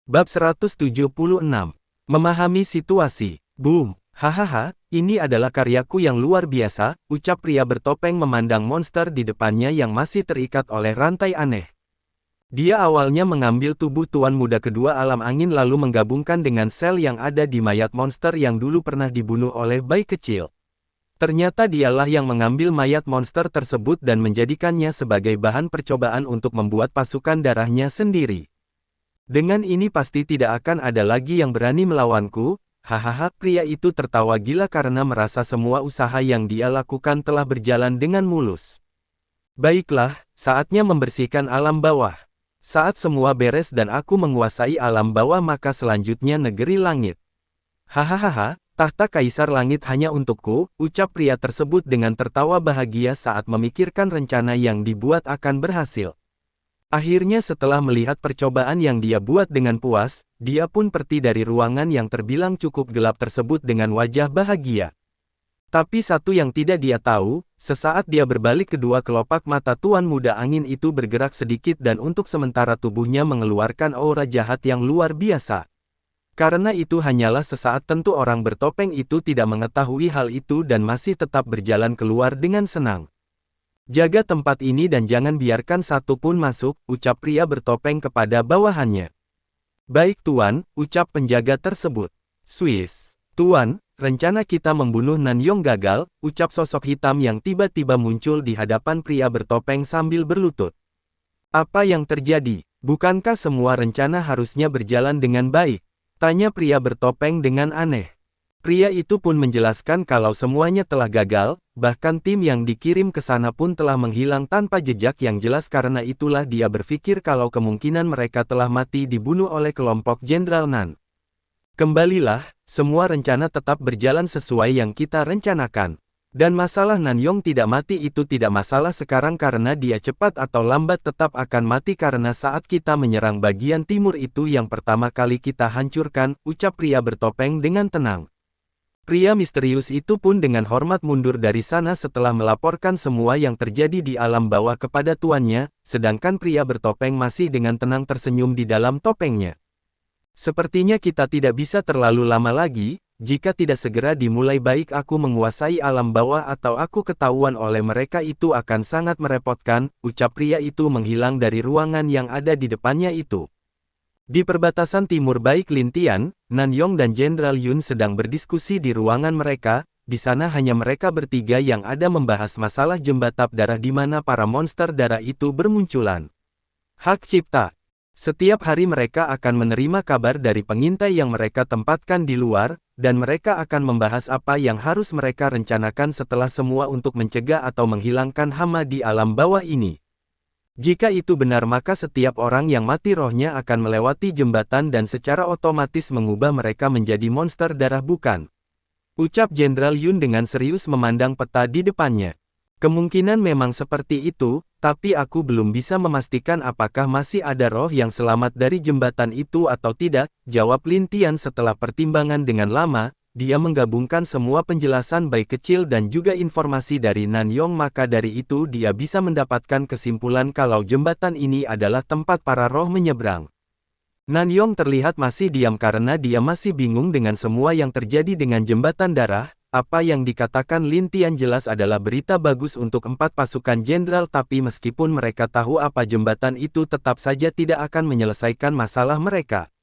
Bab 176. Memahami situasi. Boom. Hahaha, ini adalah karyaku yang luar biasa, ucap pria bertopeng memandang monster di depannya yang masih terikat oleh rantai aneh. Dia awalnya mengambil tubuh tuan muda kedua alam angin lalu menggabungkan dengan sel yang ada di mayat monster yang dulu pernah dibunuh oleh bayi kecil. Ternyata dialah yang mengambil mayat monster tersebut dan menjadikannya sebagai bahan percobaan untuk membuat pasukan darahnya sendiri. Dengan ini pasti tidak akan ada lagi yang berani melawanku. Hahaha, pria itu tertawa gila karena merasa semua usaha yang dia lakukan telah berjalan dengan mulus. Baiklah, saatnya membersihkan alam bawah. Saat semua beres dan aku menguasai alam bawah maka selanjutnya negeri langit. Hahaha, tahta kaisar langit hanya untukku, ucap pria tersebut dengan tertawa bahagia saat memikirkan rencana yang dibuat akan berhasil. Akhirnya setelah melihat percobaan yang dia buat dengan puas, dia pun pergi dari ruangan yang terbilang cukup gelap tersebut dengan wajah bahagia. Tapi satu yang tidak dia tahu, sesaat dia berbalik kedua kelopak mata tuan muda angin itu bergerak sedikit dan untuk sementara tubuhnya mengeluarkan aura jahat yang luar biasa. Karena itu hanyalah sesaat tentu orang bertopeng itu tidak mengetahui hal itu dan masih tetap berjalan keluar dengan senang. Jaga tempat ini dan jangan biarkan satu pun masuk, ucap pria bertopeng kepada bawahannya. Baik tuan, ucap penjaga tersebut. Swiss. Tuan, rencana kita membunuh Nanyong gagal, ucap sosok hitam yang tiba-tiba muncul di hadapan pria bertopeng sambil berlutut. Apa yang terjadi? Bukankah semua rencana harusnya berjalan dengan baik? Tanya pria bertopeng dengan aneh. Pria itu pun menjelaskan kalau semuanya telah gagal, bahkan tim yang dikirim ke sana pun telah menghilang tanpa jejak yang jelas karena itulah dia berpikir kalau kemungkinan mereka telah mati dibunuh oleh kelompok Jenderal Nan. Kembalilah, semua rencana tetap berjalan sesuai yang kita rencanakan. Dan masalah Nanyong tidak mati itu tidak masalah sekarang karena dia cepat atau lambat tetap akan mati karena saat kita menyerang bagian timur itu yang pertama kali kita hancurkan, ucap pria bertopeng dengan tenang. Pria misterius itu pun dengan hormat mundur dari sana setelah melaporkan semua yang terjadi di alam bawah kepada tuannya, sedangkan pria bertopeng masih dengan tenang tersenyum di dalam topengnya. Sepertinya kita tidak bisa terlalu lama lagi, jika tidak segera dimulai baik aku menguasai alam bawah atau aku ketahuan oleh mereka itu akan sangat merepotkan, ucap pria itu menghilang dari ruangan yang ada di depannya itu. Di perbatasan timur baik Lintian, Nanyong dan Jenderal Yun sedang berdiskusi di ruangan mereka, di sana hanya mereka bertiga yang ada membahas masalah jembatan darah di mana para monster darah itu bermunculan. Hak cipta. Setiap hari mereka akan menerima kabar dari pengintai yang mereka tempatkan di luar, dan mereka akan membahas apa yang harus mereka rencanakan setelah semua untuk mencegah atau menghilangkan hama di alam bawah ini. Jika itu benar maka setiap orang yang mati rohnya akan melewati jembatan dan secara otomatis mengubah mereka menjadi monster darah bukan? Ucap Jenderal Yun dengan serius memandang peta di depannya. Kemungkinan memang seperti itu, tapi aku belum bisa memastikan apakah masih ada roh yang selamat dari jembatan itu atau tidak, jawab Lintian setelah pertimbangan dengan lama. Dia menggabungkan semua penjelasan baik kecil dan juga informasi dari Nanyong maka dari itu dia bisa mendapatkan kesimpulan kalau jembatan ini adalah tempat para roh menyeberang. Nanyong terlihat masih diam karena dia masih bingung dengan semua yang terjadi dengan jembatan darah. Apa yang dikatakan Lintian jelas adalah berita bagus untuk 4 pasukan jenderal tapi meskipun mereka tahu apa jembatan itu tetap saja tidak akan menyelesaikan masalah mereka.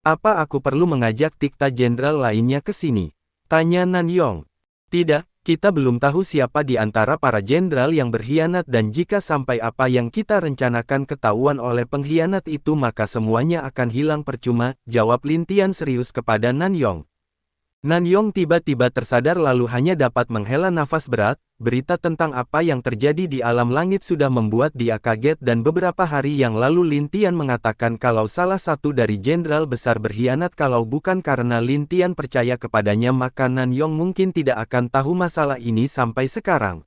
Apa aku perlu mengajak tikta jenderal lainnya ke sini? Tanya Nanyong. Tidak, kita belum tahu siapa di antara para jenderal yang berkhianat dan jika sampai apa yang kita rencanakan ketahuan oleh pengkhianat itu maka semuanya akan hilang percuma, jawab Lintian serius kepada Nanyong. Nanyong tiba-tiba tersadar lalu hanya dapat menghela nafas berat, berita tentang apa yang terjadi di alam langit sudah membuat dia kaget dan beberapa hari yang lalu Lintian mengatakan kalau salah satu dari jenderal besar berkhianat kalau bukan karena Lintian percaya kepadanya maka Nanyong mungkin tidak akan tahu masalah ini sampai sekarang.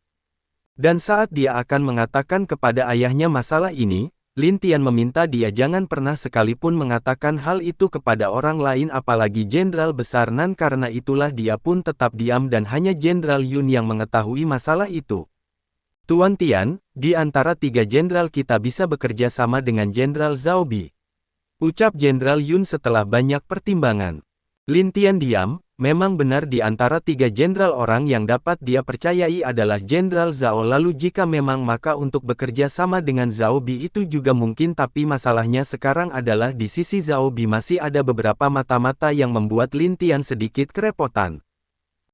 Dan saat dia akan mengatakan kepada ayahnya masalah ini, Lintian meminta dia jangan pernah sekalipun mengatakan hal itu kepada orang lain apalagi Jenderal Besar Nan karena itulah dia pun tetap diam dan hanya Jenderal Yun yang mengetahui masalah itu. Tuan Tian, di antara 3 jenderal kita bisa bekerja sama dengan Jenderal Zhao Bi. Ucap Jenderal Yun setelah banyak pertimbangan. Lin Tian diam, memang benar di antara 3 jenderal orang yang dapat dia percayai adalah Jenderal Zhao, lalu jika memang maka untuk bekerja sama dengan Zhao Bi itu juga mungkin, tapi masalahnya sekarang adalah di sisi Zhao Bi masih ada beberapa mata-mata yang membuat Lin Tian sedikit kerepotan.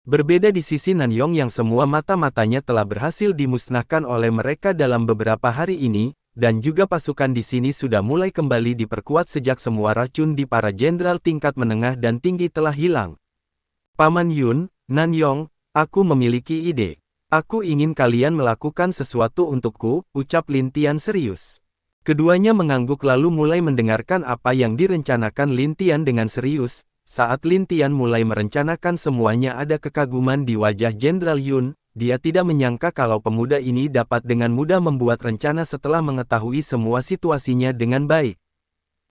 Berbeda di sisi Nanyong yang semua mata-matanya telah berhasil dimusnahkan oleh mereka dalam beberapa hari ini, dan juga pasukan di sini sudah mulai kembali diperkuat sejak semua racun di para jenderal tingkat menengah dan tinggi telah hilang. Paman Yun, Nanyong, aku memiliki ide. Aku ingin kalian melakukan sesuatu untukku, ucap Lin Tian serius. Keduanya mengangguk lalu mulai mendengarkan apa yang direncanakan Lin Tian dengan serius. Saat Lin Tian mulai merencanakan semuanya, ada kekaguman di wajah Jenderal Yun. Dia tidak menyangka kalau pemuda ini dapat dengan mudah membuat rencana setelah mengetahui semua situasinya dengan baik.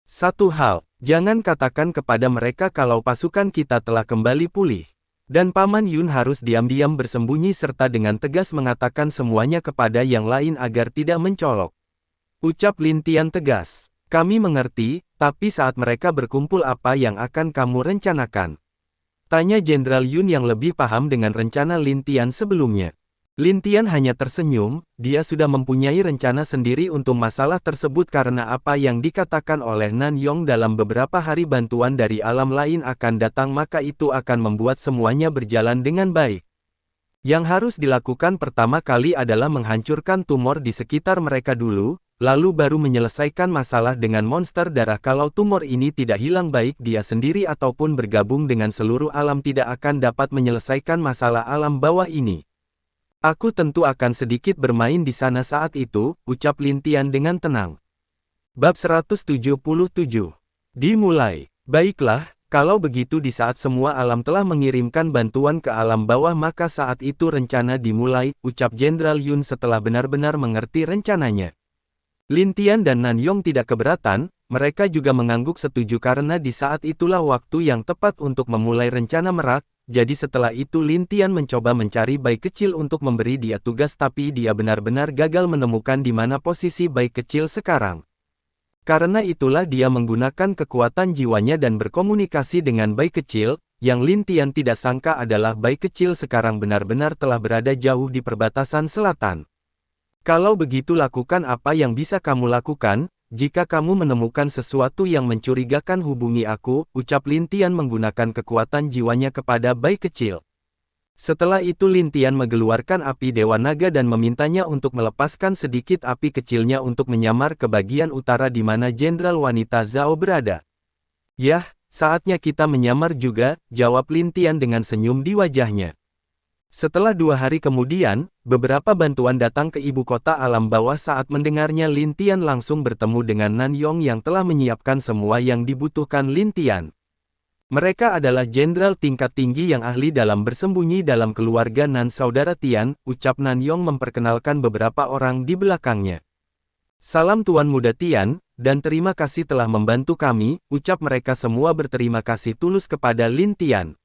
Satu hal, jangan katakan kepada mereka kalau pasukan kita telah kembali pulih. Dan Paman Yun harus diam-diam bersembunyi serta dengan tegas mengatakan semuanya kepada yang lain agar tidak mencolok. Ucap Lin Tian tegas. Kami mengerti, tapi saat mereka berkumpul apa yang akan kamu rencanakan? Tanya Jenderal Yun yang lebih paham dengan rencana Lin Tian sebelumnya. Lin Tian hanya tersenyum, dia sudah mempunyai rencana sendiri untuk masalah tersebut karena apa yang dikatakan oleh Nanyong dalam beberapa hari bantuan dari alam lain akan datang, maka itu akan membuat semuanya berjalan dengan baik. Yang harus dilakukan pertama kali adalah menghancurkan tumor di sekitar mereka dulu, lalu baru menyelesaikan masalah dengan monster darah. Kalau tumor ini tidak hilang baik dia sendiri ataupun bergabung dengan seluruh alam tidak akan dapat menyelesaikan masalah alam bawah ini. Aku tentu akan sedikit bermain di sana saat itu, ucap Lin Tian dengan tenang. Bab 177. Dimulai. Baiklah, kalau begitu di saat semua alam telah mengirimkan bantuan ke alam bawah maka saat itu rencana dimulai, ucap Jenderal Yun setelah benar-benar mengerti rencananya. Lin Tian dan Nanyong tidak keberatan, mereka juga mengangguk setuju karena di saat itulah waktu yang tepat untuk memulai rencana merak. Jadi setelah itu Lin Tian mencoba mencari bayi kecil untuk memberi dia tugas, tapi dia benar-benar gagal menemukan di mana posisi bayi kecil sekarang. Karena itulah dia menggunakan kekuatan jiwanya dan berkomunikasi dengan bayi kecil, yang Lin Tian tidak sangka adalah bayi kecil sekarang benar-benar telah berada jauh di perbatasan selatan. Kalau begitu lakukan apa yang bisa kamu lakukan, jika kamu menemukan sesuatu yang mencurigakan hubungi aku, ucap Lin Tian menggunakan kekuatan jiwanya kepada bayi kecil. Setelah itu Lin Tian mengeluarkan api Dewa Naga dan memintanya untuk melepaskan sedikit api kecilnya untuk menyamar ke bagian utara di mana Jenderal wanita Zhao berada. Yah, saatnya kita menyamar juga, jawab Lin Tian dengan senyum di wajahnya. Setelah 2 hari kemudian, beberapa bantuan datang ke ibu kota alam bawah. Saat mendengarnya Lin Tian langsung bertemu dengan Nanyong yang telah menyiapkan semua yang dibutuhkan Lin Tian. Mereka adalah jenderal tingkat tinggi yang ahli dalam bersembunyi dalam keluarga Nan saudara Tian, ucap Nanyong memperkenalkan beberapa orang di belakangnya. Salam Tuan Muda Tian, dan terima kasih telah membantu kami, ucap mereka semua berterima kasih tulus kepada Lin Tian.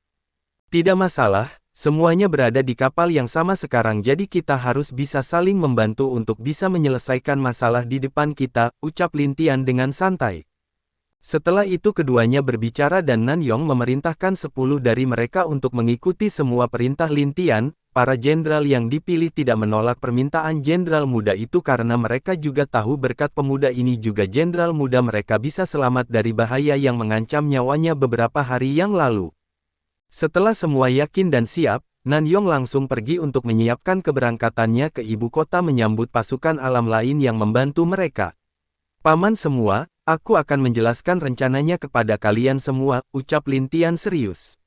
Tidak masalah. Semuanya berada di kapal yang sama sekarang jadi kita harus bisa saling membantu untuk bisa menyelesaikan masalah di depan kita, ucap Lin Tian dengan santai. Setelah itu keduanya berbicara dan Nanyong memerintahkan 10 dari mereka untuk mengikuti semua perintah Lin Tian. Para jenderal yang dipilih tidak menolak permintaan jenderal muda itu karena mereka juga tahu berkat pemuda ini juga jenderal muda mereka bisa selamat dari bahaya yang mengancam nyawanya beberapa hari yang lalu. Setelah semua yakin dan siap, Nanyong langsung pergi untuk menyiapkan keberangkatannya ke ibu kota menyambut pasukan alam lain yang membantu mereka. Paman semua, aku akan menjelaskan rencananya kepada kalian semua, ucap Lin Tian serius.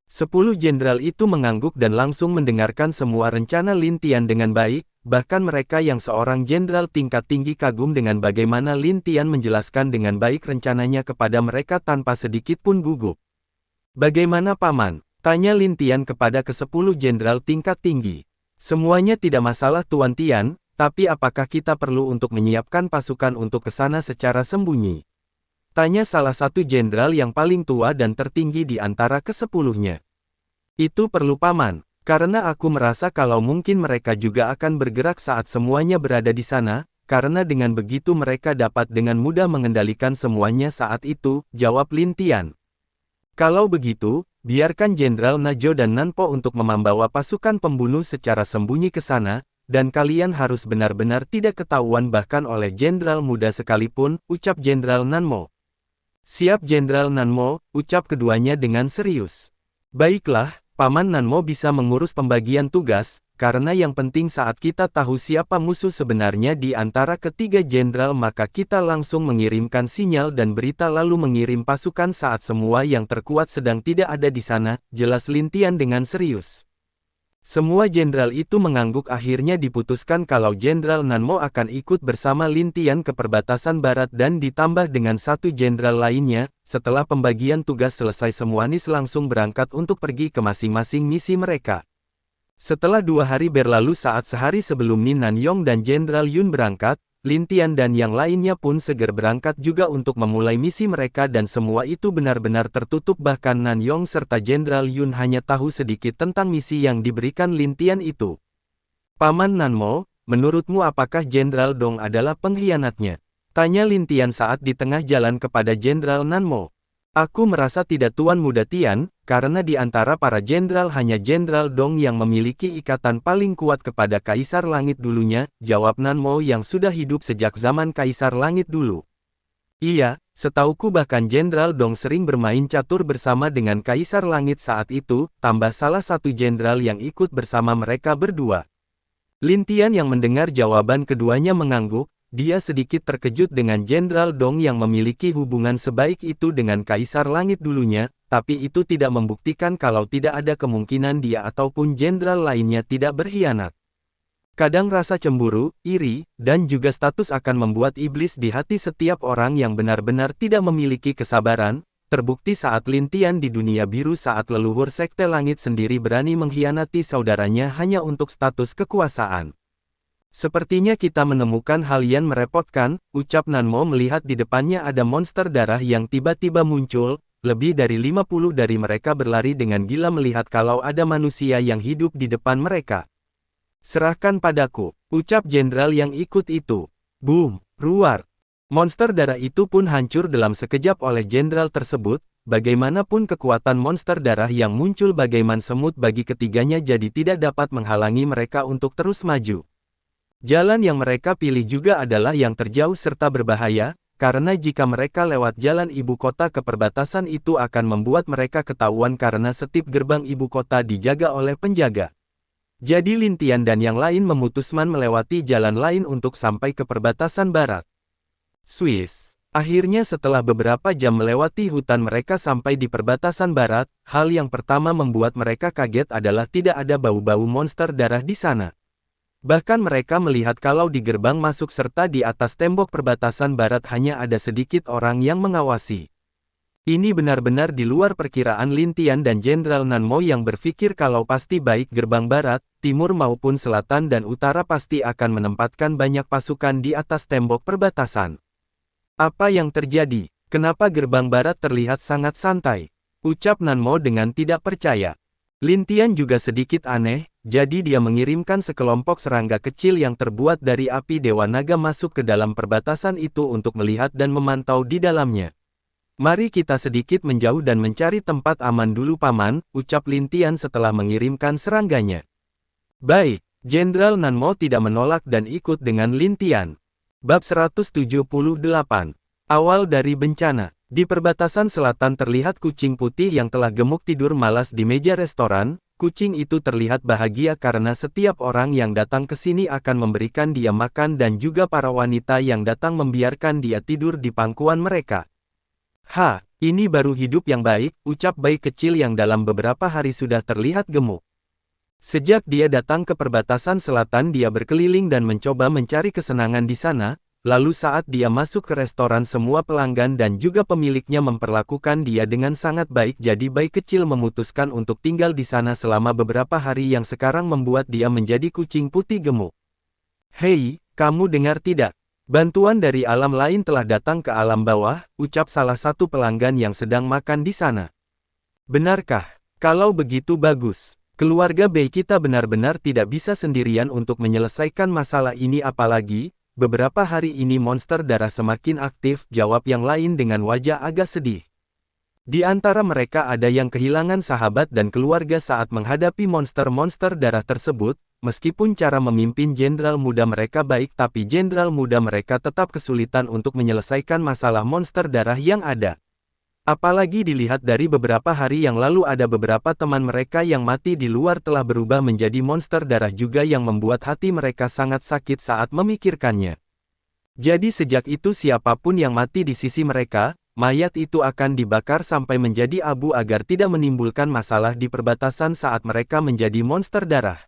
10 jenderal itu mengangguk dan langsung mendengarkan semua rencana Lin Tian dengan baik, bahkan mereka yang seorang jenderal tingkat tinggi kagum dengan bagaimana Lin Tian menjelaskan dengan baik rencananya kepada mereka tanpa sedikit pun gugup. Bagaimana Paman? Tanya Lin Tian kepada ke-10 jenderal tingkat tinggi. Semuanya tidak masalah Tuan Tian, tapi apakah kita perlu untuk menyiapkan pasukan untuk ke sana secara sembunyi? Tanya salah satu jenderal yang paling tua dan tertinggi di antara ke-10-nya. Itu perlu Paman, karena aku merasa kalau mungkin mereka juga akan bergerak saat semuanya berada di sana, karena dengan begitu mereka dapat dengan mudah mengendalikan semuanya saat itu, jawab Lin Tian. Kalau begitu, biarkan Jenderal Najo dan Nanpo untuk membawa pasukan pembunuh secara sembunyi ke sana, dan kalian harus benar-benar tidak ketahuan bahkan oleh jenderal muda sekalipun, ucap Jenderal Nanmo. Siap Jenderal Nanmo, ucap keduanya dengan serius. Baiklah, Paman Nanmo bisa mengurus pembagian tugas, karena yang penting saat kita tahu siapa musuh sebenarnya di antara ketiga jenderal maka kita langsung mengirimkan sinyal dan berita lalu mengirim pasukan saat semua yang terkuat sedang tidak ada di sana, jelas Lin Tian dengan serius. Semua jenderal itu mengangguk akhirnya diputuskan kalau Jenderal Nanmo akan ikut bersama Lin Tian ke perbatasan barat dan ditambah dengan satu jenderal lainnya. Setelah pembagian tugas selesai semua NIS langsung berangkat untuk pergi ke masing-masing misi mereka. Setelah 2 hari berlalu saat sehari sebelum Nin Nanyong dan Jenderal Yun berangkat, Lin Tian dan yang lainnya pun segera berangkat juga untuk memulai misi mereka dan semua itu benar-benar tertutup bahkan Nanyong serta Jenderal Yun hanya tahu sedikit tentang misi yang diberikan Lin Tian itu. Paman Nanmo, menurutmu apakah Jenderal Dong adalah pengkhianatnya? Tanya Lin Tian saat di tengah jalan kepada Jenderal Nanmo. Aku merasa tidak Tuan Muda Tian, karena di antara para jenderal hanya Jenderal Dong yang memiliki ikatan paling kuat kepada Kaisar Langit dulunya, jawab Nanmo yang sudah hidup sejak zaman Kaisar Langit dulu. Iya, setauku bahkan Jenderal Dong sering bermain catur bersama dengan Kaisar Langit saat itu, tambah salah satu jenderal yang ikut bersama mereka berdua. Lin Tian yang mendengar jawaban keduanya mengangguk. Dia sedikit terkejut dengan Jenderal Dong yang memiliki hubungan sebaik itu dengan Kaisar Langit dulunya, tapi itu tidak membuktikan kalau tidak ada kemungkinan dia ataupun jenderal lainnya tidak berkhianat. Kadang rasa cemburu, iri, dan juga status akan membuat iblis di hati setiap orang yang benar-benar tidak memiliki kesabaran, terbukti saat Lin Tian di dunia biru saat leluhur Sekte Langit sendiri berani mengkhianati saudaranya hanya untuk status kekuasaan. Sepertinya kita menemukan hal yang merepotkan, ucap Nanmo melihat di depannya ada monster darah yang tiba-tiba muncul, lebih dari 50 dari mereka berlari dengan gila melihat kalau ada manusia yang hidup di depan mereka. Serahkan padaku, ucap jenderal yang ikut itu. Boom, ruar. Monster darah itu pun hancur dalam sekejap oleh jenderal tersebut, bagaimanapun kekuatan monster darah yang muncul bagaiman semut bagi ketiganya jadi tidak dapat menghalangi mereka untuk terus maju. Jalan yang mereka pilih juga adalah yang terjauh serta berbahaya, karena jika mereka lewat jalan ibu kota ke perbatasan itu akan membuat mereka ketahuan karena setiap gerbang ibu kota dijaga oleh penjaga. Jadi Lin Tian dan yang lain memutuskan melewati jalan lain untuk sampai ke perbatasan barat. Swiss. Akhirnya setelah beberapa jam melewati hutan mereka sampai di perbatasan barat, hal yang pertama membuat mereka kaget adalah tidak ada bau-bau monster darah di sana. Bahkan mereka melihat kalau di gerbang masuk serta di atas tembok perbatasan barat hanya ada sedikit orang yang mengawasi. Ini benar-benar di luar perkiraan Lin Tian dan Jenderal Nanmo yang berpikir kalau pasti baik gerbang barat, timur maupun selatan dan utara pasti akan menempatkan banyak pasukan di atas tembok perbatasan. Apa yang terjadi? Kenapa gerbang barat terlihat sangat santai? Ucap Nanmo dengan tidak percaya. Lin Tian juga sedikit aneh, jadi dia mengirimkan sekelompok serangga kecil yang terbuat dari api Dewa Naga masuk ke dalam perbatasan itu untuk melihat dan memantau di dalamnya. Mari kita sedikit menjauh dan mencari tempat aman dulu Paman, ucap Lin Tian setelah mengirimkan serangganya. Baik, Jenderal Nanmo tidak menolak dan ikut dengan Lin Tian. Bab 178. Awal dari bencana. Di perbatasan selatan terlihat kucing putih yang telah gemuk tidur malas di meja restoran. Kucing itu terlihat bahagia karena setiap orang yang datang ke sini akan memberikan dia makan dan juga para wanita yang datang membiarkan dia tidur di pangkuan mereka. Ha, ini baru hidup yang baik, ucap bayi kecil yang dalam beberapa hari sudah terlihat gemuk. Sejak dia datang ke perbatasan selatan dia berkeliling dan mencoba mencari kesenangan di sana. Lalu saat dia masuk ke restoran semua pelanggan dan juga pemiliknya memperlakukan dia dengan sangat baik jadi bayi kecil memutuskan untuk tinggal di sana selama beberapa hari yang sekarang membuat dia menjadi kucing putih gemuk. Hei, kamu dengar tidak? Bantuan dari alam lain telah datang ke alam bawah, ucap salah satu pelanggan yang sedang makan di sana. Benarkah? Kalau begitu bagus. Keluarga Bei kita benar-benar tidak bisa sendirian untuk menyelesaikan masalah ini apalagi, beberapa hari ini monster darah semakin aktif, jawab yang lain dengan wajah agak sedih. Di antara mereka ada yang kehilangan sahabat dan keluarga saat menghadapi monster-monster darah tersebut, meskipun cara memimpin jenderal muda mereka baik tapi jenderal muda mereka tetap kesulitan untuk menyelesaikan masalah monster darah yang ada. Apalagi dilihat dari beberapa hari yang lalu ada beberapa teman mereka yang mati di luar telah berubah menjadi monster darah juga yang membuat hati mereka sangat sakit saat memikirkannya. Jadi sejak itu siapapun yang mati di sisi mereka, mayat itu akan dibakar sampai menjadi abu agar tidak menimbulkan masalah di perbatasan saat mereka menjadi monster darah.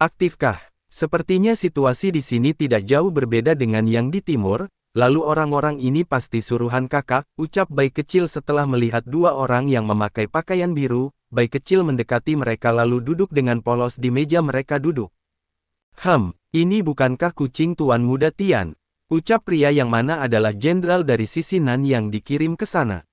Aktifkah? Sepertinya situasi di sini tidak jauh berbeda dengan yang di timur, lalu orang-orang ini pasti suruhan kakak, ucap bayi kecil setelah melihat dua orang yang memakai pakaian biru. Bayi kecil mendekati mereka lalu duduk dengan polos di meja mereka duduk. Ini bukankah kucing Tuan Muda Tian? Ucap pria yang mana adalah jenderal dari sisi Nan yang dikirim ke sana.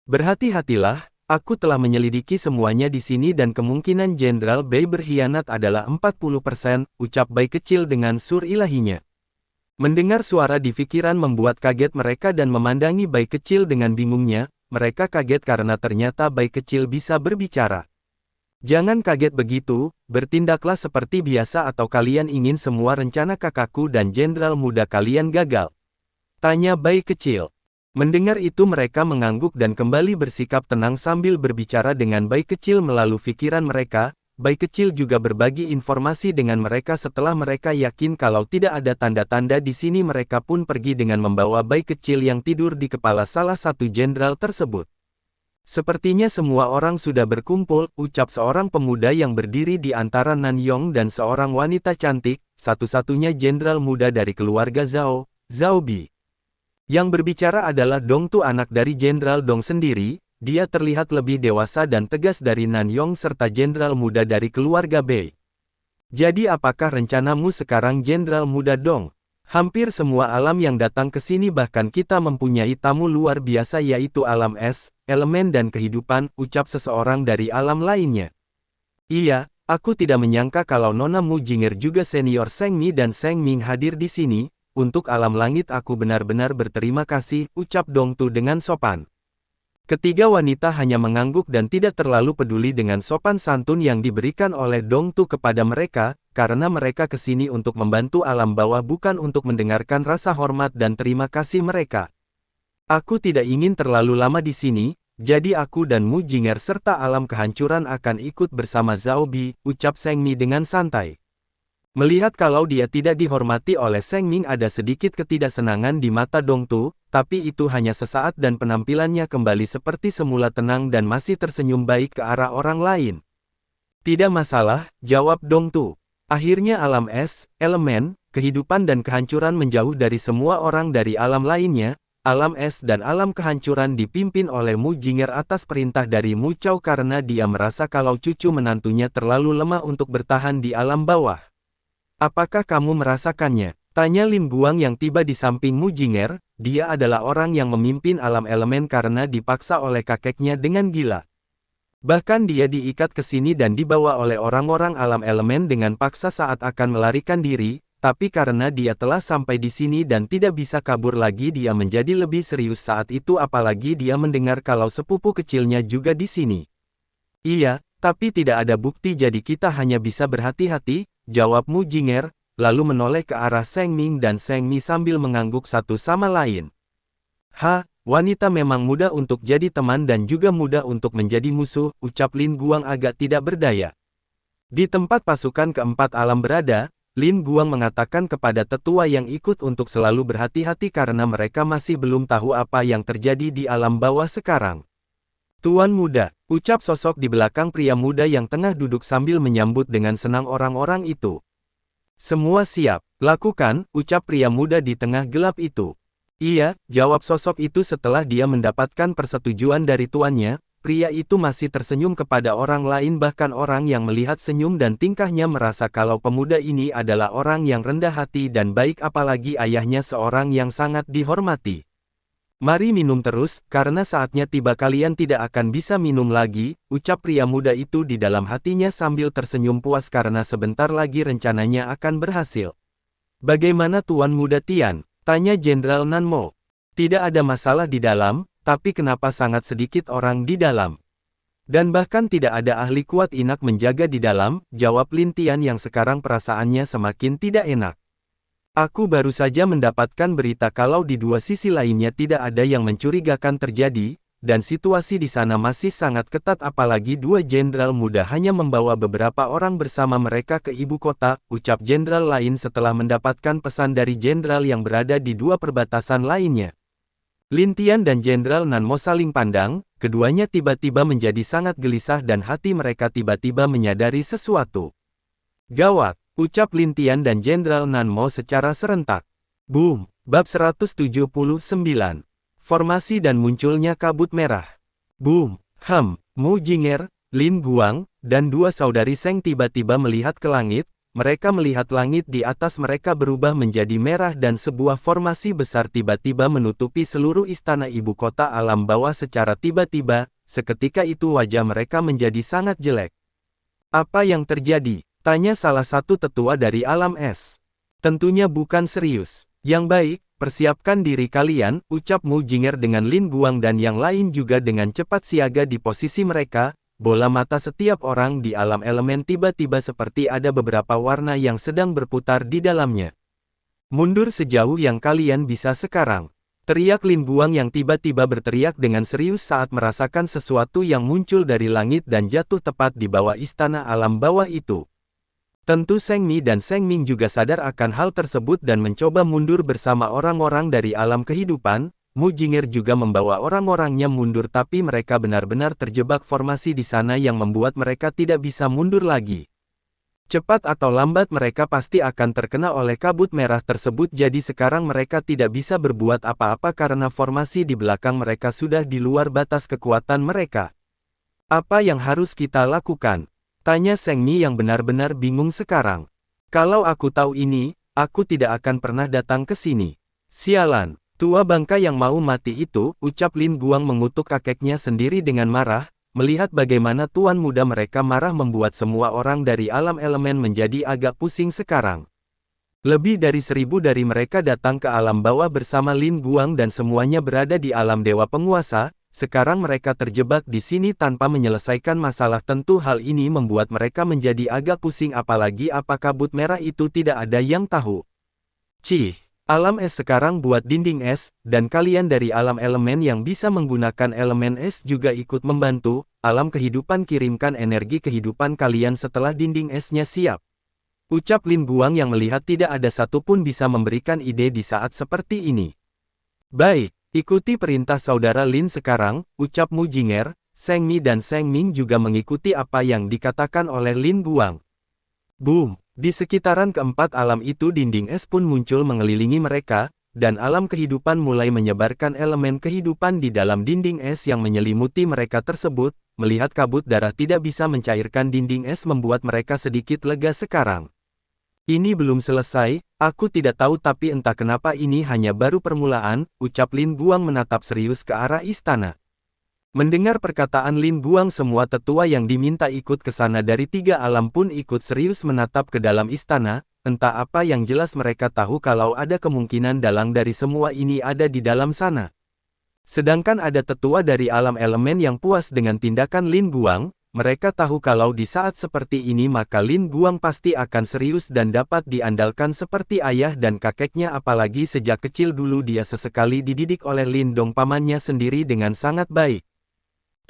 Berhati-hatilah, aku telah menyelidiki semuanya di sini dan kemungkinan Jenderal Bei berkhianat adalah 40%, ucap bayi kecil dengan sur ilahinya. Mendengar suara di pikiran membuat kaget mereka dan memandangi bayi kecil dengan bingungnya, mereka kaget karena ternyata bayi kecil bisa berbicara. Jangan kaget begitu, bertindaklah seperti biasa atau kalian ingin semua rencana kakakku dan jenderal muda kalian gagal. Tanya bayi kecil. Mendengar itu mereka mengangguk dan kembali bersikap tenang sambil berbicara dengan bayi kecil melalui pikiran mereka. Bayi kecil juga berbagi informasi dengan mereka setelah mereka yakin kalau tidak ada tanda-tanda di sini mereka pun pergi dengan membawa bayi kecil yang tidur di kepala salah satu jenderal tersebut. Sepertinya semua orang sudah berkumpul, ucap seorang pemuda yang berdiri di antara Nan Yong dan seorang wanita cantik, satu-satunya jenderal muda dari keluarga Zhao, Zhao Bi. Yang berbicara adalah Dong Tu, anak dari Jenderal Dong sendiri. Dia terlihat lebih dewasa dan tegas dari Nan Yong serta jenderal muda dari keluarga Bei. Jadi apakah rencanamu sekarang jenderal muda Dong? Hampir semua alam yang datang ke sini bahkan kita mempunyai tamu luar biasa yaitu alam es, elemen dan kehidupan, ucap seseorang dari alam lainnya. Iya, aku tidak menyangka kalau Nona Mu Jing'er juga senior Seng Mi dan Seng Ming hadir di sini. Untuk alam langit aku benar-benar berterima kasih, ucap Dong Tu dengan sopan. Ketiga wanita hanya mengangguk dan tidak terlalu peduli dengan sopan santun yang diberikan oleh Dong Tu kepada mereka, karena mereka ke sini untuk membantu alam bawah bukan untuk mendengarkan rasa hormat dan terima kasih mereka. Aku tidak ingin terlalu lama di sini, jadi aku dan Mu Jing'er serta alam kehancuran akan ikut bersama Zhao Bi, ucap Seng Mi dengan santai. Melihat kalau dia tidak dihormati oleh Seng Ming ada sedikit ketidaksenangan di mata Dong Tu, tapi itu hanya sesaat dan penampilannya kembali seperti semula tenang dan masih tersenyum baik ke arah orang lain. Tidak masalah, jawab Dong Tu. Akhirnya alam es, elemen, kehidupan dan kehancuran menjauh dari semua orang dari alam lainnya. Alam es dan alam kehancuran dipimpin oleh Mu Jing'er atas perintah dari Mu Chao karena dia merasa kalau cucu menantunya terlalu lemah untuk bertahan di alam bawah. Apakah kamu merasakannya? Tanya Lin Guang yang tiba di samping Mu Jing'er. Dia adalah orang yang memimpin alam elemen karena dipaksa oleh kakeknya dengan gila. Bahkan dia diikat ke sini dan dibawa oleh orang-orang alam elemen dengan paksa saat akan melarikan diri, tapi karena dia telah sampai di sini dan tidak bisa kabur lagi dia menjadi lebih serius saat itu apalagi dia mendengar kalau sepupu kecilnya juga di sini. Iya, tapi tidak ada bukti jadi kita hanya bisa berhati-hati, jawab Mu Jing'er, lalu menoleh ke arah Seng Ming dan Seng Mi sambil mengangguk satu sama lain. Wanita memang mudah untuk jadi teman dan juga mudah untuk menjadi musuh, ucap Lin Guang agak tidak berdaya. Di tempat pasukan keempat alam berada, Lin Guang mengatakan kepada tetua yang ikut untuk selalu berhati-hati karena mereka masih belum tahu apa yang terjadi di alam bawah sekarang. Tuan muda, ucap sosok di belakang pria muda yang tengah duduk sambil menyambut dengan senang orang-orang itu. Semua siap, lakukan, ucap pria muda di tengah gelap itu. Iya, jawab sosok itu setelah dia mendapatkan persetujuan dari tuannya. Pria itu masih tersenyum kepada orang lain bahkan orang yang melihat senyum dan tingkahnya merasa kalau pemuda ini adalah orang yang rendah hati dan baik apalagi ayahnya seorang yang sangat dihormati. Mari minum terus, karena saatnya tiba kalian tidak akan bisa minum lagi, ucap pria muda itu di dalam hatinya sambil tersenyum puas karena sebentar lagi rencananya akan berhasil. Bagaimana Tuan Muda Tian? Tanya Jenderal Nanmo. Tidak ada masalah di dalam, tapi kenapa sangat sedikit orang di dalam? Dan bahkan tidak ada ahli kuat inak menjaga di dalam, jawab Lin Tian yang sekarang perasaannya semakin tidak enak. Aku baru saja mendapatkan berita kalau di dua sisi lainnya tidak ada yang mencurigakan terjadi, dan situasi di sana masih sangat ketat apalagi dua jenderal muda hanya membawa beberapa orang bersama mereka ke ibu kota, ucap jenderal lain setelah mendapatkan pesan dari jenderal yang berada di dua perbatasan lainnya. Lin Tian dan Jenderal Nanmo saling pandang, keduanya tiba-tiba menjadi sangat gelisah dan hati mereka tiba-tiba menyadari sesuatu. Gawat, ucap Lin Tian dan Jenderal Nanmo secara serentak. Boom, bab 179. Formasi dan munculnya kabut merah. Boom, Mu Jinger, Lin Guang, dan dua saudari Seng tiba-tiba melihat ke langit. Mereka melihat langit di atas mereka berubah menjadi merah dan sebuah formasi besar tiba-tiba menutupi seluruh istana ibu kota alam bawah secara tiba-tiba. Seketika itu wajah mereka menjadi sangat jelek. Apa yang terjadi? Tanya salah satu tetua dari alam es. Tentunya bukan serius. Yang baik, persiapkan diri kalian, ucap Mu Jinger dengan Lin Guang dan yang lain juga dengan cepat siaga di posisi mereka. Bola mata setiap orang di alam elemen tiba-tiba seperti ada beberapa warna yang sedang berputar di dalamnya. Mundur sejauh yang kalian bisa sekarang. Teriak Lin Guang yang tiba-tiba berteriak dengan serius saat merasakan sesuatu yang muncul dari langit dan jatuh tepat di bawah istana alam bawah itu. Tentu Seng Mi dan Seng Ming juga sadar akan hal tersebut dan mencoba mundur bersama orang-orang dari alam kehidupan. Mu Jinger juga membawa orang-orangnya mundur tapi mereka benar-benar terjebak formasi di sana yang membuat mereka tidak bisa mundur lagi. Cepat atau lambat mereka pasti akan terkena oleh kabut merah tersebut jadi sekarang mereka tidak bisa berbuat apa-apa karena formasi di belakang mereka sudah di luar batas kekuatan mereka. Apa yang harus kita lakukan? Tanya Seng Mi yang benar-benar bingung sekarang. Kalau aku tahu ini, aku tidak akan pernah datang ke sini. Sialan, tua bangka yang mau mati itu, ucap Lin Guang mengutuk kakeknya sendiri dengan marah, melihat bagaimana tuan muda mereka marah membuat semua orang dari alam elemen menjadi agak pusing sekarang. Lebih dari 1000 dari mereka datang ke alam bawah bersama Lin Guang dan semuanya berada di alam dewa penguasa. Sekarang mereka terjebak di sini tanpa menyelesaikan masalah tentu hal ini membuat mereka menjadi agak pusing apalagi apa kabut merah itu tidak ada yang tahu. Cih, alam es sekarang buat dinding es, dan kalian dari alam elemen yang bisa menggunakan elemen es juga ikut membantu, alam kehidupan kirimkan energi kehidupan kalian setelah dinding esnya siap. Ucap Lin Guang yang melihat tidak ada satupun bisa memberikan ide di saat seperti ini. Baik. Ikuti perintah saudara Lin sekarang, ucap Mu Jinger. Seng Mi dan Seng Ming juga mengikuti apa yang dikatakan oleh Lin Guang. Boom! Di sekitaran keempat alam itu dinding es pun muncul mengelilingi mereka, dan alam kehidupan mulai menyebarkan elemen kehidupan di dalam dinding es yang menyelimuti mereka tersebut. Melihat kabut darah tidak bisa mencairkan dinding es membuat mereka sedikit lega sekarang. Ini belum selesai, aku tidak tahu tapi entah kenapa ini hanya baru permulaan, ucap Lin Guang menatap serius ke arah istana. Mendengar perkataan Lin Guang semua tetua yang diminta ikut ke sana dari 3 alam pun ikut serius menatap ke dalam istana, entah apa yang jelas mereka tahu kalau ada kemungkinan dalang dari semua ini ada di dalam sana. Sedangkan ada tetua dari alam elemen yang puas dengan tindakan Lin Guang. Mereka tahu kalau di saat seperti ini maka Lin Guang pasti akan serius dan dapat diandalkan seperti ayah dan kakeknya apalagi sejak kecil dulu dia sesekali dididik oleh Lin Dong pamannya sendiri dengan sangat baik.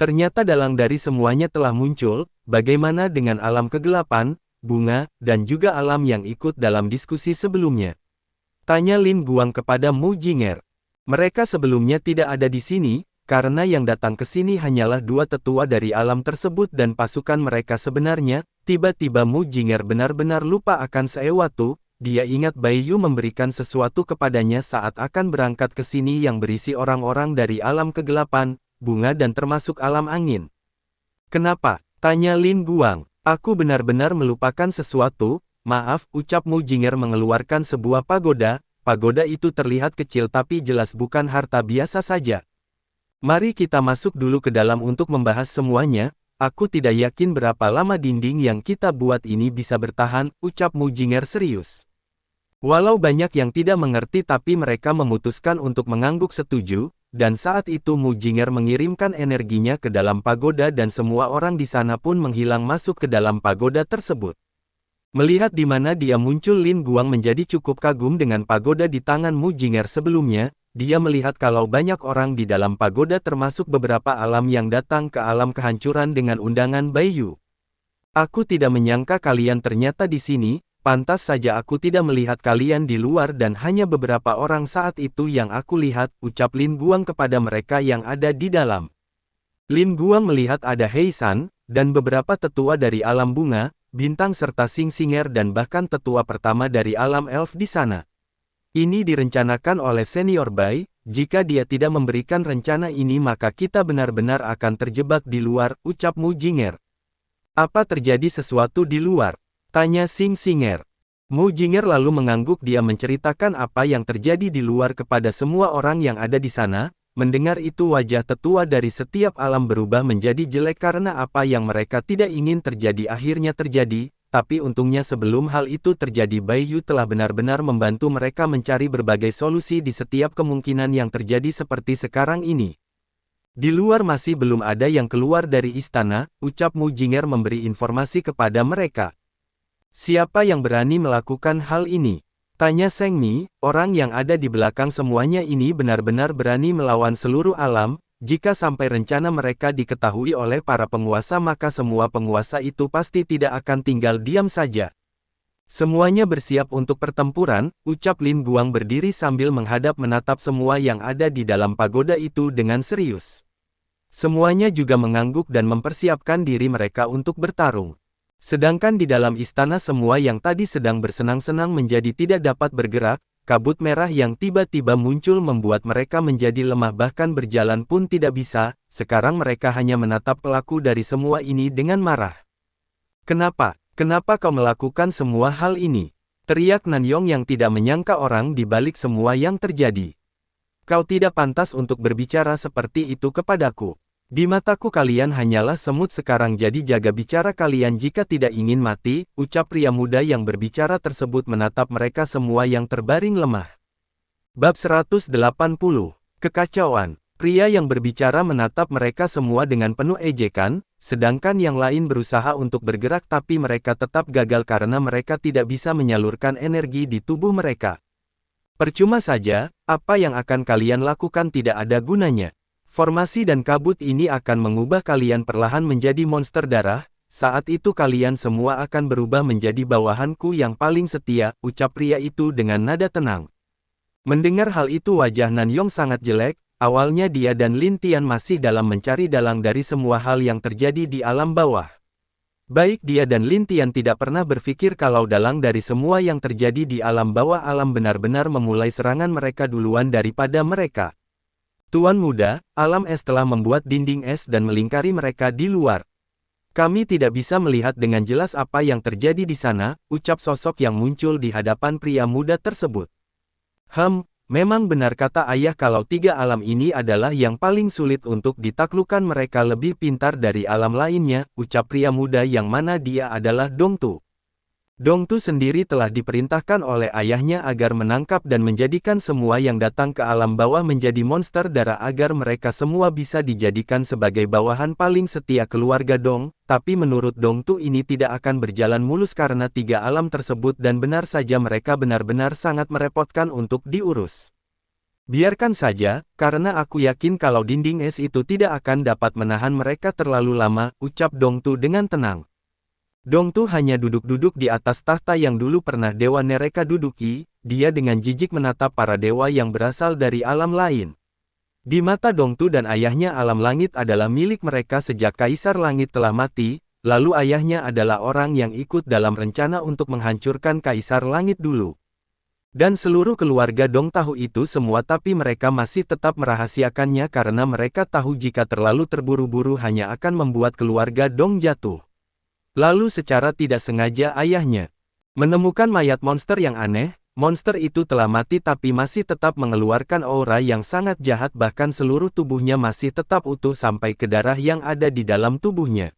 Ternyata dalang dari semuanya telah muncul, bagaimana dengan alam kegelapan, bunga, dan juga alam yang ikut dalam diskusi sebelumnya. Tanya Lin Guang kepada Mu Jinger. Mereka sebelumnya tidak ada di sini, karena yang datang ke sini hanyalah 2 tetua dari alam tersebut dan pasukan mereka sebenarnya. Tiba-tiba Mu Jinger benar-benar lupa akan sesuatu. Dia ingat Bai Yu memberikan sesuatu kepadanya saat akan berangkat ke sini yang berisi orang-orang dari alam kegelapan, bunga dan termasuk alam angin. Kenapa? Tanya Lin Guang. Aku benar-benar melupakan sesuatu. Maaf, ucap Mu Jinger mengeluarkan sebuah pagoda. Pagoda itu terlihat kecil tapi jelas bukan harta biasa saja. Mari kita masuk dulu ke dalam untuk membahas semuanya. Aku tidak yakin berapa lama dinding yang kita buat ini bisa bertahan, ucap Mu Jinger serius. Walau banyak yang tidak mengerti tapi mereka memutuskan untuk mengangguk setuju, dan saat itu Mujinger mengirimkan energinya ke dalam pagoda dan semua orang di sana pun menghilang masuk ke dalam pagoda tersebut. Melihat di mana dia muncul, Lin Guang menjadi cukup kagum dengan pagoda di tangan Mujinger sebelumnya. Dia melihat kalau banyak orang di dalam pagoda termasuk beberapa alam yang datang ke alam kehancuran dengan undangan Baiyu. Aku tidak menyangka kalian ternyata di sini. Pantas saja aku tidak melihat kalian di luar dan hanya beberapa orang saat itu yang aku lihat, ucap Lin Guang kepada mereka yang ada di dalam. Lin Guang melihat ada Hei San, dan beberapa tetua dari alam bunga, bintang serta Xing Xinger dan bahkan tetua pertama dari alam elf di sana. Ini direncanakan oleh Senior Bai, jika dia tidak memberikan rencana ini maka kita benar-benar akan terjebak di luar, ucap Mujinger. Apa terjadi sesuatu di luar? Tanya Xing Xinger. Mujinger lalu mengangguk, dia menceritakan apa yang terjadi di luar kepada semua orang yang ada di sana. Mendengar itu wajah tetua dari setiap alam berubah menjadi jelek karena apa yang mereka tidak ingin terjadi akhirnya terjadi, tapi untungnya sebelum hal itu terjadi Baiyu telah benar-benar membantu mereka mencari berbagai solusi di setiap kemungkinan yang terjadi seperti sekarang ini. Di luar masih belum ada yang keluar dari istana, ucap Mujinger memberi informasi kepada mereka. Siapa yang berani melakukan hal ini? Tanya Seng Mi, orang yang ada di belakang semuanya ini benar-benar berani melawan seluruh alam. Jika sampai rencana mereka diketahui oleh para penguasa maka semua penguasa itu pasti tidak akan tinggal diam saja. Semuanya bersiap untuk pertempuran, ucap Lin Guang berdiri sambil menatap semua yang ada di dalam pagoda itu dengan serius. Semuanya juga mengangguk dan mempersiapkan diri mereka untuk bertarung. Sedangkan di dalam istana semua yang tadi sedang bersenang-senang menjadi tidak dapat bergerak, kabut merah yang tiba-tiba muncul membuat mereka menjadi lemah bahkan berjalan pun tidak bisa, sekarang mereka hanya menatap pelaku dari semua ini dengan marah. Kenapa? Kenapa kau melakukan semua hal ini? Teriak Nanyong yang tidak menyangka orang di balik semua yang terjadi. Kau tidak pantas untuk berbicara seperti itu kepadaku. Di mataku kalian hanyalah semut sekarang jadi jaga bicara kalian jika tidak ingin mati, ucap pria muda yang berbicara tersebut menatap mereka semua yang terbaring lemah. Bab 180. Kekacauan. Pria yang berbicara menatap mereka semua dengan penuh ejekan, sedangkan yang lain berusaha untuk bergerak tapi mereka tetap gagal karena mereka tidak bisa menyalurkan energi di tubuh mereka. Percuma saja, apa yang akan kalian lakukan tidak ada gunanya. Formasi dan kabut ini akan mengubah kalian perlahan menjadi monster darah, saat itu kalian semua akan berubah menjadi bawahanku yang paling setia, ucap pria itu dengan nada tenang. Mendengar hal itu wajah Nanyong sangat jelek, awalnya dia dan Lin Tian masih dalam mencari dalang dari semua hal yang terjadi di alam bawah. Baik dia dan Lin Tian tidak pernah berpikir kalau dalang dari semua yang terjadi di alam bawah alam benar-benar memulai serangan mereka duluan daripada mereka. Tuan muda, alam es telah membuat dinding es dan melingkari mereka di luar. Kami tidak bisa melihat dengan jelas apa yang terjadi di sana, ucap sosok yang muncul di hadapan pria muda tersebut. Memang benar kata ayah kalau tiga alam ini adalah yang paling sulit untuk ditaklukkan, mereka lebih pintar dari alam lainnya, ucap pria muda yang mana dia adalah Dongtu. Dongtu sendiri telah diperintahkan oleh ayahnya agar menangkap dan menjadikan semua yang datang ke alam bawah menjadi monster darah agar mereka semua bisa dijadikan sebagai bawahan paling setia keluarga Dong, tapi menurut Dongtu ini tidak akan berjalan mulus karena tiga alam tersebut dan benar saja mereka benar-benar sangat merepotkan untuk diurus. Biarkan saja, karena aku yakin kalau dinding es itu tidak akan dapat menahan mereka terlalu lama, ucap Dongtu dengan tenang. Dongtu hanya duduk-duduk di atas tahta yang dulu pernah Dewa Nereka duduki, dia dengan jijik menatap para dewa yang berasal dari alam lain. Di mata Dongtu dan ayahnya alam langit adalah milik mereka sejak Kaisar Langit telah mati, lalu ayahnya adalah orang yang ikut dalam rencana untuk menghancurkan Kaisar Langit dulu. Dan seluruh keluarga Dong tahu itu semua tapi mereka masih tetap merahasiakannya karena mereka tahu jika terlalu terburu-buru hanya akan membuat keluarga Dong jatuh. Lalu secara tidak sengaja ayahnya menemukan mayat monster yang aneh, monster itu telah mati tapi masih tetap mengeluarkan aura yang sangat jahat bahkan seluruh tubuhnya masih tetap utuh sampai ke darah yang ada di dalam tubuhnya.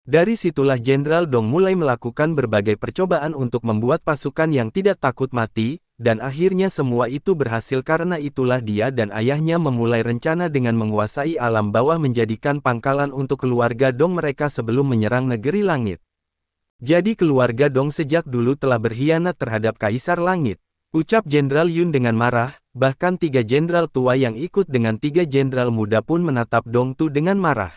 Dari situlah Jenderal Dong mulai melakukan berbagai percobaan untuk membuat pasukan yang tidak takut mati, dan akhirnya semua itu berhasil. Karena itulah dia dan ayahnya memulai rencana dengan menguasai alam bawah menjadikan pangkalan untuk keluarga Dong mereka sebelum menyerang negeri langit. Jadi keluarga Dong sejak dulu telah berkhianat terhadap Kaisar Langit, ucap Jenderal Yun dengan marah. Bahkan 3 jenderal tua yang ikut dengan 3 jenderal muda pun menatap Dong Tu dengan marah.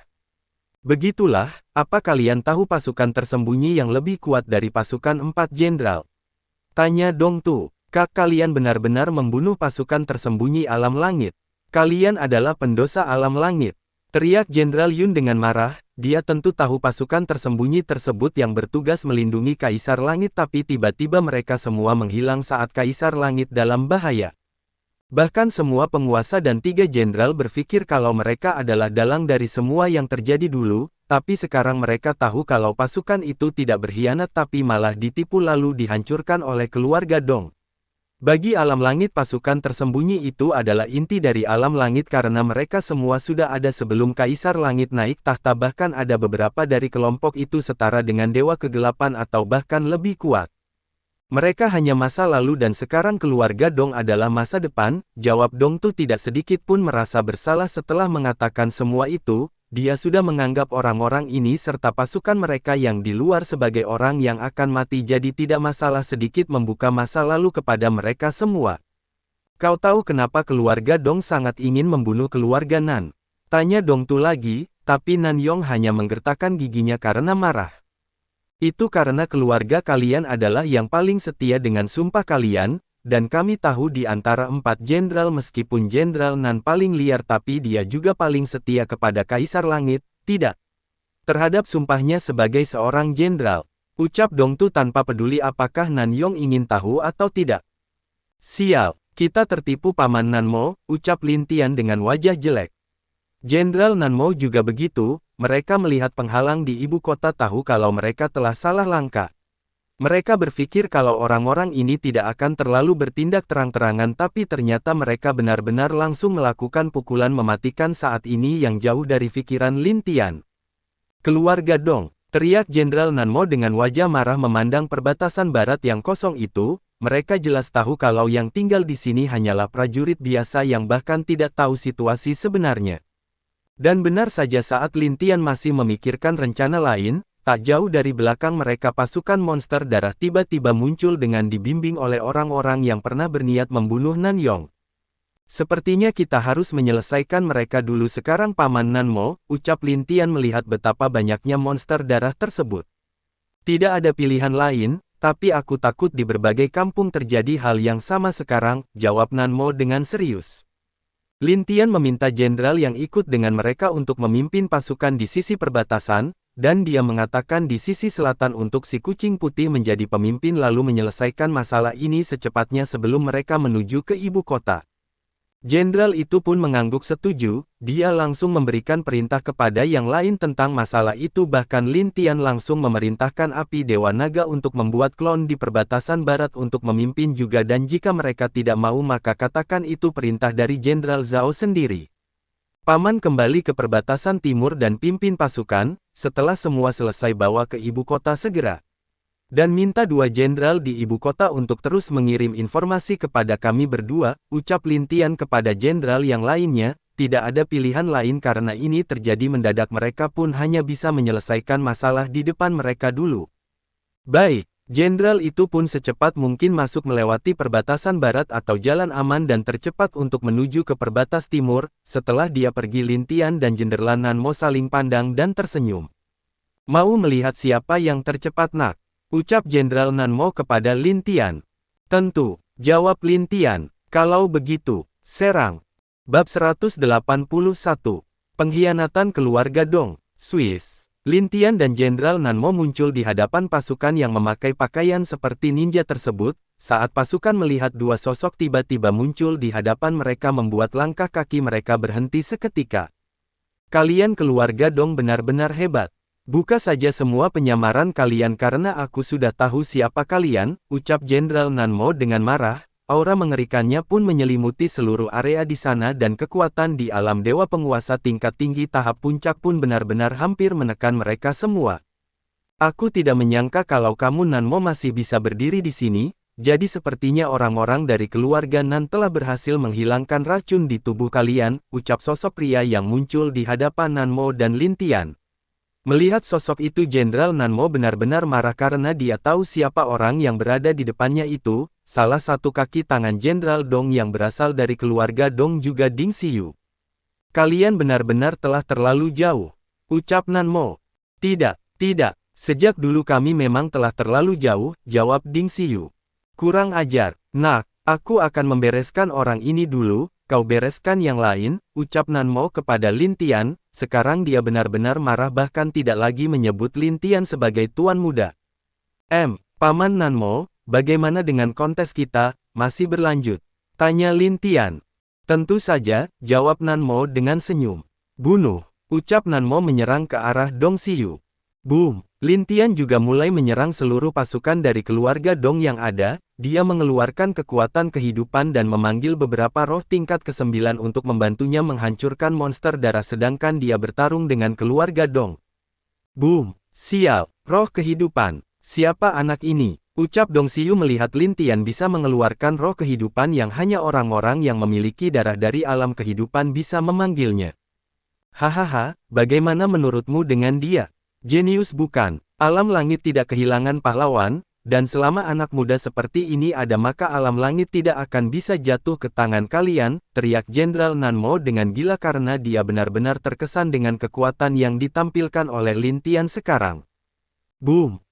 Begitulah, apa kalian tahu pasukan tersembunyi yang lebih kuat dari pasukan 4 jenderal? Tanya Dong Tu. Kalian benar-benar membunuh pasukan tersembunyi alam langit. Kalian adalah pendosa alam langit. Teriak Jenderal Yun dengan marah. Dia tentu tahu pasukan tersembunyi tersebut yang bertugas melindungi Kaisar Langit, tapi tiba-tiba mereka semua menghilang saat Kaisar Langit dalam bahaya. Bahkan semua penguasa dan 3 jenderal berpikir kalau mereka adalah dalang dari semua yang terjadi dulu, tapi sekarang mereka tahu kalau pasukan itu tidak berkhianat tapi malah ditipu lalu dihancurkan oleh keluarga Dong. Bagi alam langit, pasukan tersembunyi itu adalah inti dari alam langit karena mereka semua sudah ada sebelum Kaisar Langit naik tahta, bahkan ada beberapa dari kelompok itu setara dengan Dewa Kegelapan atau bahkan lebih kuat. Mereka hanya masa lalu dan sekarang keluarga Dong adalah masa depan, jawab Dong Tu tidak sedikit pun merasa bersalah setelah mengatakan semua itu. Dia sudah menganggap orang-orang ini serta pasukan mereka yang di luar sebagai orang yang akan mati, jadi tidak masalah sedikit membuka masa lalu kepada mereka semua. Kau tahu kenapa keluarga Dong sangat ingin membunuh keluarga Nan? Tanya Dong Tu lagi, tapi Nan Yong hanya menggertakkan giginya karena marah. Itu karena keluarga kalian adalah yang paling setia dengan sumpah kalian, dan kami tahu di antara 4 jenderal meskipun Jenderal Nan paling liar tapi dia juga paling setia kepada Kaisar Langit, tidak terhadap sumpahnya sebagai seorang jenderal, ucap Dong Tu tanpa peduli apakah Nan Yong ingin tahu atau tidak. Sial, kita tertipu Paman Nan Mo, ucap Lin Tian dengan wajah jelek. Jenderal Nan Mo juga begitu. Mereka melihat penghalang di ibu kota tahu kalau mereka telah salah langkah. Mereka berpikir kalau orang-orang ini tidak akan terlalu bertindak terang-terangan, tapi ternyata mereka benar-benar langsung melakukan pukulan mematikan saat ini yang jauh dari pikiran Lin Tian. Keluarga Dong, teriak Jenderal Nan Mo dengan wajah marah memandang perbatasan barat yang kosong itu. Mereka jelas tahu kalau yang tinggal di sini hanyalah prajurit biasa yang bahkan tidak tahu situasi sebenarnya. Dan benar saja saat Lin Tian masih memikirkan rencana lain, tak jauh dari belakang mereka pasukan monster darah tiba-tiba muncul dengan dibimbing oleh orang-orang yang pernah berniat membunuh Nan Yong. Sepertinya kita harus menyelesaikan mereka dulu sekarang Paman Nan Mo, ucap Lin Tian melihat betapa banyaknya monster darah tersebut. Tidak ada pilihan lain, tapi aku takut di berbagai kampung terjadi hal yang sama sekarang, jawab Nan Mo dengan serius. Lin Tian meminta jenderal yang ikut dengan mereka untuk memimpin pasukan di sisi perbatasan, dan dia mengatakan di sisi selatan untuk si kucing putih menjadi pemimpin lalu menyelesaikan masalah ini secepatnya sebelum mereka menuju ke ibu kota. Jenderal itu pun mengangguk setuju, dia langsung memberikan perintah kepada yang lain tentang masalah itu, bahkan Lin Tian langsung memerintahkan api Dewa Naga untuk membuat klon di perbatasan barat untuk memimpin juga, dan jika mereka tidak mau maka katakan itu perintah dari Jenderal Zhao sendiri. Paman kembali ke perbatasan timur dan pimpin pasukan, setelah semua selesai bawa ke ibu kota segera. Dan minta 2 jenderal di ibu kota untuk terus mengirim informasi kepada kami berdua, ucap Lin Tian kepada jenderal yang lainnya. Tidak ada pilihan lain karena ini terjadi mendadak, mereka pun hanya bisa menyelesaikan masalah di depan mereka dulu. Baik, jenderal itu pun secepat mungkin masuk melewati perbatasan barat atau jalan aman dan tercepat untuk menuju ke perbatas timur. Setelah dia pergi, Lin Tian dan Jenderal Nan Mo saling pandang dan tersenyum. Mau melihat siapa yang tercepat nak? Ucap Jenderal Nan Mo kepada Lin Tian. Tentu, jawab Lin Tian. Kalau begitu, serang. Bab 181. Pengkhianatan keluarga Dong, Swiss. Lin Tian dan Jenderal Nan Mo muncul di hadapan pasukan yang memakai pakaian seperti ninja tersebut. Saat pasukan melihat 2 sosok tiba-tiba muncul di hadapan mereka membuat langkah kaki mereka berhenti seketika. Kalian keluarga Dong benar-benar hebat. Buka saja semua penyamaran kalian karena aku sudah tahu siapa kalian, ucap Jenderal Nan Mo dengan marah. Aura mengerikannya pun menyelimuti seluruh area di sana dan kekuatan di alam dewa penguasa tingkat tinggi tahap puncak pun benar-benar hampir menekan mereka semua. Aku tidak menyangka kalau kamu Nanmo masih bisa berdiri di sini, jadi sepertinya orang-orang dari keluarga Nan telah berhasil menghilangkan racun di tubuh kalian, ucap sosok pria yang muncul di hadapan Nanmo dan Lin Tian. Melihat sosok itu Jenderal Nanmo benar-benar marah karena dia tahu siapa orang yang berada di depannya itu, salah satu kaki tangan Jenderal Dong yang berasal dari keluarga Dong juga Ding Xiyu. Kalian benar-benar telah terlalu jauh, ucap Nanmo. Tidak, sejak dulu kami memang telah terlalu jauh, jawab Ding Xiyu. Kurang ajar, nak, aku akan membereskan orang ini dulu, kau bereskan yang lain, ucap Nanmo kepada Lin Tian. Sekarang dia benar-benar marah bahkan tidak lagi menyebut Lin Tian sebagai tuan muda. Paman Nanmo, bagaimana dengan kontes kita, masih berlanjut? Tanya Lin Tian. Tentu saja, jawab Nanmo dengan senyum. Bunuh, ucap Nanmo menyerang ke arah Dong Xiyu. Boom, Lin Tian juga mulai menyerang seluruh pasukan dari keluarga Dong yang ada. Dia mengeluarkan kekuatan kehidupan dan memanggil beberapa roh tingkat ke-9 untuk membantunya menghancurkan monster darah sedangkan dia bertarung dengan keluarga Dong. Boom! Sial! Roh kehidupan! Siapa anak ini? Ucap Dong Xiyu melihat Lin Tian bisa mengeluarkan roh kehidupan yang hanya orang-orang yang memiliki darah dari alam kehidupan bisa memanggilnya. Hahaha, bagaimana menurutmu dengan dia? Jenius bukan? Alam langit tidak kehilangan pahlawan, dan selama anak muda seperti ini ada maka alam langit tidak akan bisa jatuh ke tangan kalian, teriak Jenderal Nanmo dengan gila karena dia benar-benar terkesan dengan kekuatan yang ditampilkan oleh Lin Tian sekarang. Boom!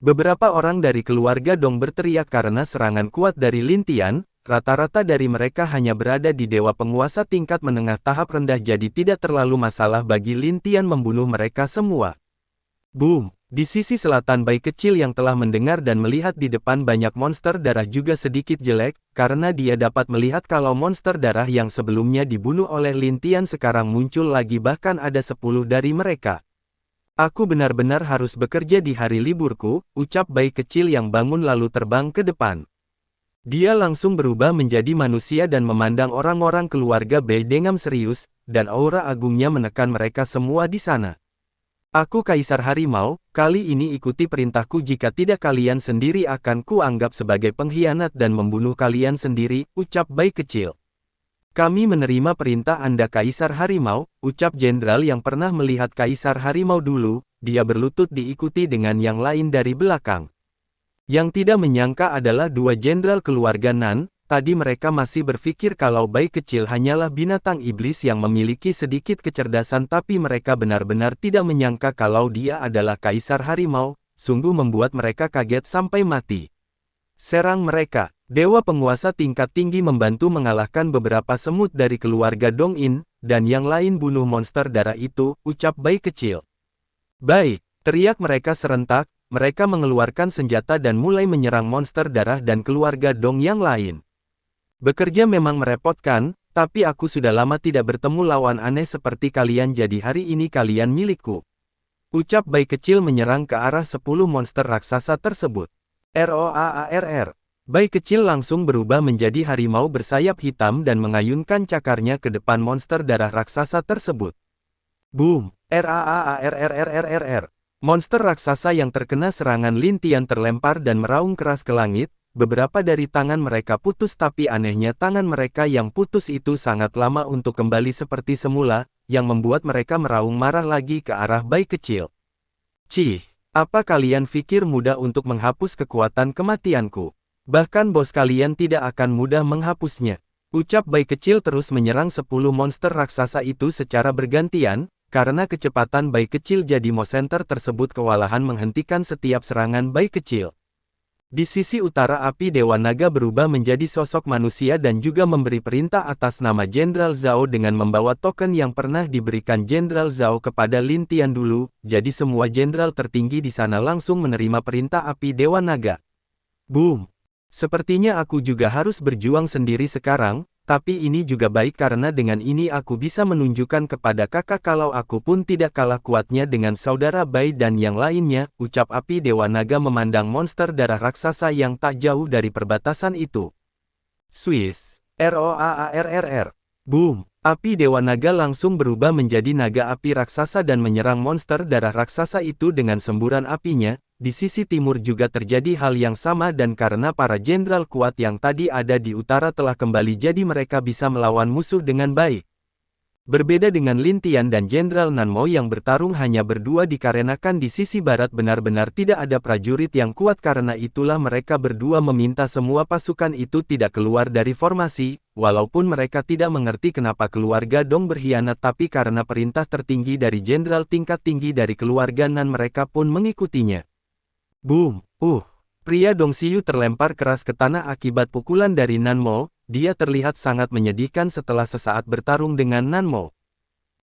Beberapa orang dari keluarga Dong berteriak karena serangan kuat dari Lin Tian, rata-rata dari mereka hanya berada di dewa penguasa tingkat menengah tahap rendah jadi tidak terlalu masalah bagi Lin Tian membunuh mereka semua. Boom! Di sisi selatan bayi kecil yang telah mendengar dan melihat di depan banyak monster darah juga sedikit jelek, karena dia dapat melihat kalau monster darah yang sebelumnya dibunuh oleh Lin Tian sekarang muncul lagi bahkan ada 10 dari mereka. Aku benar-benar harus bekerja di hari liburku, ucap bayi kecil yang bangun lalu terbang ke depan. Dia langsung berubah menjadi manusia dan memandang orang-orang keluarga Bai dengan serius, dan aura agungnya menekan mereka semua di sana. Aku Kaisar Harimau, kali ini ikuti perintahku jika tidak kalian sendiri akan kuanggap sebagai pengkhianat dan membunuh kalian sendiri, ucap bayi kecil. Kami menerima perintah Anda Kaisar Harimau, ucap jenderal yang pernah melihat Kaisar Harimau dulu, dia berlutut diikuti dengan yang lain dari belakang. Yang tidak menyangka adalah dua jenderal keluarga Nan. Tadi mereka masih berpikir kalau bayi kecil hanyalah binatang iblis yang memiliki sedikit kecerdasan tapi mereka benar-benar tidak menyangka kalau dia adalah Kaisar Harimau, sungguh membuat mereka kaget sampai mati. Serang mereka, dewa penguasa tingkat tinggi membantu mengalahkan beberapa semut dari keluarga Dong In, dan yang lain bunuh monster darah itu, ucap bayi kecil. Baik, teriak mereka serentak, mereka mengeluarkan senjata dan mulai menyerang monster darah dan keluarga Dong yang lain. Bekerja memang merepotkan, tapi aku sudah lama tidak bertemu lawan aneh seperti kalian jadi hari ini kalian milikku. Ucap bayi kecil menyerang ke arah 10 monster raksasa tersebut. Roaarr. Bayi kecil langsung berubah menjadi harimau bersayap hitam dan mengayunkan cakarnya ke depan monster darah raksasa tersebut. Boom! Raarrrrrrr. Monster raksasa yang terkena serangan Lin Tian terlempar dan meraung keras ke langit. Beberapa dari tangan mereka putus tapi anehnya tangan mereka yang putus itu sangat lama untuk kembali seperti semula, yang membuat mereka meraung marah lagi ke arah bayi kecil. Cih, apa kalian pikir mudah untuk menghapus kekuatan kematianku? Bahkan bos kalian tidak akan mudah menghapusnya. Ucap bayi kecil terus menyerang 10 monster raksasa itu secara bergantian, karena kecepatan bayi kecil jadi monster tersebut kewalahan menghentikan setiap serangan bayi kecil. Di sisi utara api Dewa Naga berubah menjadi sosok manusia dan juga memberi perintah atas nama Jenderal Zhao dengan membawa token yang pernah diberikan Jenderal Zhao kepada Lin Tian dulu, jadi semua jenderal tertinggi di sana langsung menerima perintah api Dewa Naga. Boom! Sepertinya aku juga harus berjuang sendiri sekarang, tapi ini juga baik karena dengan ini aku bisa menunjukkan kepada kakak kalau aku pun tidak kalah kuatnya dengan saudara Bai dan yang lainnya, ucap api Dewa Naga memandang monster darah raksasa yang tak jauh dari perbatasan itu. Swiss. Roaarrr. Boom! Api Dewa Naga langsung berubah menjadi naga api raksasa dan menyerang monster darah raksasa itu dengan semburan apinya. Di sisi timur juga terjadi hal yang sama dan karena para jenderal kuat yang tadi ada di utara telah kembali jadi mereka bisa melawan musuh dengan baik. Berbeda dengan Lin Tian dan Jenderal Nanmo yang bertarung hanya berdua dikarenakan di sisi barat benar-benar tidak ada prajurit yang kuat karena itulah mereka berdua meminta semua pasukan itu tidak keluar dari formasi, walaupun mereka tidak mengerti kenapa keluarga Dong berkhianat tapi karena perintah tertinggi dari jenderal tingkat tinggi dari keluarga Nan mereka pun mengikutinya. Boom! Pria Dong Xiu terlempar keras ke tanah akibat pukulan dari Nanmo. Dia terlihat sangat menyedihkan setelah sesaat bertarung dengan Nanmo.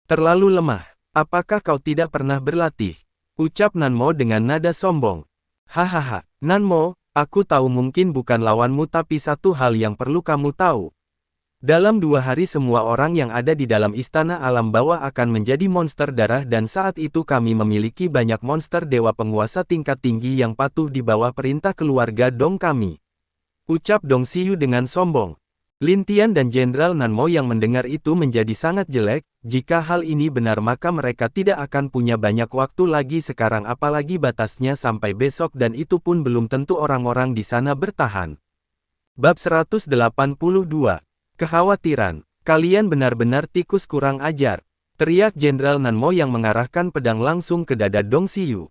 Terlalu lemah. Apakah kau tidak pernah berlatih? Ucap Nanmo dengan nada sombong. Hahaha, Nanmo, aku tahu mungkin bukan lawanmu tapi satu hal yang perlu kamu tahu. Dalam 2 hari semua orang yang ada di dalam istana alam bawah akan menjadi monster darah dan saat itu kami memiliki banyak monster dewa penguasa tingkat tinggi yang patuh di bawah perintah keluarga Dong kami. Ucap Dong Xiu dengan sombong. Lin Tian dan Jenderal Nanmo yang mendengar itu menjadi sangat jelek, jika hal ini benar maka mereka tidak akan punya banyak waktu lagi sekarang apalagi batasnya sampai besok dan itu pun belum tentu orang-orang di sana bertahan. Bab 182. Kekhawatiran. Kalian benar-benar tikus kurang ajar. Teriak Jenderal Nanmo yang mengarahkan pedang langsung ke dada Dong Xiu.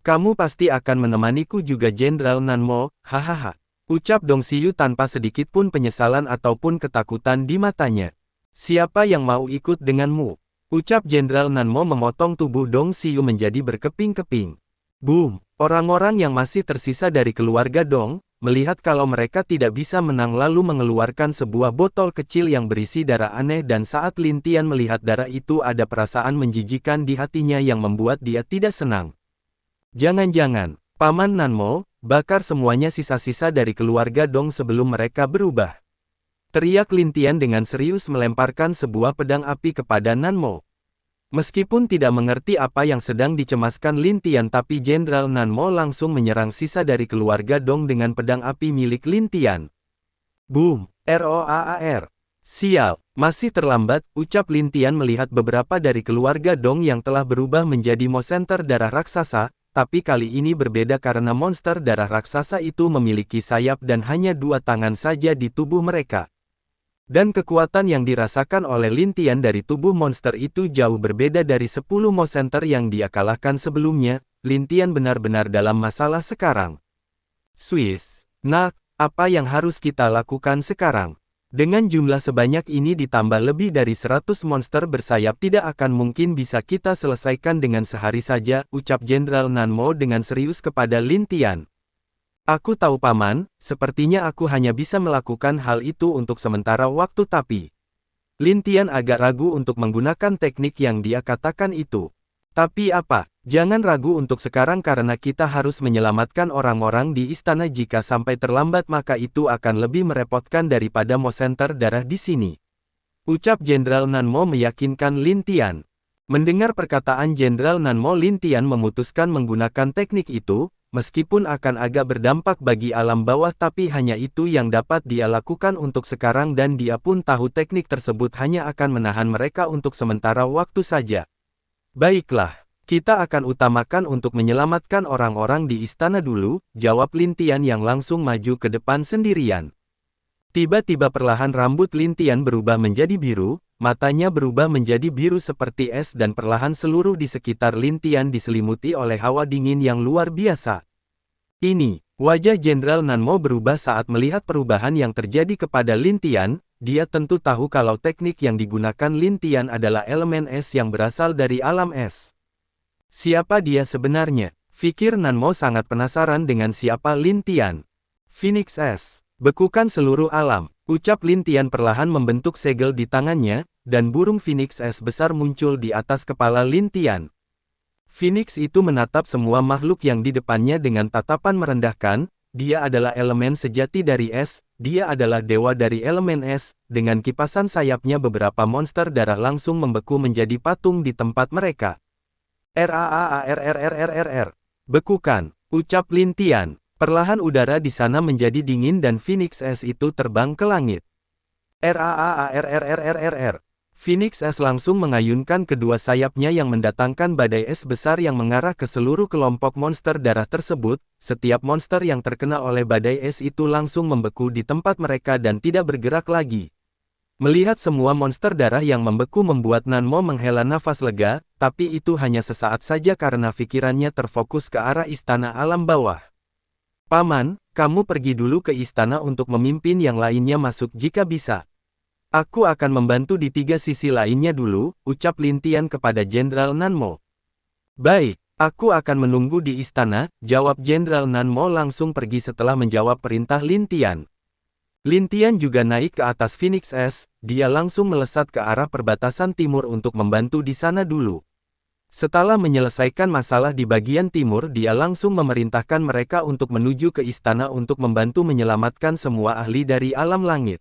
Kamu pasti akan menemaniku juga Jenderal Nanmo, hahaha. Ucap Dong Xiu tanpa sedikit pun penyesalan ataupun ketakutan di matanya. Siapa yang mau ikut denganmu? Ucap Jenderal Nanmo memotong tubuh Dong Xiu menjadi berkeping-keping. Boom! Orang-orang yang masih tersisa dari keluarga Dong, melihat kalau mereka tidak bisa menang lalu mengeluarkan sebuah botol kecil yang berisi darah aneh dan saat Lin Tian melihat darah itu ada perasaan menjijikan di hatinya yang membuat dia tidak senang. Jangan-jangan, Paman Nanmo, bakar semuanya sisa-sisa dari keluarga Dong sebelum mereka berubah. Teriak Lin Tian dengan serius melemparkan sebuah pedang api kepada Nanmo. Meskipun tidak mengerti apa yang sedang dicemaskan Lin Tian tapi Jenderal Nanmo langsung menyerang sisa dari keluarga Dong dengan pedang api milik Lin Tian. Boom! Roar! Sial, masih terlambat, ucap Lin Tian melihat beberapa dari keluarga Dong yang telah berubah menjadi monster darah raksasa. Tapi kali ini berbeda karena monster darah raksasa itu memiliki sayap dan hanya 2 tangan saja di tubuh mereka. Dan kekuatan yang dirasakan oleh Lin Tian dari tubuh monster itu jauh berbeda dari 10 monster yang dia kalahkan sebelumnya. Lin Tian benar-benar dalam masalah sekarang. Swiss. Nah, apa yang harus kita lakukan sekarang? Dengan jumlah sebanyak ini ditambah lebih dari 100 monster bersayap tidak akan mungkin bisa kita selesaikan dengan sehari saja, ucap Jenderal Nanmo dengan serius kepada Lin Tian. Aku tahu Paman, sepertinya aku hanya bisa melakukan hal itu untuk sementara waktu tapi. Lin Tian agak ragu untuk menggunakan teknik yang dia katakan itu. Tapi apa? Jangan ragu untuk sekarang karena kita harus menyelamatkan orang-orang di istana jika sampai terlambat maka itu akan lebih merepotkan daripada monster darah di sini. Ucap Jenderal Nanmo meyakinkan Lin Tian. Mendengar perkataan Jenderal Nanmo Lin Tian memutuskan menggunakan teknik itu, meskipun akan agak berdampak bagi alam bawah tapi hanya itu yang dapat dia lakukan untuk sekarang dan dia pun tahu teknik tersebut hanya akan menahan mereka untuk sementara waktu saja. Baiklah. Kita akan utamakan untuk menyelamatkan orang-orang di istana dulu, jawab Lin Tian yang langsung maju ke depan sendirian. Tiba-tiba perlahan rambut Lin Tian berubah menjadi biru, matanya berubah menjadi biru seperti es dan perlahan seluruh di sekitar Lin Tian diselimuti oleh hawa dingin yang luar biasa. Ini, wajah Jenderal Nanmo berubah saat melihat perubahan yang terjadi kepada Lin Tian. Dia tentu tahu kalau teknik yang digunakan Lin Tian adalah elemen es yang berasal dari alam es. Siapa dia sebenarnya? Fikir Nanmo sangat penasaran dengan siapa Lin Tian. Phoenix S. Bekukan seluruh alam. Ucap Lin Tian perlahan membentuk segel di tangannya, dan burung Phoenix S besar muncul di atas kepala Lin Tian. Phoenix itu menatap semua makhluk yang di depannya dengan tatapan merendahkan. Dia adalah elemen sejati dari es, dia adalah dewa dari elemen es. Dengan kipasan sayapnya beberapa monster darah langsung membeku menjadi patung di tempat mereka. RAAARRRRRR. Bekukan, ucap Lin Tian. Perlahan udara di sana menjadi dingin dan Phoenix S itu terbang ke langit. RAAARRRRRR. Phoenix S langsung mengayunkan kedua sayapnya yang mendatangkan badai es besar yang mengarah ke seluruh kelompok monster darah tersebut. Setiap monster yang terkena oleh badai es itu langsung membeku di tempat mereka dan tidak bergerak lagi. Melihat semua monster darah yang membeku membuat Nanmo menghela nafas lega, tapi itu hanya sesaat saja karena pikirannya terfokus ke arah istana alam bawah. Paman, kamu pergi dulu ke istana untuk memimpin yang lainnya masuk jika bisa. Aku akan membantu di 3 sisi lainnya dulu, ucap Lin Tian kepada Jenderal Nanmo. Baik, aku akan menunggu di istana, jawab Jenderal Nanmo langsung pergi setelah menjawab perintah Lin Tian. Lin Tian juga naik ke atas Phoenix S, dia langsung melesat ke arah perbatasan timur untuk membantu di sana dulu. Setelah menyelesaikan masalah di bagian timur, dia langsung memerintahkan mereka untuk menuju ke istana untuk membantu menyelamatkan semua ahli dari alam langit.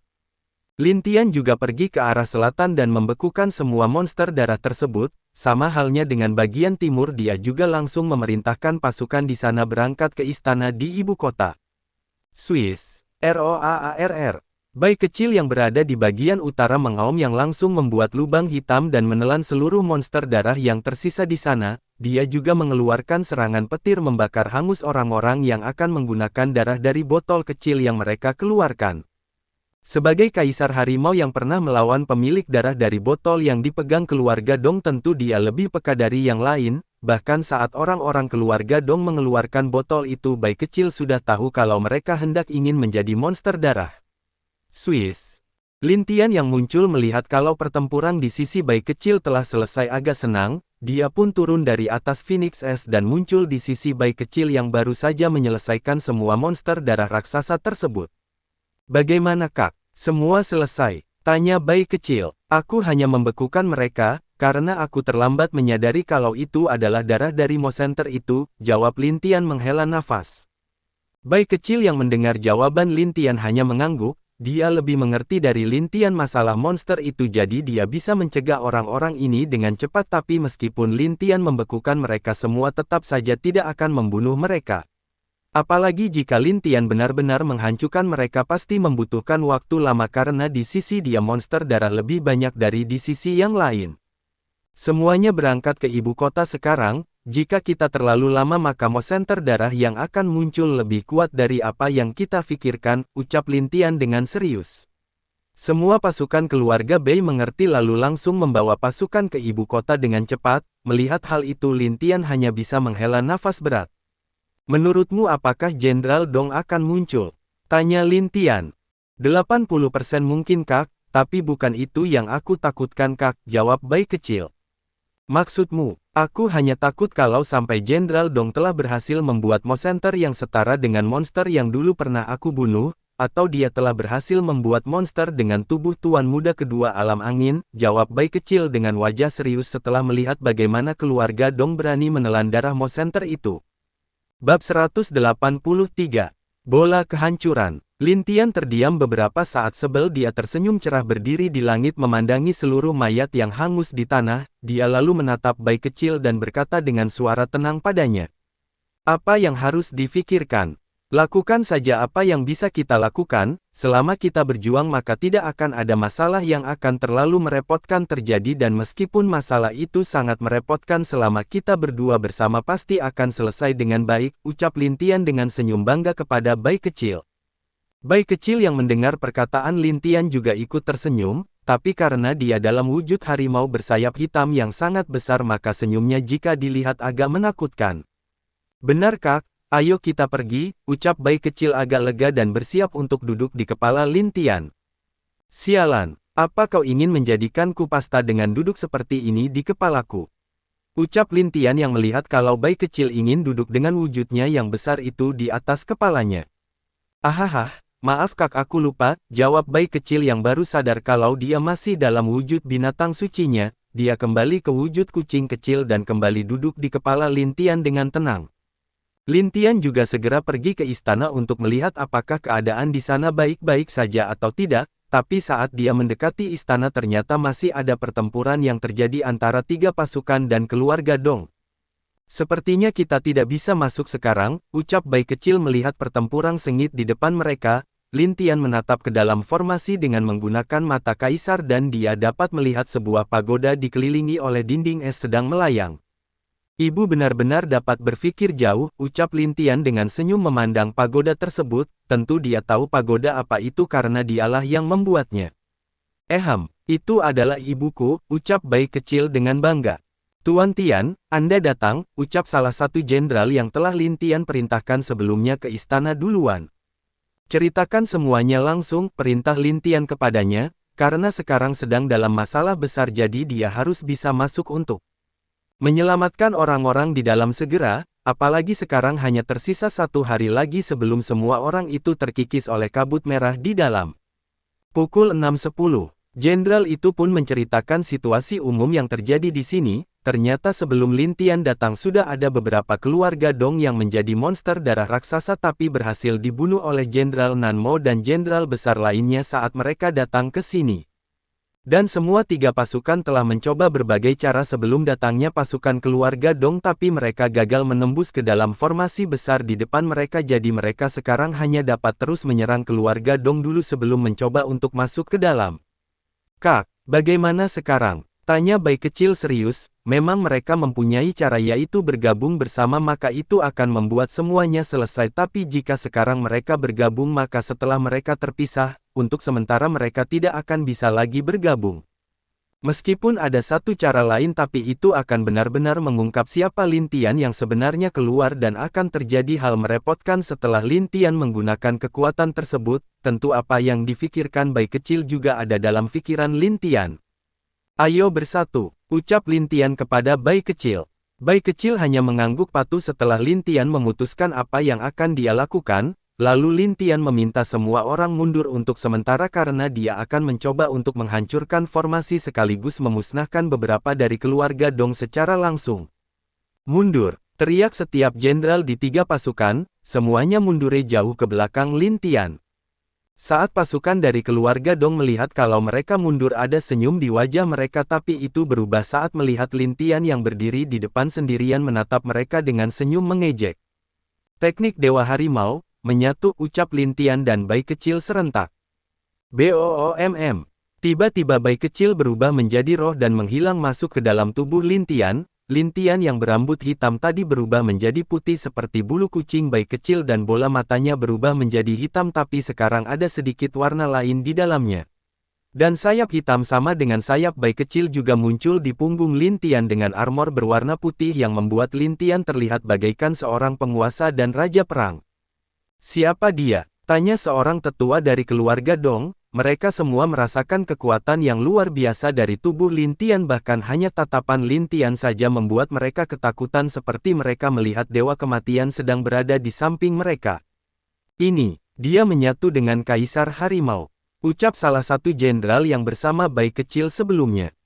Lin Tian juga pergi ke arah selatan dan membekukan semua monster darah tersebut, sama halnya dengan bagian timur dia juga langsung memerintahkan pasukan di sana berangkat ke istana di ibu kota. Swiss, ROAARR. Bayi kecil yang berada di bagian utara mengaum yang langsung membuat lubang hitam dan menelan seluruh monster darah yang tersisa di sana. Dia juga mengeluarkan serangan petir membakar hangus orang-orang yang akan menggunakan darah dari botol kecil yang mereka keluarkan. Sebagai kaisar harimau yang pernah melawan pemilik darah dari botol yang dipegang keluarga Dong, tentu dia lebih peka dari yang lain. Bahkan saat orang-orang keluarga Dong mengeluarkan botol itu, bayi kecil sudah tahu kalau mereka hendak ingin menjadi monster darah. Swiss. Lin Tian yang muncul melihat kalau pertempuran di sisi bayi kecil telah selesai agak senang. Dia pun turun dari atas Phoenix S dan muncul di sisi bayi kecil yang baru saja menyelesaikan semua monster darah raksasa tersebut. Bagaimana Kak? Semua selesai? Tanya bayi kecil. Aku hanya membekukan mereka, karena aku terlambat menyadari kalau itu adalah darah dari monster itu, jawab Lin Tian menghela nafas. Bayi kecil yang mendengar jawaban Lin Tian hanya mengangguk, dia lebih mengerti dari Lin Tian masalah monster itu jadi dia bisa mencegah orang-orang ini dengan cepat, tapi meskipun Lin Tian membekukan mereka semua tetap saja tidak akan membunuh mereka. Apalagi jika Lin Tian benar-benar menghancurkan mereka pasti membutuhkan waktu lama karena di sisi dia monster darah lebih banyak dari di sisi yang lain. Semuanya berangkat ke ibu kota sekarang, jika kita terlalu lama maka monster darah yang akan muncul lebih kuat dari apa yang kita pikirkan, ucap Lin Tian dengan serius. Semua pasukan keluarga Bei mengerti lalu langsung membawa pasukan ke ibu kota dengan cepat. Melihat hal itu Lin Tian hanya bisa menghela nafas berat. Menurutmu apakah Jenderal Dong akan muncul? Tanya Lin Tian. 80% mungkin Kak, tapi bukan itu yang aku takutkan Kak, jawab bayi kecil. Maksudmu, aku hanya takut kalau sampai Jenderal Dong telah berhasil membuat monster yang setara dengan monster yang dulu pernah aku bunuh, atau dia telah berhasil membuat monster dengan tubuh tuan muda kedua alam angin, jawab bayi kecil dengan wajah serius setelah melihat bagaimana keluarga Dong berani menelan darah monster itu. Bab 183. Bola kehancuran. Lin Tian terdiam beberapa saat sebel dia tersenyum cerah berdiri di langit memandangi seluruh mayat yang hangus di tanah, dia lalu menatap bayi kecil dan berkata dengan suara tenang padanya. Apa yang harus difikirkan? Lakukan saja apa yang bisa kita lakukan, selama kita berjuang maka tidak akan ada masalah yang akan terlalu merepotkan terjadi dan meskipun masalah itu sangat merepotkan selama kita berdua bersama pasti akan selesai dengan baik, ucap Lin Tian dengan senyum bangga kepada bayi kecil. Bayi kecil yang mendengar perkataan Lin Tian juga ikut tersenyum, tapi karena dia dalam wujud harimau bersayap hitam yang sangat besar maka senyumnya jika dilihat agak menakutkan. Benar Kak? Ayo kita pergi, ucap bayi kecil agak lega dan bersiap untuk duduk di kepala Lin Tian. Sialan, apa kau ingin menjadikanku pasta dengan duduk seperti ini di kepalaku? Ucap Lin Tian yang melihat kalau bayi kecil ingin duduk dengan wujudnya yang besar itu di atas kepalanya. Ahahah, maaf Kak aku lupa, jawab bayi kecil yang baru sadar kalau dia masih dalam wujud binatang sucinya, dia kembali ke wujud kucing kecil dan kembali duduk di kepala Lin Tian dengan tenang. Lin Tian juga segera pergi ke istana untuk melihat apakah keadaan di sana baik-baik saja atau tidak, tapi saat dia mendekati istana ternyata masih ada pertempuran yang terjadi antara 3 pasukan dan keluarga Dong. Sepertinya kita tidak bisa masuk sekarang, ucap bayi kecil melihat pertempuran sengit di depan mereka. Lin Tian menatap ke dalam formasi dengan menggunakan mata kaisar dan dia dapat melihat sebuah pagoda dikelilingi oleh dinding es sedang melayang. Ibu benar-benar dapat berpikir jauh, ucap Lin Tian dengan senyum memandang pagoda tersebut, tentu dia tahu pagoda apa itu karena dialah yang membuatnya. Itu adalah ibuku, ucap bayi kecil dengan bangga. Tuan Tian, Anda datang, ucap salah satu jenderal yang telah Lin Tian perintahkan sebelumnya ke istana duluan. Ceritakan semuanya langsung, perintah Lin Tian kepadanya, karena sekarang sedang dalam masalah besar jadi dia harus bisa masuk untuk menyelamatkan orang-orang di dalam segera, apalagi sekarang hanya tersisa 1 hari lagi sebelum semua orang itu terkikis oleh kabut merah di dalam. Pukul 6.10, jenderal itu pun menceritakan situasi umum yang terjadi di sini. Ternyata sebelum Lin Tian datang sudah ada beberapa keluarga Dong yang menjadi monster darah raksasa tapi berhasil dibunuh oleh Jenderal Nan Mo dan jenderal besar lainnya saat mereka datang ke sini. Dan semua 3 pasukan telah mencoba berbagai cara sebelum datangnya pasukan keluarga Dong tapi mereka gagal menembus ke dalam formasi besar di depan mereka jadi mereka sekarang hanya dapat terus menyerang keluarga Dong dulu sebelum mencoba untuk masuk ke dalam. Kak, bagaimana sekarang? Tanya bayi kecil serius, memang mereka mempunyai cara yaitu bergabung bersama maka itu akan membuat semuanya selesai tapi jika sekarang mereka bergabung maka setelah mereka terpisah, untuk sementara mereka tidak akan bisa lagi bergabung. Meskipun ada satu cara lain tapi itu akan benar-benar mengungkap siapa Lin Tian yang sebenarnya keluar dan akan terjadi hal merepotkan setelah Lin Tian menggunakan kekuatan tersebut, tentu apa yang difikirkan bayi kecil juga ada dalam pikiran Lin Tian. Ayo bersatu, ucap Lin Tian kepada bayi kecil. Bayi kecil hanya mengangguk patuh setelah Lin Tian memutuskan apa yang akan dia lakukan, lalu Lin Tian meminta semua orang mundur untuk sementara karena dia akan mencoba untuk menghancurkan formasi sekaligus memusnahkan beberapa dari keluarga Dong secara langsung. Mundur, teriak setiap jenderal di 3 pasukan, semuanya mundure jauh ke belakang Lin Tian. Saat pasukan dari keluarga Dong melihat kalau mereka mundur ada senyum di wajah mereka tapi itu berubah saat melihat Lin Tian yang berdiri di depan sendirian menatap mereka dengan senyum mengejek. Teknik Dewa Harimau, menyatu ucap Lin Tian dan bayi kecil serentak. BOOMM. Tiba-tiba bayi kecil berubah menjadi roh dan menghilang masuk ke dalam tubuh Lin Tian. Lin Tian yang berambut hitam tadi berubah menjadi putih seperti bulu kucing bayi kecil dan bola matanya berubah menjadi hitam tapi sekarang ada sedikit warna lain di dalamnya. Dan sayap hitam sama dengan sayap bayi kecil juga muncul di punggung Lin Tian dengan armor berwarna putih yang membuat Lin Tian terlihat bagaikan seorang penguasa dan raja perang. Siapa dia? Tanya seorang tetua dari keluarga Dong. Mereka semua merasakan kekuatan yang luar biasa dari tubuh Lin Tian bahkan hanya tatapan Lin Tian saja membuat mereka ketakutan seperti mereka melihat dewa kematian sedang berada di samping mereka. Ini, dia menyatu dengan Kaisar Harimau. Ucap salah satu jenderal yang bersama bayi kecil sebelumnya.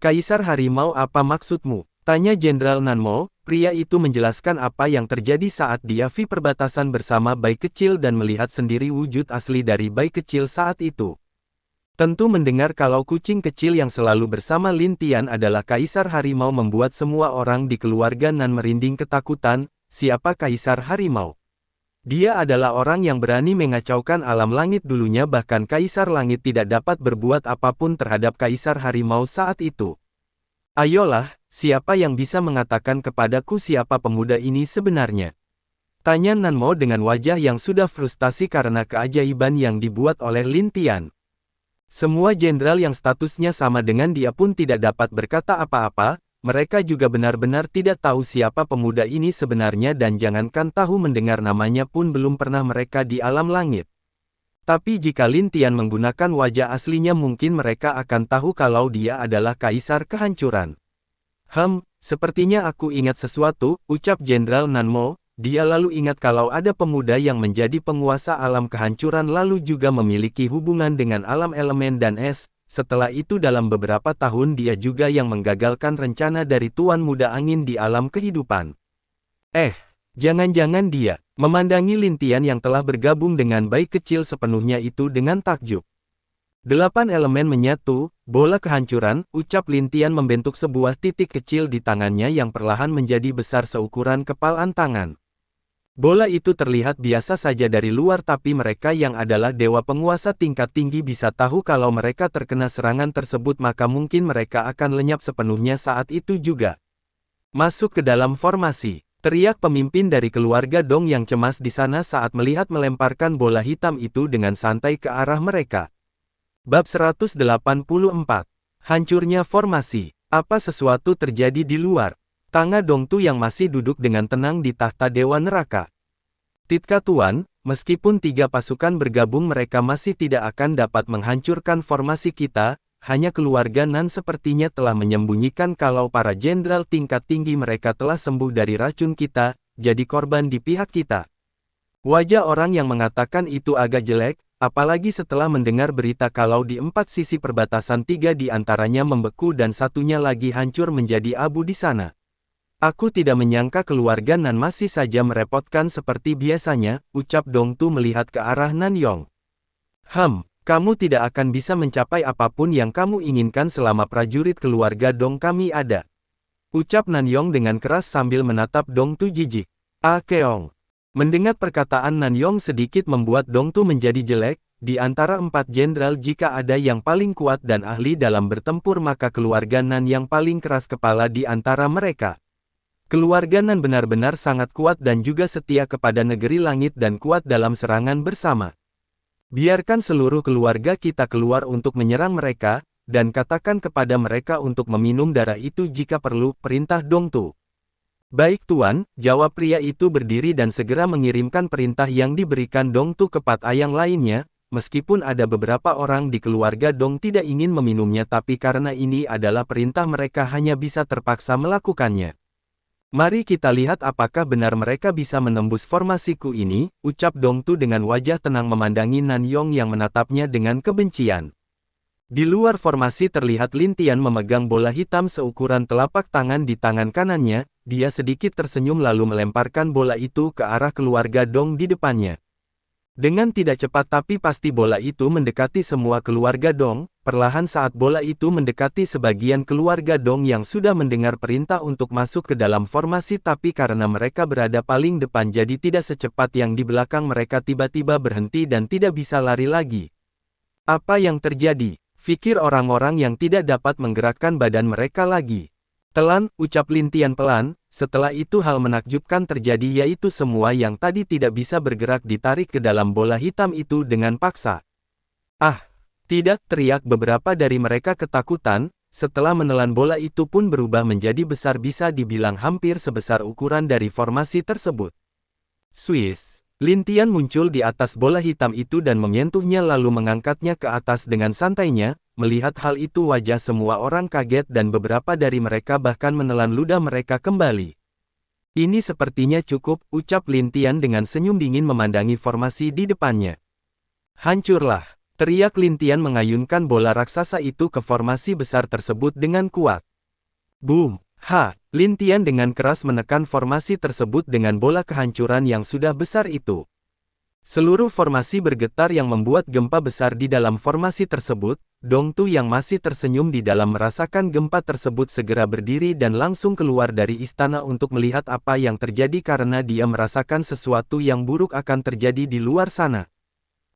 Kaisar Harimau apa maksudmu? Tanya Jenderal Nan Mo. Pria itu menjelaskan apa yang terjadi saat dia di perbatasan bersama bayi kecil dan melihat sendiri wujud asli dari bayi kecil saat itu. Tentu mendengar kalau kucing kecil yang selalu bersama Lin Tian adalah Kaisar Harimau membuat semua orang di keluarga Nan merinding ketakutan. Siapa Kaisar Harimau? Dia adalah orang yang berani mengacaukan alam langit dulunya bahkan Kaisar Langit tidak dapat berbuat apapun terhadap Kaisar Harimau saat itu. Ayolah, siapa yang bisa mengatakan kepadaku siapa pemuda ini sebenarnya? Tanya Nan Mo dengan wajah yang sudah frustasi karena keajaiban yang dibuat oleh Lin Tian. Semua jenderal yang statusnya sama dengan dia pun tidak dapat berkata apa-apa, mereka juga benar-benar tidak tahu siapa pemuda ini sebenarnya dan jangankan tahu mendengar namanya pun belum pernah mereka di alam langit. Tapi jika Lin Tian menggunakan wajah aslinya mungkin mereka akan tahu kalau dia adalah Kaisar Kehancuran. Sepertinya aku ingat sesuatu, ucap Jenderal Nan Mo. Dia lalu ingat kalau ada pemuda yang menjadi penguasa alam kehancuran lalu juga memiliki hubungan dengan alam elemen dan es. Setelah itu dalam beberapa tahun dia juga yang menggagalkan rencana dari Tuan Muda Angin di alam kehidupan. Jangan-jangan dia memandangi Lin Tian yang telah bergabung dengan bayi kecil sepenuhnya itu dengan takjub. 8 elemen menyatu, bola kehancuran, ucap Lin Tian membentuk sebuah titik kecil di tangannya yang perlahan menjadi besar seukuran kepalan tangan. Bola itu terlihat biasa saja dari luar, tapi mereka yang adalah dewa penguasa tingkat tinggi bisa tahu kalau mereka terkena serangan tersebut maka mungkin mereka akan lenyap sepenuhnya saat itu juga. Masuk ke dalam formasi, teriak pemimpin dari keluarga Dong yang cemas di sana saat melihat melemparkan bola hitam itu dengan santai ke arah mereka. Bab 184. Hancurnya formasi. Apa sesuatu terjadi di luar? Tanga Dongtu yang masih duduk dengan tenang di tahta Dewa Neraka. Titka Tuan, meskipun 3 pasukan bergabung mereka masih tidak akan dapat menghancurkan formasi kita, hanya keluarga Nan sepertinya telah menyembunyikan kalau para jenderal tingkat tinggi mereka telah sembuh dari racun kita, jadi korban di pihak kita. Wajah orang yang mengatakan itu agak jelek, apalagi setelah mendengar berita kalau di 4 sisi perbatasan 3 di antaranya membeku dan satunya lagi hancur menjadi abu di sana. Aku tidak menyangka keluarga Nan masih saja merepotkan seperti biasanya, ucap Dongtu melihat ke arah Nanyong. Kamu tidak akan bisa mencapai apapun yang kamu inginkan selama prajurit keluarga Dong kami ada. Ucap Nanyong dengan keras sambil menatap Dongtu jijik. Keong. Mendengar perkataan Nanyong sedikit membuat Dongtu menjadi jelek, di antara 4 jenderal jika ada yang paling kuat dan ahli dalam bertempur maka keluarga Nan yang paling keras kepala di antara mereka. Keluarga Nan benar-benar sangat kuat dan juga setia kepada negeri langit dan kuat dalam serangan bersama. Biarkan seluruh keluarga kita keluar untuk menyerang mereka, dan katakan kepada mereka untuk meminum darah itu jika perlu, perintah Dongtu. Baik Tuan, jawab pria itu berdiri dan segera mengirimkan perintah yang diberikan Dongtu ke 4 ayang lainnya, meskipun ada beberapa orang di keluarga Dong tidak ingin meminumnya tapi karena ini adalah perintah mereka hanya bisa terpaksa melakukannya. Mari kita lihat apakah benar mereka bisa menembus formasiku ini, ucap Dongtu dengan wajah tenang memandangi Nanyong yang menatapnya dengan kebencian. Di luar formasi terlihat Lin Tian memegang bola hitam seukuran telapak tangan di tangan kanannya, dia sedikit tersenyum lalu melemparkan bola itu ke arah keluarga Dong di depannya. Dengan tidak cepat tapi pasti bola itu mendekati semua keluarga Dong, perlahan saat bola itu mendekati sebagian keluarga Dong yang sudah mendengar perintah untuk masuk ke dalam formasi tapi karena mereka berada paling depan jadi tidak secepat yang di belakang mereka tiba-tiba berhenti dan tidak bisa lari lagi. Apa yang terjadi? Pikir orang-orang yang tidak dapat menggerakkan badan mereka lagi. Telan, ucap Lin Tian pelan, setelah itu hal menakjubkan terjadi yaitu semua yang tadi tidak bisa bergerak ditarik ke dalam bola hitam itu dengan paksa. Tidak, teriak beberapa dari mereka ketakutan, setelah menelan bola itu pun berubah menjadi besar bisa dibilang hampir sebesar ukuran dari formasi tersebut. Swiss. Lin Tian muncul di atas bola hitam itu dan menyentuhnya lalu mengangkatnya ke atas dengan santainya. Melihat hal itu wajah semua orang kaget dan beberapa dari mereka bahkan menelan ludah mereka kembali. Ini sepertinya cukup, ucap Lin Tian dengan senyum dingin memandangi formasi di depannya. Hancurlah, teriak Lin Tian mengayunkan bola raksasa itu ke formasi besar tersebut dengan kuat. Boom! Lin Tian dengan keras menekan formasi tersebut dengan bola kehancuran yang sudah besar itu. Seluruh formasi bergetar yang membuat gempa besar di dalam formasi tersebut. Dongtu yang masih tersenyum di dalam merasakan gempa tersebut segera berdiri dan langsung keluar dari istana untuk melihat apa yang terjadi karena dia merasakan sesuatu yang buruk akan terjadi di luar sana.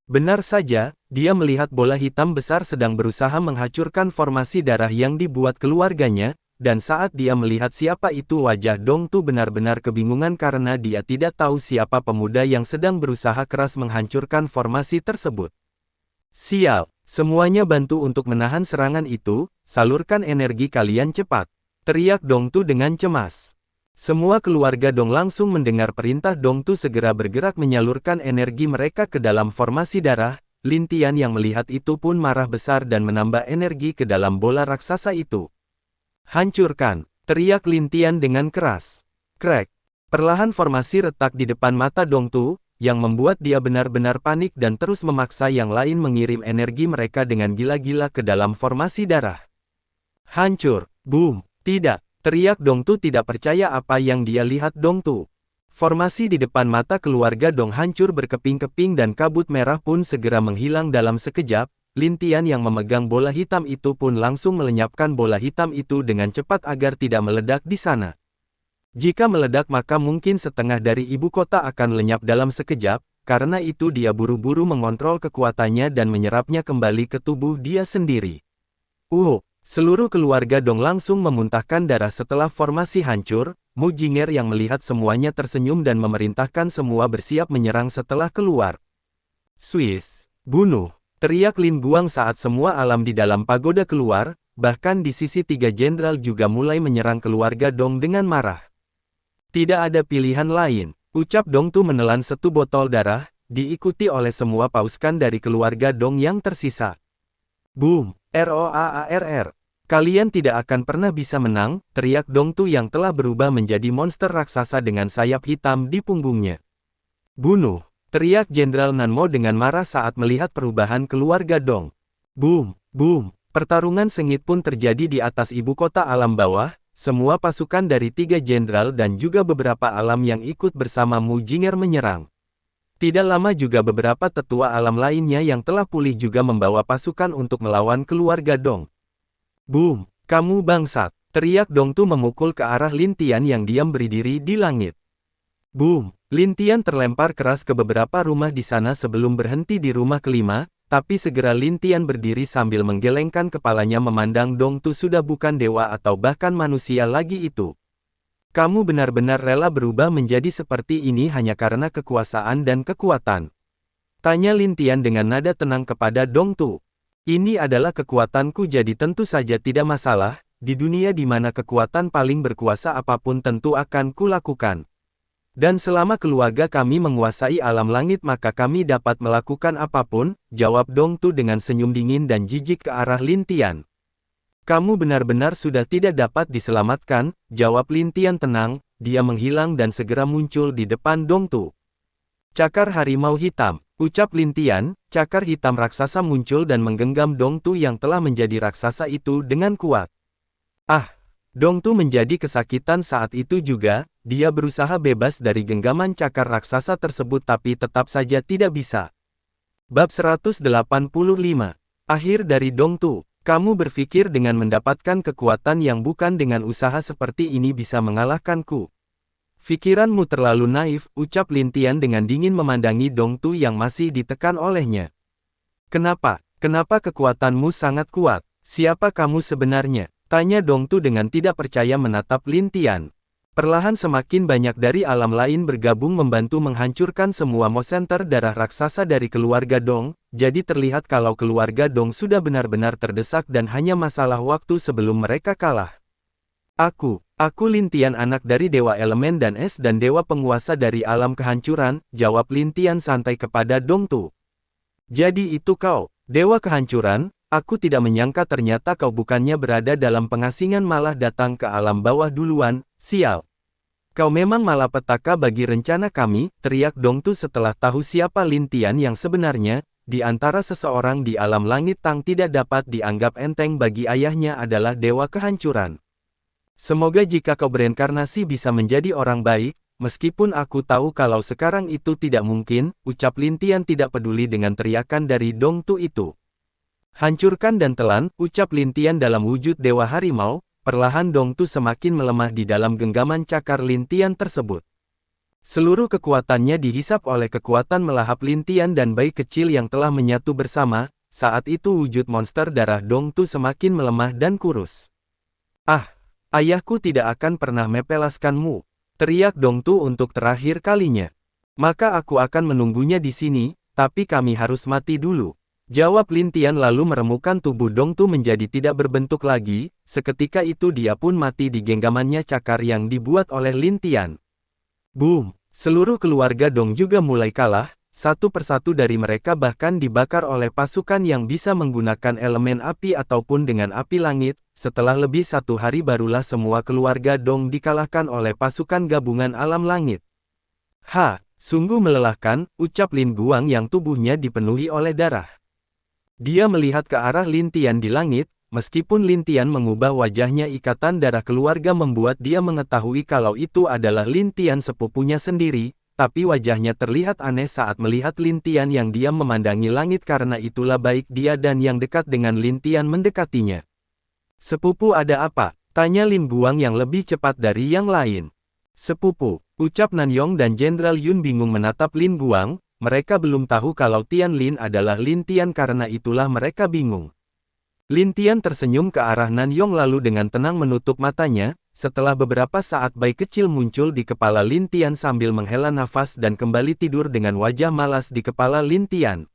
Benar saja, dia melihat bola hitam besar sedang berusaha menghancurkan formasi darah yang dibuat keluarganya, dan saat dia melihat siapa itu wajah Dongtu benar-benar kebingungan karena dia tidak tahu siapa pemuda yang sedang berusaha keras menghancurkan formasi tersebut. Sial! Semuanya bantu untuk menahan serangan itu, salurkan energi kalian cepat. Teriak Dongtu dengan cemas. Semua keluarga Dong langsung mendengar perintah Dongtu segera bergerak menyalurkan energi mereka ke dalam formasi darah. Lin Tian yang melihat itu pun marah besar dan menambah energi ke dalam bola raksasa itu. Hancurkan, teriak Lin Tian dengan keras. Crack. Perlahan formasi retak di depan mata Dongtu, yang membuat dia benar-benar panik dan terus memaksa yang lain mengirim energi mereka dengan gila-gila ke dalam formasi darah. Hancur, boom, tidak, teriak Dongtu tidak percaya apa yang dia lihat Dongtu. Formasi di depan mata keluarga Dong hancur berkeping-keping dan kabut merah pun segera menghilang dalam sekejap. Lin Tian yang memegang bola hitam itu pun langsung melenyapkan bola hitam itu dengan cepat agar tidak meledak di sana. Jika meledak maka mungkin setengah dari ibu kota akan lenyap dalam sekejap, karena itu dia buru-buru mengontrol kekuatannya dan menyerapnya kembali ke tubuh dia sendiri. Seluruh keluarga Dong langsung memuntahkan darah setelah formasi hancur. Mu Jing'er yang melihat semuanya tersenyum dan memerintahkan semua bersiap menyerang setelah keluar. Swiss, bunuh! Teriak Lin Guang saat semua alam di dalam pagoda keluar, bahkan di sisi tiga jenderal juga mulai menyerang keluarga Dong dengan marah. Tidak ada pilihan lain, ucap Dong Tu menelan satu botol darah, diikuti oleh semua pauskan dari keluarga Dong yang tersisa. Boom! ROAARR! Kalian tidak akan pernah bisa menang, teriak Dong Tu yang telah berubah menjadi monster raksasa dengan sayap hitam di punggungnya. Bunuh! Teriak Jenderal Nanmo dengan marah saat melihat perubahan keluarga Dong. Boom! Boom! Pertarungan sengit pun terjadi di atas ibu kota alam bawah. Semua pasukan dari tiga jenderal dan juga beberapa alam yang ikut bersama Mu Jing'er menyerang. Tidak lama juga beberapa tetua alam lainnya yang telah pulih juga membawa pasukan untuk melawan keluarga Dong. Boom! Kamu bangsat! Teriak Dong Tu memukul ke arah Lin Tian yang diam berdiri di langit. Boom! Lin Tian terlempar keras ke beberapa rumah di sana sebelum berhenti di rumah kelima, tapi segera Lin Tian berdiri sambil menggelengkan kepalanya memandang Dong Tu sudah bukan dewa atau bahkan manusia lagi itu. Kamu benar-benar rela berubah menjadi seperti ini hanya karena kekuasaan dan kekuatan? Tanya Lin Tian dengan nada tenang kepada Dong Tu. Ini adalah kekuatanku jadi tentu saja tidak masalah, di dunia di mana kekuatan paling berkuasa apapun tentu akan kulakukan. Dan selama keluarga kami menguasai alam langit maka kami dapat melakukan apapun, jawab Dong Tu dengan senyum dingin dan jijik ke arah Lin Tian. Kamu benar-benar sudah tidak dapat diselamatkan, jawab Lin Tian tenang, dia menghilang dan segera muncul di depan Dong Tu. Cakar harimau hitam, ucap Lin Tian, cakar hitam raksasa muncul dan menggenggam Dong Tu yang telah menjadi raksasa itu dengan kuat. Dong Tu menjadi kesakitan saat itu juga, dia berusaha bebas dari genggaman cakar raksasa tersebut tapi tetap saja tidak bisa. Bab 185. Akhir dari Dong Tu. Kamu berpikir dengan mendapatkan kekuatan yang bukan dengan usaha seperti ini bisa mengalahkanku. Pikiranmu terlalu naif, ucap Lin Tian dengan dingin memandangi Dong Tu yang masih ditekan olehnya. Kenapa? Kenapa kekuatanmu sangat kuat? Siapa kamu sebenarnya? Tanya Dong Tu dengan tidak percaya menatap Lin Tian. Perlahan semakin banyak dari alam lain bergabung membantu menghancurkan semua monster darah raksasa dari keluarga Dong, jadi terlihat kalau keluarga Dong sudah benar-benar terdesak dan hanya masalah waktu sebelum mereka kalah. Aku Lin Tian anak dari Dewa Elemen dan Es dan Dewa Penguasa dari alam kehancuran, jawab Lin Tian santai kepada Dong Tu. Jadi itu kau, Dewa Kehancuran? Aku tidak menyangka ternyata kau bukannya berada dalam pengasingan malah datang ke alam bawah duluan, sial. Kau memang malapetaka bagi rencana kami, teriak Dong Tu setelah tahu siapa Lin Tian yang sebenarnya, di antara seseorang di alam langit Tang tidak dapat dianggap enteng bagi ayahnya adalah Dewa Kehancuran. Semoga jika kau bereinkarnasi bisa menjadi orang baik, meskipun aku tahu kalau sekarang itu tidak mungkin, ucap Lin Tian tidak peduli dengan teriakan dari Dong Tu itu. Hancurkan dan telan, ucap Lin Tian dalam wujud Dewa Harimau, perlahan Dong Tu semakin melemah di dalam genggaman cakar Lin Tian tersebut. Seluruh kekuatannya dihisap oleh kekuatan melahap Lin Tian dan bayi kecil yang telah menyatu bersama, saat itu wujud monster darah Dong Tu semakin melemah dan kurus. Ayahku tidak akan pernah mepelaskanmu, teriak Dong Tu untuk terakhir kalinya. Maka aku akan menunggunya di sini, tapi kami harus mati dulu. Jawab Lin Tian lalu meremukan tubuh Dong Tu menjadi tidak berbentuk lagi, seketika itu dia pun mati di genggamannya cakar yang dibuat oleh Lin Tian. Boom! Seluruh keluarga Dong juga mulai kalah, satu persatu dari mereka bahkan dibakar oleh pasukan yang bisa menggunakan elemen api ataupun dengan api langit, setelah lebih 1 hari barulah semua keluarga Dong dikalahkan oleh pasukan gabungan alam langit. Sungguh melelahkan, ucap Lin Guang yang tubuhnya dipenuhi oleh darah. Dia melihat ke arah Lin Tian di langit, meskipun Lin Tian mengubah wajahnya ikatan darah keluarga membuat dia mengetahui kalau itu adalah Lin Tian sepupunya sendiri, tapi wajahnya terlihat aneh saat melihat Lin Tian yang diam memandangi langit karena itulah baik dia dan yang dekat dengan Lin Tian mendekatinya. Sepupu ada apa? Tanya Lin Guang yang lebih cepat dari yang lain. Sepupu, ucap Nanyong dan Jenderal Yun bingung menatap Lin Guang, mereka belum tahu kalau Tian Lin adalah Lin Tian karena itulah mereka bingung. Lin Tian tersenyum ke arah Nanyong lalu dengan tenang menutup matanya, setelah beberapa saat bayi kecil muncul di kepala Lin Tian sambil menghela nafas dan kembali tidur dengan wajah malas di kepala Lin Tian.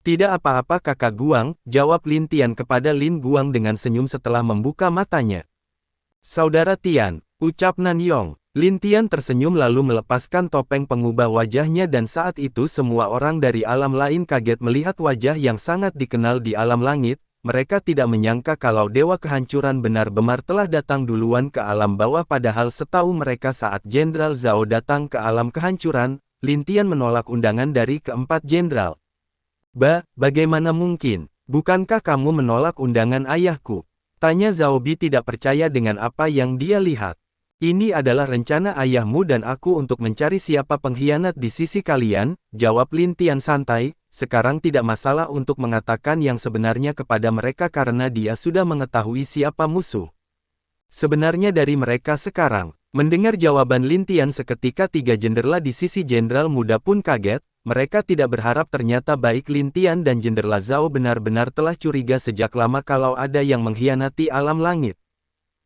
Tidak apa-apa kakak Guang, jawab Lin Tian kepada Lin Guang dengan senyum setelah membuka matanya. Saudara Tian, ucap Nanyong. Lin Tian tersenyum lalu melepaskan topeng pengubah wajahnya dan saat itu semua orang dari alam lain kaget melihat wajah yang sangat dikenal di alam langit, mereka tidak menyangka kalau Dewa Kehancuran benar-benar telah datang duluan ke alam bawah padahal setahu mereka saat Jenderal Zhao datang ke alam kehancuran, Lin Tian menolak undangan dari keempat jenderal. Bagaimana mungkin? Bukankah kamu menolak undangan ayahku? Tanya Zhao Bi tidak percaya dengan apa yang dia lihat. Ini adalah rencana ayahmu dan aku untuk mencari siapa pengkhianat di sisi kalian, jawab Lin Tian santai, sekarang tidak masalah untuk mengatakan yang sebenarnya kepada mereka karena dia sudah mengetahui siapa musuh. Sebenarnya dari mereka sekarang, mendengar jawaban Lin Tian seketika tiga jenderal di sisi jenderal muda pun kaget, mereka tidak berharap ternyata baik Lin Tian dan jenderal Zhao benar-benar telah curiga sejak lama kalau ada yang mengkhianati alam langit.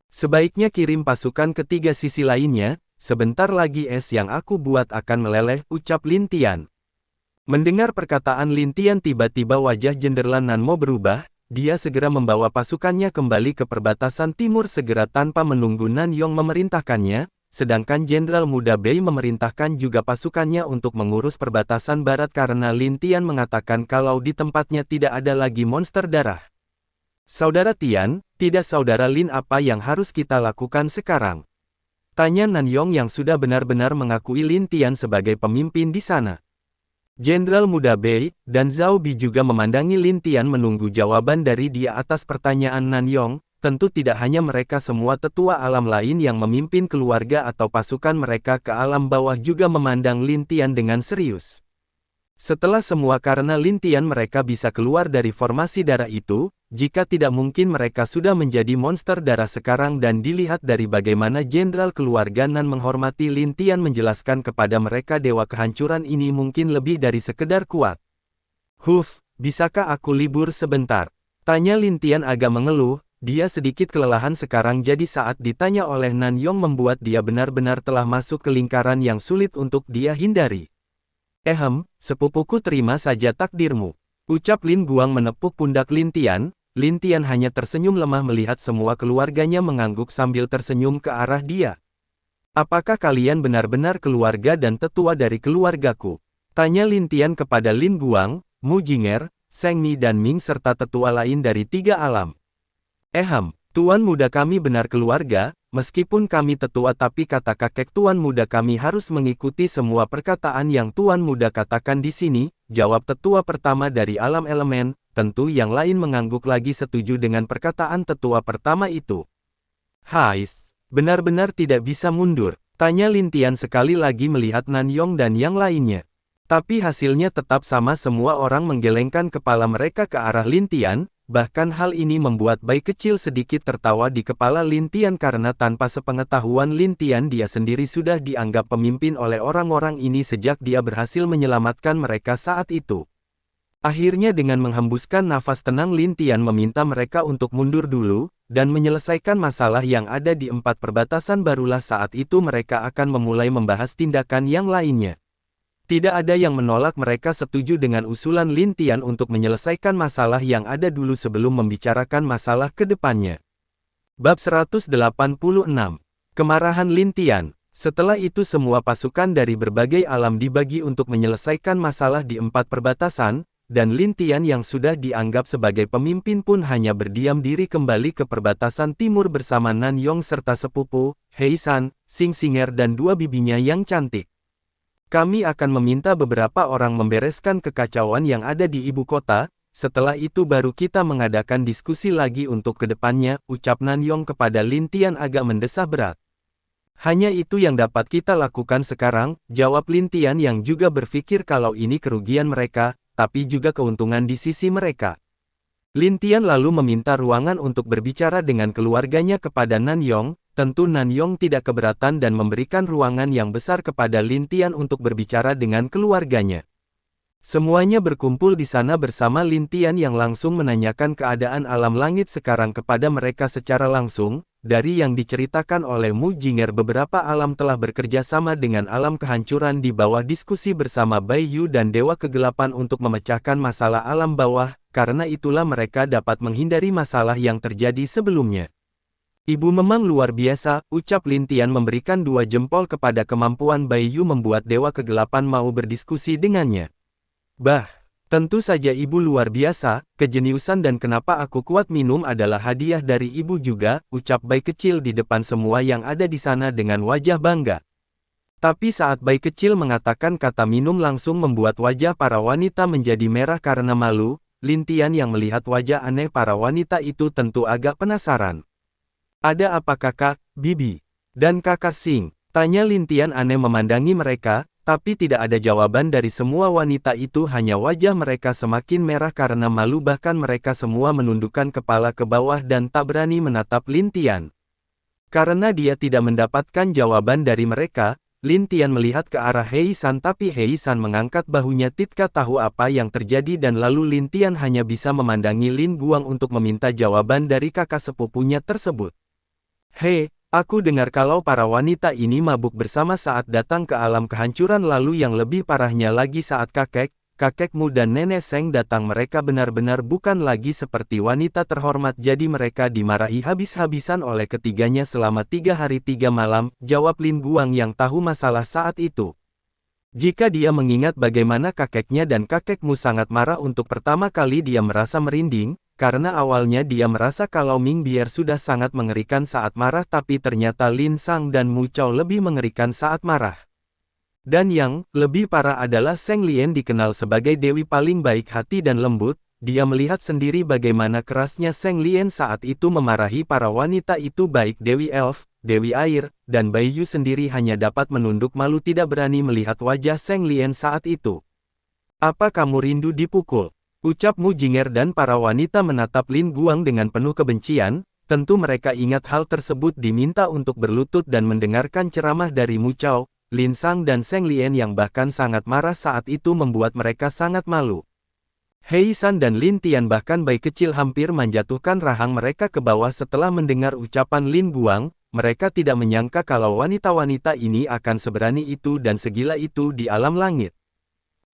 Sebaiknya kirim pasukan ke tiga sisi lainnya, sebentar lagi es yang aku buat akan meleleh, ucap Lin Tian. Mendengar perkataan Lin Tian tiba-tiba wajah jenderal Nanmo berubah, dia segera membawa pasukannya kembali ke perbatasan timur segera tanpa menunggu Nanyong memerintahkannya, sedangkan jenderal muda Bei memerintahkan juga pasukannya untuk mengurus perbatasan barat karena Lin Tian mengatakan kalau di tempatnya tidak ada lagi monster darah. Saudara Tian, tidak saudara Lin apa yang harus kita lakukan sekarang? Tanya Nanyong yang sudah benar-benar mengakui Lin Tian sebagai pemimpin di sana. Jenderal muda Bei dan Zhao Bi juga memandangi Lin Tian menunggu jawaban dari dia atas pertanyaan Nanyong, tentu tidak hanya mereka semua tetua alam lain yang memimpin keluarga atau pasukan mereka ke alam bawah juga memandang Lin Tian dengan serius. Setelah semua karena Lin Tian mereka bisa keluar dari formasi darah itu, jika tidak mungkin mereka sudah menjadi monster darah sekarang dan dilihat dari bagaimana jenderal keluarga Nan menghormati Lin Tian menjelaskan kepada mereka Dewa Kehancuran ini mungkin lebih dari sekedar kuat. Bisakah aku libur sebentar? Tanya Lin Tian agak mengeluh, dia sedikit kelelahan sekarang jadi saat ditanya oleh Nanyong membuat dia benar-benar telah masuk ke lingkaran yang sulit untuk dia hindari. Sepupuku terima saja takdirmu. Ucap Lin Guang menepuk pundak Lin Tian hanya tersenyum lemah melihat semua keluarganya mengangguk sambil tersenyum ke arah dia. Apakah kalian benar-benar keluarga dan tetua dari keluargaku? Tanya Lin Tian kepada Lin Guang, Mu Jinger, Seng Mi dan Ming serta tetua lain dari tiga alam. Tuan muda kami benar keluarga, meskipun kami tetua tapi kata kakek tuan muda kami harus mengikuti semua perkataan yang tuan muda katakan di sini, jawab tetua pertama dari alam elemen, tentu yang lain mengangguk lagi setuju dengan perkataan tetua pertama itu. Benar-benar tidak bisa mundur, tanya Lin Tian sekali lagi melihat Nanyong dan yang lainnya. Tapi hasilnya tetap sama semua orang menggelengkan kepala mereka ke arah Lin Tian. Bahkan hal ini membuat bayi kecil sedikit tertawa di kepala Lin Tian karena tanpa sepengetahuan Lin Tian dia sendiri sudah dianggap pemimpin oleh orang-orang ini sejak dia berhasil menyelamatkan mereka saat itu. Akhirnya dengan menghembuskan nafas tenang Lin Tian meminta mereka untuk mundur dulu, dan menyelesaikan masalah yang ada di empat perbatasan barulah saat itu mereka akan memulai membahas tindakan yang lainnya. Tidak ada yang menolak mereka setuju dengan usulan Lin Tian untuk menyelesaikan masalah yang ada dulu sebelum membicarakan masalah ke depannya. Bab 186. Kemarahan Lin Tian. Setelah itu semua pasukan dari berbagai alam dibagi untuk menyelesaikan masalah di empat perbatasan, dan Lin Tian yang sudah dianggap sebagai pemimpin pun hanya berdiam diri kembali ke perbatasan timur bersama Nanyong serta sepupu, Hei San, Xing Xinger dan dua bibinya yang cantik. Kami akan meminta beberapa orang membereskan kekacauan yang ada di ibu kota, setelah itu baru kita mengadakan diskusi lagi untuk kedepannya, ucap Nanyong kepada Lin Tian agak mendesah berat. Hanya itu yang dapat kita lakukan sekarang, jawab Lin Tian yang juga berpikir kalau ini kerugian mereka, tapi juga keuntungan di sisi mereka. Lin Tian lalu meminta ruangan untuk berbicara dengan keluarganya kepada Nanyong, tentu Nanyong tidak keberatan dan memberikan ruangan yang besar kepada Lin Tian untuk berbicara dengan keluarganya. Semuanya berkumpul di sana bersama Lin Tian yang langsung menanyakan keadaan alam langit sekarang kepada mereka secara langsung. Dari yang diceritakan oleh Mu Jinger, beberapa alam telah bekerja sama dengan alam kehancuran di bawah diskusi bersama Bai Yu dan Dewa Kegelapan untuk memecahkan masalah alam bawah, karena itulah mereka dapat menghindari masalah yang terjadi sebelumnya. Ibu memang luar biasa, ucap Lin Tian memberikan 2 jempol kepada kemampuan Bai Yu membuat Dewa Kegelapan mau berdiskusi dengannya. Bah, tentu saja ibu luar biasa, kejeniusan dan kenapa aku kuat minum adalah hadiah dari ibu juga, ucap Bai kecil di depan semua yang ada di sana dengan wajah bangga. Tapi saat Bai kecil mengatakan kata minum langsung membuat wajah para wanita menjadi merah karena malu. Lin Tian yang melihat wajah aneh para wanita itu tentu agak penasaran. Ada apa kakak, bibi, dan kakak Sing? Tanya Lin Tian aneh memandangi mereka. Tapi tidak ada jawaban dari semua wanita itu, hanya wajah mereka semakin merah karena malu, bahkan mereka semua menundukkan kepala ke bawah dan tak berani menatap Lin Tian. Karena dia tidak mendapatkan jawaban dari mereka, Lin Tian melihat ke arah Hei San, tapi Hei San mengangkat bahunya tidak tahu apa yang terjadi dan lalu Lin Tian hanya bisa memandangi Lin Guang untuk meminta jawaban dari kakak sepupunya tersebut. Hei, aku dengar kalau para wanita ini mabuk bersama saat datang ke alam kehancuran, lalu yang lebih parahnya lagi saat kakekmu dan nenek Seng datang, mereka benar-benar bukan lagi seperti wanita terhormat, jadi mereka dimarahi habis-habisan oleh ketiganya selama 3 hari 3 malam, jawab Lin Guang yang tahu masalah saat itu. Jika dia mengingat bagaimana kakeknya dan kakekmu sangat marah untuk pertama kali, dia merasa merinding. Karena awalnya dia merasa kalau Ming Bier sudah sangat mengerikan saat marah, tapi ternyata Lin Sang dan Mu Chao lebih mengerikan saat marah. Dan yang lebih parah adalah Seng Lien dikenal sebagai dewi paling baik hati dan lembut. Dia melihat sendiri bagaimana kerasnya Seng Lien saat itu memarahi para wanita itu, baik Dewi Elf, Dewi Air, dan Bai Yu sendiri hanya dapat menunduk malu tidak berani melihat wajah Seng Lien saat itu. Apa kamu rindu dipukul? Ucap Mu Jinger dan para wanita menatap Lin Guang dengan penuh kebencian. Tentu mereka ingat hal tersebut, diminta untuk berlutut dan mendengarkan ceramah dari Mu Chao, Lin Sang dan Seng Lien yang bahkan sangat marah saat itu membuat mereka sangat malu. Hei San dan Lin Tian bahkan Bai kecil hampir menjatuhkan rahang mereka ke bawah setelah mendengar ucapan Lin Guang. Mereka tidak menyangka kalau wanita-wanita ini akan seberani itu dan segila itu di alam langit.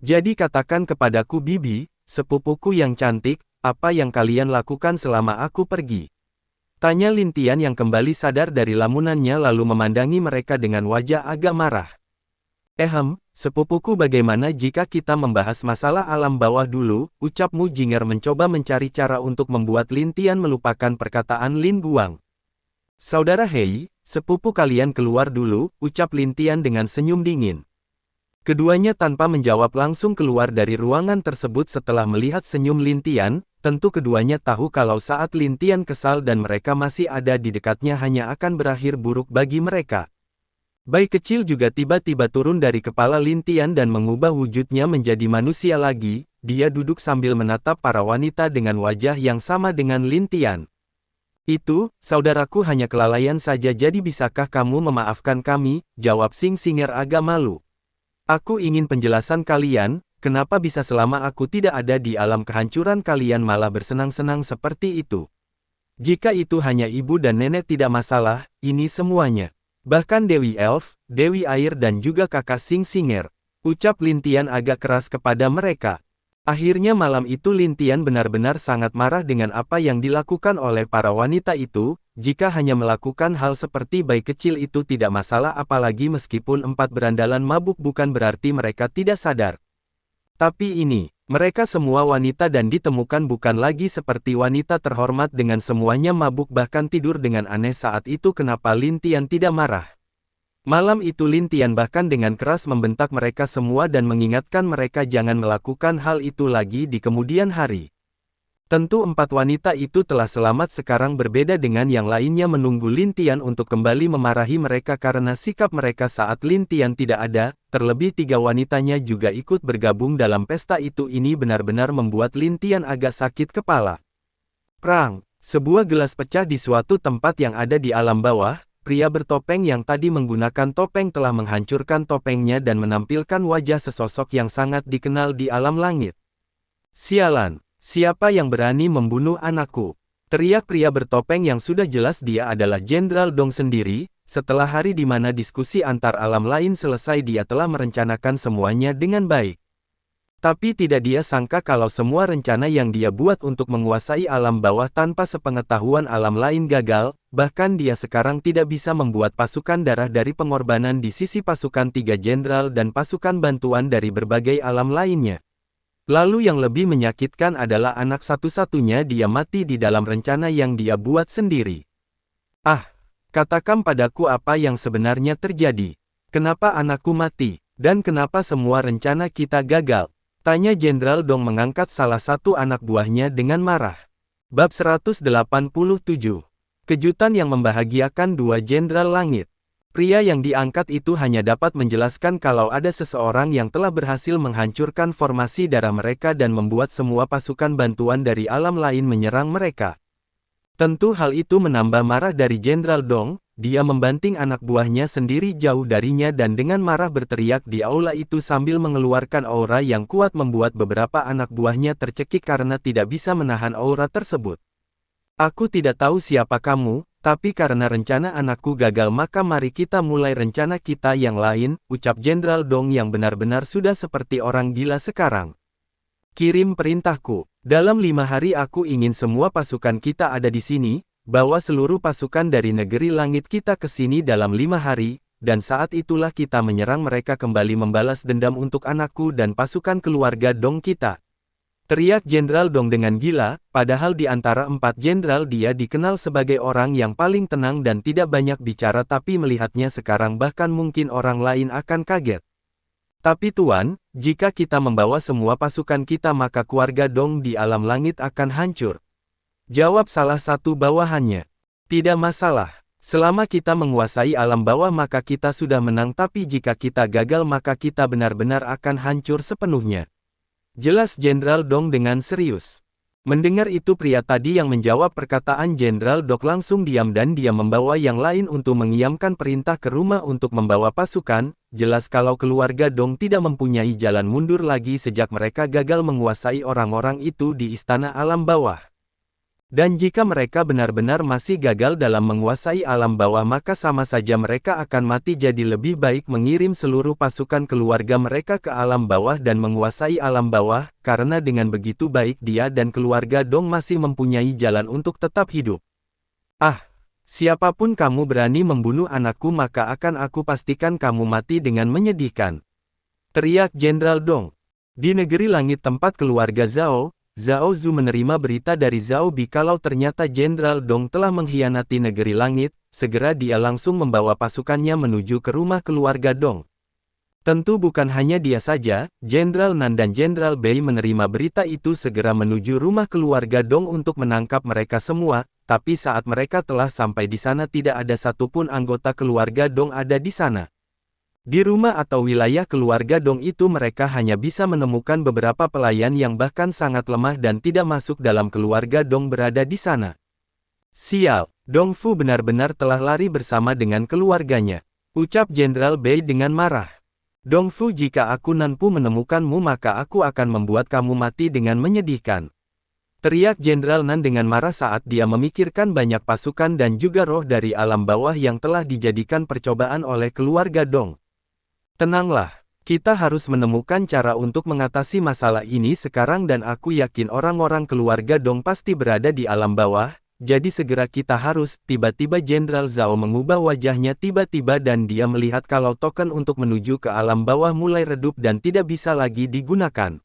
Jadi katakan kepadaku bibi, sepupuku yang cantik, apa yang kalian lakukan selama aku pergi? Tanya Lin Tian yang kembali sadar dari lamunannya lalu memandangi mereka dengan wajah agak marah. Sepupuku, bagaimana jika kita membahas masalah alam bawah dulu, ucap Mu Jinger mencoba mencari cara untuk membuat Lin Tian melupakan perkataan Lin Guang. Saudara Hei, sepupu kalian keluar dulu, ucap Lin Tian dengan senyum dingin. Keduanya tanpa menjawab langsung keluar dari ruangan tersebut setelah melihat senyum Lin Tian. Tentu keduanya tahu kalau saat Lin Tian kesal dan mereka masih ada di dekatnya hanya akan berakhir buruk bagi mereka. Bai kecil juga tiba-tiba turun dari kepala Lin Tian dan mengubah wujudnya menjadi manusia lagi. Dia duduk sambil menatap para wanita dengan wajah yang sama dengan Lin Tian. Itu, saudaraku, hanya kelalaian saja, jadi bisakah kamu memaafkan kami? Jawab Sing Singer agak malu. Aku ingin penjelasan kalian, kenapa bisa selama aku tidak ada di alam kehancuran kalian malah bersenang-senang seperti itu. Jika itu hanya ibu dan nenek tidak masalah, ini semuanya. Bahkan Dewi Elf, Dewi Air dan juga kakak Sing Singer. Ucap Lin Tian agak keras kepada mereka. Akhirnya malam itu Lin Tian benar-benar sangat marah dengan apa yang dilakukan oleh para wanita itu. Jika hanya melakukan hal seperti Bai kecil itu tidak masalah, apalagi meskipun 4 berandalan mabuk bukan berarti mereka tidak sadar. Tapi ini, mereka semua wanita dan ditemukan bukan lagi seperti wanita terhormat dengan semuanya mabuk bahkan tidur dengan aneh saat itu. Kenapa Lin Tian tidak marah? Malam itu Lin Tian bahkan dengan keras membentak mereka semua dan mengingatkan mereka jangan melakukan hal itu lagi di kemudian hari. Tentu 4 wanita itu telah selamat sekarang, berbeda dengan yang lainnya menunggu Lin Tian untuk kembali memarahi mereka karena sikap mereka saat Lin Tian tidak ada. Terlebih 3 wanitanya juga ikut bergabung dalam pesta itu. Ini benar-benar membuat Lin Tian agak sakit kepala. Prang! Sebuah gelas pecah di suatu tempat yang ada di alam bawah. pria bertopeng yang tadi menggunakan topeng telah menghancurkan topengnya dan menampilkan wajah sesosok yang sangat dikenal di alam langit. Sialan, siapa yang berani membunuh anakku? Teriak pria bertopeng yang sudah jelas dia adalah Jenderal Dong sendiri. Setelah hari di mana diskusi antar alam lain selesai, dia telah merencanakan semuanya dengan baik. Tapi tidak dia sangka kalau semua rencana yang dia buat untuk menguasai alam bawah tanpa sepengetahuan alam lain gagal, bahkan dia sekarang tidak bisa membuat pasukan darah dari pengorbanan di sisi pasukan 3 jenderal dan pasukan bantuan dari berbagai alam lainnya. Lalu yang lebih menyakitkan adalah anak satu-satunya dia mati di dalam rencana yang dia buat sendiri. Ah, katakan padaku apa yang sebenarnya terjadi. Kenapa anakku mati? Dan kenapa semua rencana kita gagal? Tanya Jenderal Dong mengangkat salah satu anak buahnya dengan marah. Bab 187. Kejutan yang membahagiakan dua Jenderal Langit. Pria yang diangkat itu hanya dapat menjelaskan kalau ada seseorang yang telah berhasil menghancurkan formasi darah mereka dan membuat semua pasukan bantuan dari alam lain menyerang mereka. Tentu hal itu menambah marah dari Jenderal Dong. Dia membanting anak buahnya sendiri jauh darinya dan dengan marah berteriak di aula itu sambil mengeluarkan aura yang kuat membuat beberapa anak buahnya tercekik karena tidak bisa menahan aura tersebut. Aku tidak tahu siapa kamu, tapi karena rencana anakku gagal maka mari kita mulai rencana kita yang lain, ucap Jenderal Dong yang benar-benar sudah seperti orang gila sekarang. Kirim perintahku. Dalam 5 hari aku ingin semua pasukan kita ada di sini. Bawa seluruh pasukan dari negeri langit kita ke sini dalam 5 hari, dan saat itulah kita menyerang mereka kembali membalas dendam untuk anakku dan pasukan keluarga Dong kita. Teriak Jenderal Dong dengan gila, padahal di antara 4 jenderal dia dikenal sebagai orang yang paling tenang dan tidak banyak bicara, tapi melihatnya sekarang bahkan mungkin orang lain akan kaget. Tapi Tuan, jika kita membawa semua pasukan kita maka keluarga Dong di alam langit akan hancur. Jawab salah satu bawahannya. Tidak masalah. Selama kita menguasai alam bawah maka kita sudah menang, tapi jika kita gagal maka kita benar-benar akan hancur sepenuhnya. Jelas Jenderal Dong dengan serius. Mendengar itu pria tadi yang menjawab perkataan Jenderal Dong langsung diam dan dia membawa yang lain untuk mengiamkan perintah ke rumah untuk membawa pasukan. Jelas kalau keluarga Dong tidak mempunyai jalan mundur lagi sejak mereka gagal menguasai orang-orang itu di istana alam bawah. Dan jika mereka benar-benar masih gagal dalam menguasai alam bawah maka sama saja mereka akan mati, jadi lebih baik mengirim seluruh pasukan keluarga mereka ke alam bawah dan menguasai alam bawah, karena dengan begitu baik dia dan keluarga Dong masih mempunyai jalan untuk tetap hidup. Ah, siapapun kamu berani membunuh anakku maka akan aku pastikan kamu mati dengan menyedihkan. Teriak Jenderal Dong. Di negeri langit tempat keluarga Zhao Zu menerima berita dari Zhao Bi kalau ternyata Jenderal Dong telah mengkhianati negeri langit, segera dia langsung membawa pasukannya menuju ke rumah keluarga Dong. Tentu bukan hanya dia saja, Jenderal Nan dan Jenderal Bei menerima berita itu segera menuju rumah keluarga Dong untuk menangkap mereka semua, tapi saat mereka telah sampai di sana tidak ada satupun anggota keluarga Dong ada di sana. Di rumah atau wilayah keluarga Dong itu mereka hanya bisa menemukan beberapa pelayan yang bahkan sangat lemah dan tidak masuk dalam keluarga Dong berada di sana. Sial, Dong Fu benar-benar telah lari bersama dengan keluarganya, ucap Jenderal Bei dengan marah. Dong Fu, jika aku Nanpu menemukanmu maka aku akan membuat kamu mati dengan menyedihkan. Teriak Jenderal Nan dengan marah saat dia memikirkan banyak pasukan dan juga roh dari alam bawah yang telah dijadikan percobaan oleh keluarga Dong. Tenanglah, kita harus menemukan cara untuk mengatasi masalah ini sekarang dan aku yakin orang-orang keluarga Dong pasti berada di alam bawah, jadi segera kita harus. Tiba-tiba Jenderal Zhao mengubah wajahnya tiba-tiba dan dia melihat kalau token untuk menuju ke alam bawah mulai redup dan tidak bisa lagi digunakan.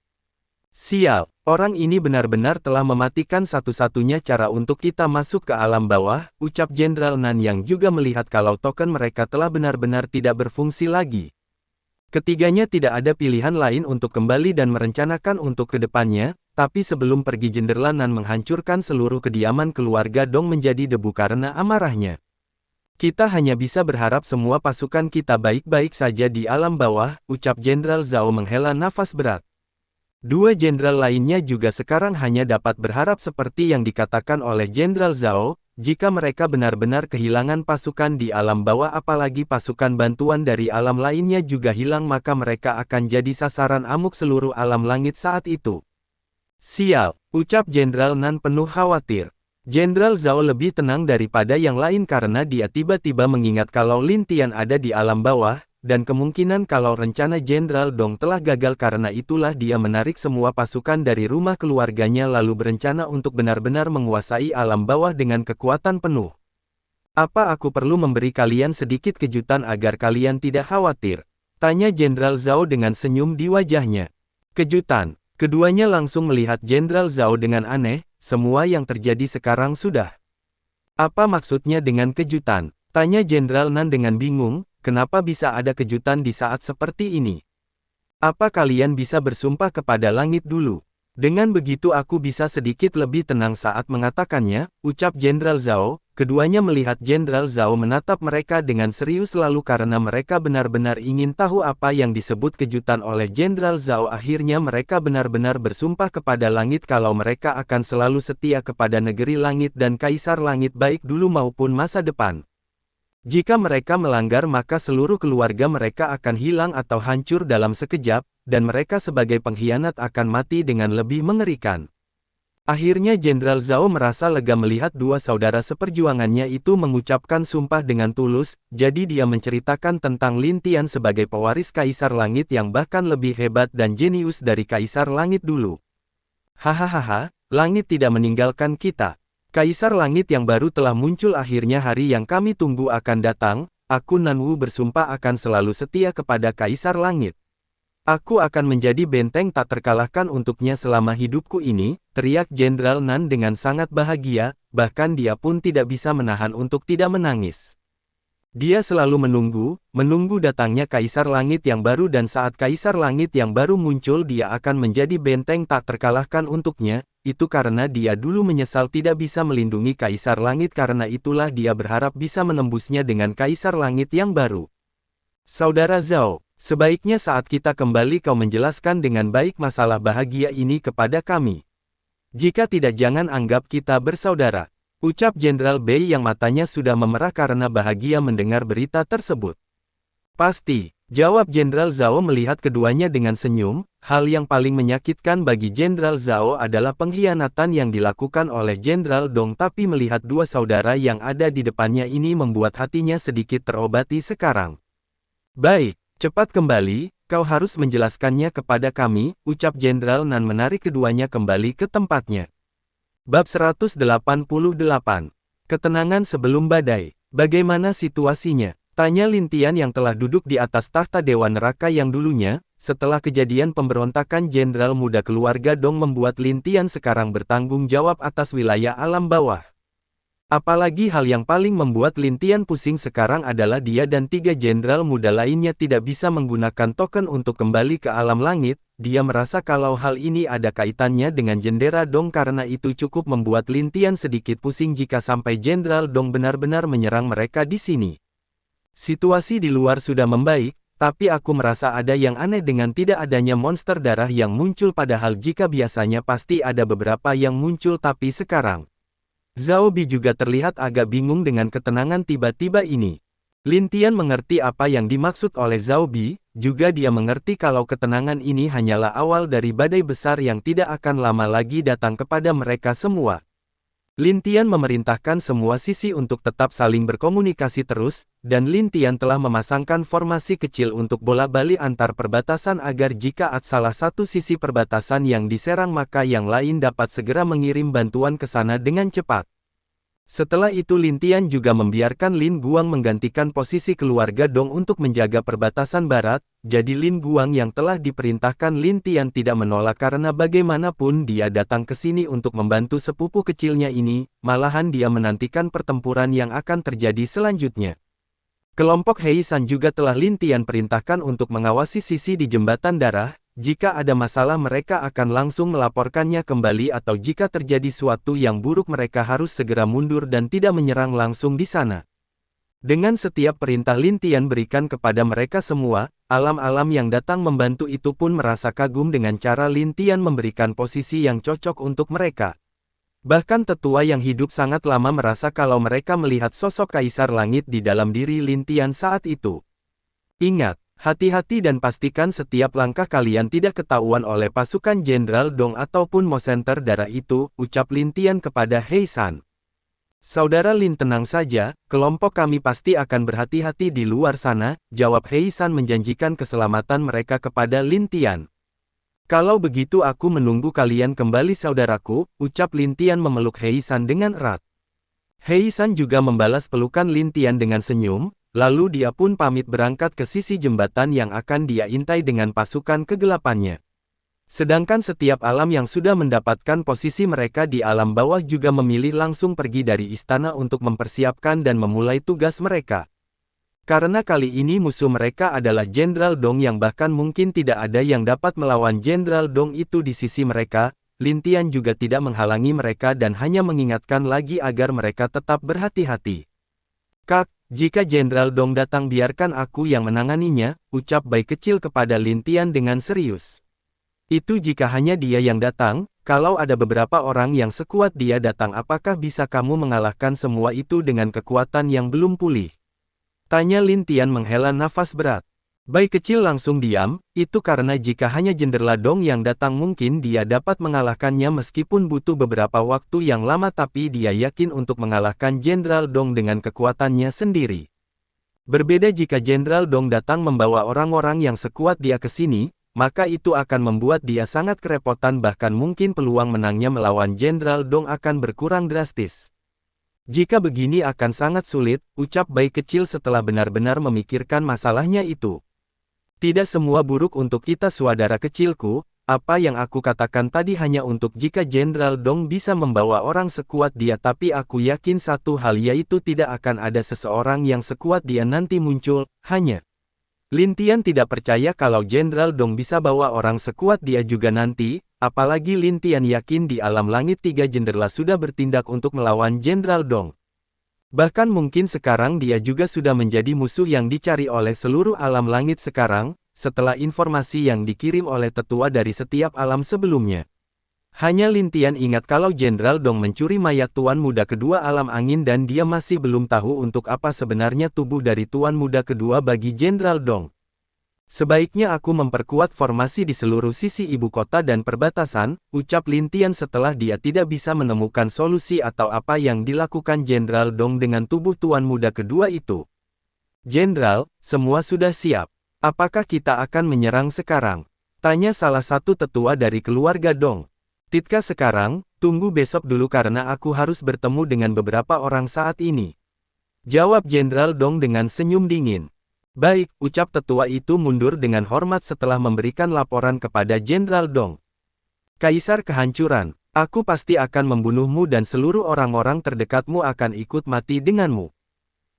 Sial, orang ini benar-benar telah mematikan satu-satunya cara untuk kita masuk ke alam bawah, ucap Jenderal Nan yang juga melihat kalau token mereka telah benar-benar tidak berfungsi lagi. Ketiganya tidak ada pilihan lain untuk kembali dan merencanakan untuk kedepannya, tapi sebelum pergi Jenderal Nan menghancurkan seluruh kediaman keluarga Dong menjadi debu karena amarahnya. Kita hanya bisa berharap semua pasukan kita baik-baik saja di alam bawah, ucap Jenderal Zhao menghela nafas berat. Dua jenderal lainnya juga sekarang hanya dapat berharap seperti yang dikatakan oleh Jenderal Zhao. jika mereka benar-benar kehilangan pasukan di alam bawah apalagi pasukan bantuan dari alam lainnya juga hilang maka mereka akan jadi sasaran amuk seluruh alam langit saat itu. Sial, ucap Jenderal Nan penuh khawatir. Jenderal Zhao lebih tenang daripada yang lain karena dia tiba-tiba mengingat kalau Lin Tian ada di alam bawah, dan kemungkinan kalau rencana Jenderal Dong telah gagal karena itulah dia menarik semua pasukan dari rumah keluarganya lalu berencana untuk benar-benar menguasai alam bawah dengan kekuatan penuh. Apa aku perlu memberi kalian sedikit kejutan agar kalian tidak khawatir? Tanya Jenderal Zhao dengan senyum di wajahnya. Kejutan. Keduanya langsung melihat Jenderal Zhao dengan aneh, semua yang terjadi sekarang sudah. Apa maksudnya dengan kejutan? Tanya Jenderal Nan dengan bingung, kenapa bisa ada kejutan di saat seperti ini? Apa kalian bisa bersumpah kepada langit dulu? Dengan begitu aku bisa sedikit lebih tenang saat mengatakannya, ucap Jenderal Zhao. Keduanya melihat Jenderal Zhao menatap mereka dengan serius lalu karena mereka benar-benar ingin tahu apa yang disebut kejutan oleh Jenderal Zhao akhirnya mereka benar-benar bersumpah kepada langit kalau mereka akan selalu setia kepada negeri langit dan Kaisar Langit baik dulu maupun masa depan. Jika mereka melanggar maka seluruh keluarga mereka akan hilang atau hancur dalam sekejap, dan mereka sebagai pengkhianat akan mati dengan lebih mengerikan. Akhirnya Jenderal Zhao merasa lega melihat dua saudara seperjuangannya itu mengucapkan sumpah dengan tulus, jadi dia menceritakan tentang Lin Tian sebagai pewaris Kaisar Langit yang bahkan lebih hebat dan jenius dari Kaisar Langit dulu. Hahaha, langit tidak meninggalkan kita. Kaisar Langit yang baru telah muncul akhirnya hari yang kami tunggu akan datang, aku Nan Wu bersumpah akan selalu setia kepada Kaisar Langit. Aku akan menjadi benteng tak terkalahkan untuknya selama hidupku ini, teriak Jenderal Nan dengan sangat bahagia, bahkan dia pun tidak bisa menahan untuk tidak menangis. Dia selalu menunggu datangnya Kaisar Langit yang baru dan saat Kaisar Langit yang baru muncul dia akan menjadi benteng tak terkalahkan untuknya, itu karena dia dulu menyesal tidak bisa melindungi Kaisar Langit karena itulah dia berharap bisa menembusnya dengan Kaisar Langit yang baru. Saudara Zhao, sebaiknya saat kita kembali kau menjelaskan dengan baik masalah bahagia ini kepada kami. Jika tidak jangan anggap kita bersaudara. Ucap Jenderal Bei yang matanya sudah memerah karena bahagia mendengar berita tersebut. Pasti, jawab Jenderal Zhao melihat keduanya dengan senyum, hal yang paling menyakitkan bagi Jenderal Zhao adalah pengkhianatan yang dilakukan oleh Jenderal Dong tapi melihat dua saudara yang ada di depannya ini membuat hatinya sedikit terobati sekarang. Baik, cepat kembali, kau harus menjelaskannya kepada kami, ucap Jenderal Nan menarik keduanya kembali ke tempatnya. Bab 188. Ketenangan sebelum badai. Bagaimana situasinya? Tanya Lin Tian yang telah duduk di atas tahta Dewa Neraka yang dulunya, setelah kejadian pemberontakan Jenderal Muda keluarga Dong membuat Lin Tian sekarang bertanggung jawab atas wilayah alam bawah. Apalagi hal yang paling membuat Lin Tian pusing sekarang adalah dia dan tiga jenderal muda lainnya tidak bisa menggunakan token untuk kembali ke alam langit. Dia merasa kalau hal ini ada kaitannya dengan Jenderal Dong karena itu cukup membuat Lin Tian sedikit pusing jika sampai Jenderal Dong benar-benar menyerang mereka di sini. Situasi di luar sudah membaik, tapi aku merasa ada yang aneh dengan tidak adanya monster darah yang muncul padahal jika biasanya pasti ada beberapa yang muncul tapi sekarang. Zhao Bi juga terlihat agak bingung dengan ketenangan tiba-tiba ini. Lin Tian mengerti apa yang dimaksud oleh Zhao Bi, juga dia mengerti kalau ketenangan ini hanyalah awal dari badai besar yang tidak akan lama lagi datang kepada mereka semua. Lin Tian memerintahkan semua sisi untuk tetap saling berkomunikasi terus, dan Lin Tian telah memasangkan formasi kecil untuk bola-balik antar perbatasan agar jika salah satu sisi perbatasan yang diserang maka yang lain dapat segera mengirim bantuan ke sana dengan cepat. Setelah itu Lin Tian juga membiarkan Lin Guang menggantikan posisi keluarga Dong untuk menjaga perbatasan barat, jadi Lin Guang yang telah diperintahkan Lin Tian tidak menolak karena bagaimanapun dia datang ke sini untuk membantu sepupu kecilnya ini, malahan dia menantikan pertempuran yang akan terjadi selanjutnya. Kelompok Hei San juga telah Lin Tian perintahkan untuk mengawasi sisi di jembatan darah. Jika ada masalah mereka akan langsung melaporkannya kembali atau jika terjadi suatu yang buruk mereka harus segera mundur dan tidak menyerang langsung di sana. Dengan setiap perintah Lin Tian berikan kepada mereka semua, alam-alam yang datang membantu itu pun merasa kagum dengan cara Lin Tian memberikan posisi yang cocok untuk mereka. Bahkan tetua yang hidup sangat lama merasa kalau mereka melihat sosok Kaisar Langit di dalam diri Lin Tian saat itu. Ingat, hati-hati dan pastikan setiap langkah kalian tidak ketahuan oleh pasukan Jenderal Dong ataupun Mosenter darah itu, ucap Lin Tian kepada He San. Saudara Lin, tenang saja, kelompok kami pasti akan berhati-hati di luar sana, jawab He San menjanjikan keselamatan mereka kepada Lin Tian. Kalau begitu aku menunggu kalian kembali saudaraku, ucap Lin Tian memeluk He San dengan erat. He San juga membalas pelukan Lin Tian dengan senyum, lalu dia pun pamit berangkat ke sisi jembatan yang akan dia intai dengan pasukan kegelapannya. Sedangkan setiap alam yang sudah mendapatkan posisi mereka di alam bawah juga memilih langsung pergi dari istana untuk mempersiapkan dan memulai tugas mereka. Karena kali ini musuh mereka adalah Jenderal Dong yang bahkan mungkin tidak ada yang dapat melawan Jenderal Dong itu di sisi mereka, Lin Tian juga tidak menghalangi mereka dan hanya mengingatkan lagi agar mereka tetap berhati-hati. Kak, jika Jenderal Dong datang biarkan aku yang menanganinya, ucap Bai kecil kepada Lin Tian dengan serius. Itu jika hanya dia yang datang, kalau ada beberapa orang yang sekuat dia datang apakah bisa kamu mengalahkan semua itu dengan kekuatan yang belum pulih? Tanya Lin Tian menghela nafas berat. Bai kecil langsung diam, itu karena jika hanya Jenderal Dong yang datang mungkin dia dapat mengalahkannya meskipun butuh beberapa waktu yang lama tapi dia yakin untuk mengalahkan Jenderal Dong dengan kekuatannya sendiri. Berbeda jika Jenderal Dong datang membawa orang-orang yang sekuat dia ke sini, maka itu akan membuat dia sangat kerepotan bahkan mungkin peluang menangnya melawan Jenderal Dong akan berkurang drastis. Jika begini akan sangat sulit, ucap Bai kecil setelah benar-benar memikirkan masalahnya itu. Tidak semua buruk untuk kita saudara kecilku, apa yang aku katakan tadi hanya untuk jika Jenderal Dong bisa membawa orang sekuat dia tapi aku yakin satu hal yaitu tidak akan ada seseorang yang sekuat dia nanti muncul, hanya. Lin Tian tidak percaya kalau Jenderal Dong bisa bawa orang sekuat dia juga nanti, apalagi Lin Tian yakin di alam langit 3 jendela sudah bertindak untuk melawan Jenderal Dong. Bahkan mungkin sekarang dia juga sudah menjadi musuh yang dicari oleh seluruh alam langit sekarang, setelah informasi yang dikirim oleh tetua dari setiap alam sebelumnya. Hanya Lin Tian ingat kalau Jenderal Dong mencuri mayat Tuan Muda kedua alam angin dan dia masih belum tahu untuk apa sebenarnya tubuh dari Tuan Muda kedua bagi Jenderal Dong. Sebaiknya aku memperkuat formasi di seluruh sisi ibu kota dan perbatasan, ucap Lin Tian setelah dia tidak bisa menemukan solusi atau apa yang dilakukan Jenderal Dong dengan tubuh Tuan Muda kedua itu. Jenderal, semua sudah siap. Apakah kita akan menyerang sekarang? Tanya salah satu tetua dari keluarga Dong. Tidak sekarang, tunggu besok dulu karena aku harus bertemu dengan beberapa orang saat ini. Jawab Jenderal Dong dengan senyum dingin. Baik, ucap tetua itu mundur dengan hormat setelah memberikan laporan kepada Jenderal Dong. Kaisar kehancuran, aku pasti akan membunuhmu dan seluruh orang-orang terdekatmu akan ikut mati denganmu.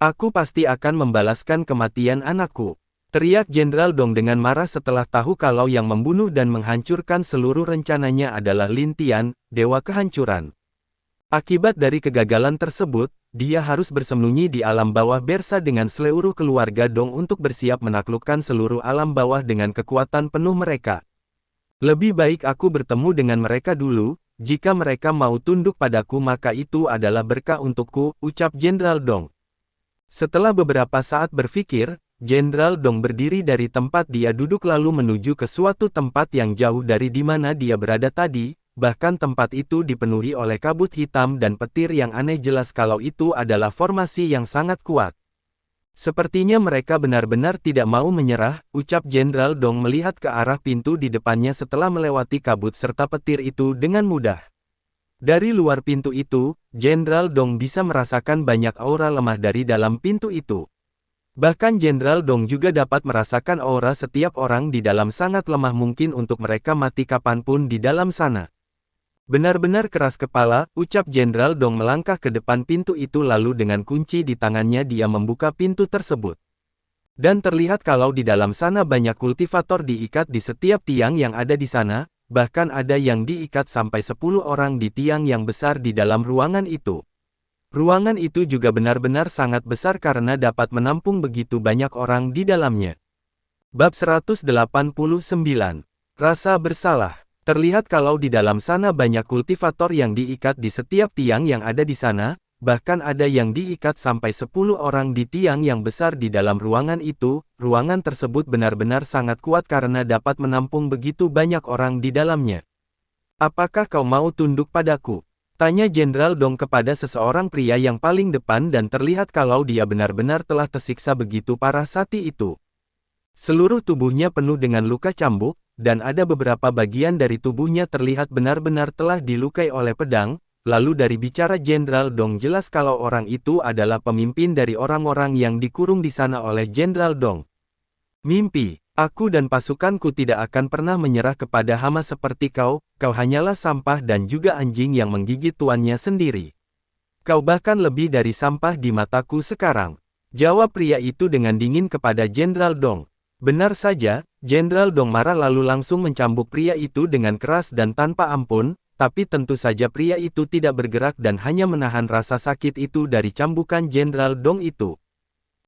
Aku pasti akan membalaskan kematian anakku. Teriak Jenderal Dong dengan marah setelah tahu kalau yang membunuh dan menghancurkan seluruh rencananya adalah Lin Tian, Dewa Kehancuran. Akibat dari kegagalan tersebut, dia harus bersembunyi di alam bawah Bersa dengan seluruh keluarga Dong untuk bersiap menaklukkan seluruh alam bawah dengan kekuatan penuh mereka. Lebih baik aku bertemu dengan mereka dulu, jika mereka mau tunduk padaku maka itu adalah berkah untukku, ucap Jenderal Dong. Setelah beberapa saat berpikir, Jenderal Dong berdiri dari tempat dia duduk lalu menuju ke suatu tempat yang jauh dari di mana dia berada tadi, bahkan tempat itu dipenuhi oleh kabut hitam dan petir yang aneh jelas kalau itu adalah formasi yang sangat kuat. Sepertinya mereka benar-benar tidak mau menyerah, ucap Jenderal Dong melihat ke arah pintu di depannya setelah melewati kabut serta petir itu dengan mudah. Dari luar pintu itu, Jenderal Dong bisa merasakan banyak aura lemah dari dalam pintu itu. Bahkan Jenderal Dong juga dapat merasakan aura setiap orang di dalam sangat lemah mungkin untuk mereka mati kapanpun di dalam sana. Benar-benar keras kepala, ucap Jenderal Dong melangkah ke depan pintu itu lalu dengan kunci di tangannya dia membuka pintu tersebut. Dan terlihat kalau di dalam sana banyak kultivator diikat di setiap tiang yang ada di sana, bahkan ada yang diikat sampai 10 orang di tiang yang besar di dalam ruangan itu. Ruangan itu juga benar-benar sangat besar karena dapat menampung begitu banyak orang di dalamnya. Bab 189. Rasa bersalah. Terlihat kalau di dalam sana banyak kultivator yang diikat di setiap tiang yang ada di sana, bahkan ada yang diikat sampai 10 orang di tiang yang besar di dalam ruangan itu. Ruangan tersebut benar-benar sangat kuat karena dapat menampung begitu banyak orang di dalamnya. Apakah kau mau tunduk padaku? Tanya Jenderal Dong kepada seseorang pria yang paling depan dan terlihat kalau dia benar-benar telah tersiksa begitu parah saat itu. Seluruh tubuhnya penuh dengan luka cambuk, dan ada beberapa bagian dari tubuhnya terlihat benar-benar telah dilukai oleh pedang. Lalu dari bicara Jenderal Dong jelas kalau orang itu adalah pemimpin dari orang-orang yang dikurung di sana oleh Jenderal Dong. Mimpi, aku dan pasukanku tidak akan pernah menyerah kepada hama seperti kau hanyalah sampah dan juga anjing yang menggigit tuannya sendiri. Kau bahkan lebih dari sampah di mataku sekarang. Jawab pria itu dengan dingin kepada Jenderal Dong. Benar saja, Jenderal Dong marah lalu langsung mencambuk pria itu dengan keras dan tanpa ampun. Tapi tentu saja pria itu tidak bergerak dan hanya menahan rasa sakit itu dari cambukan Jenderal Dong itu.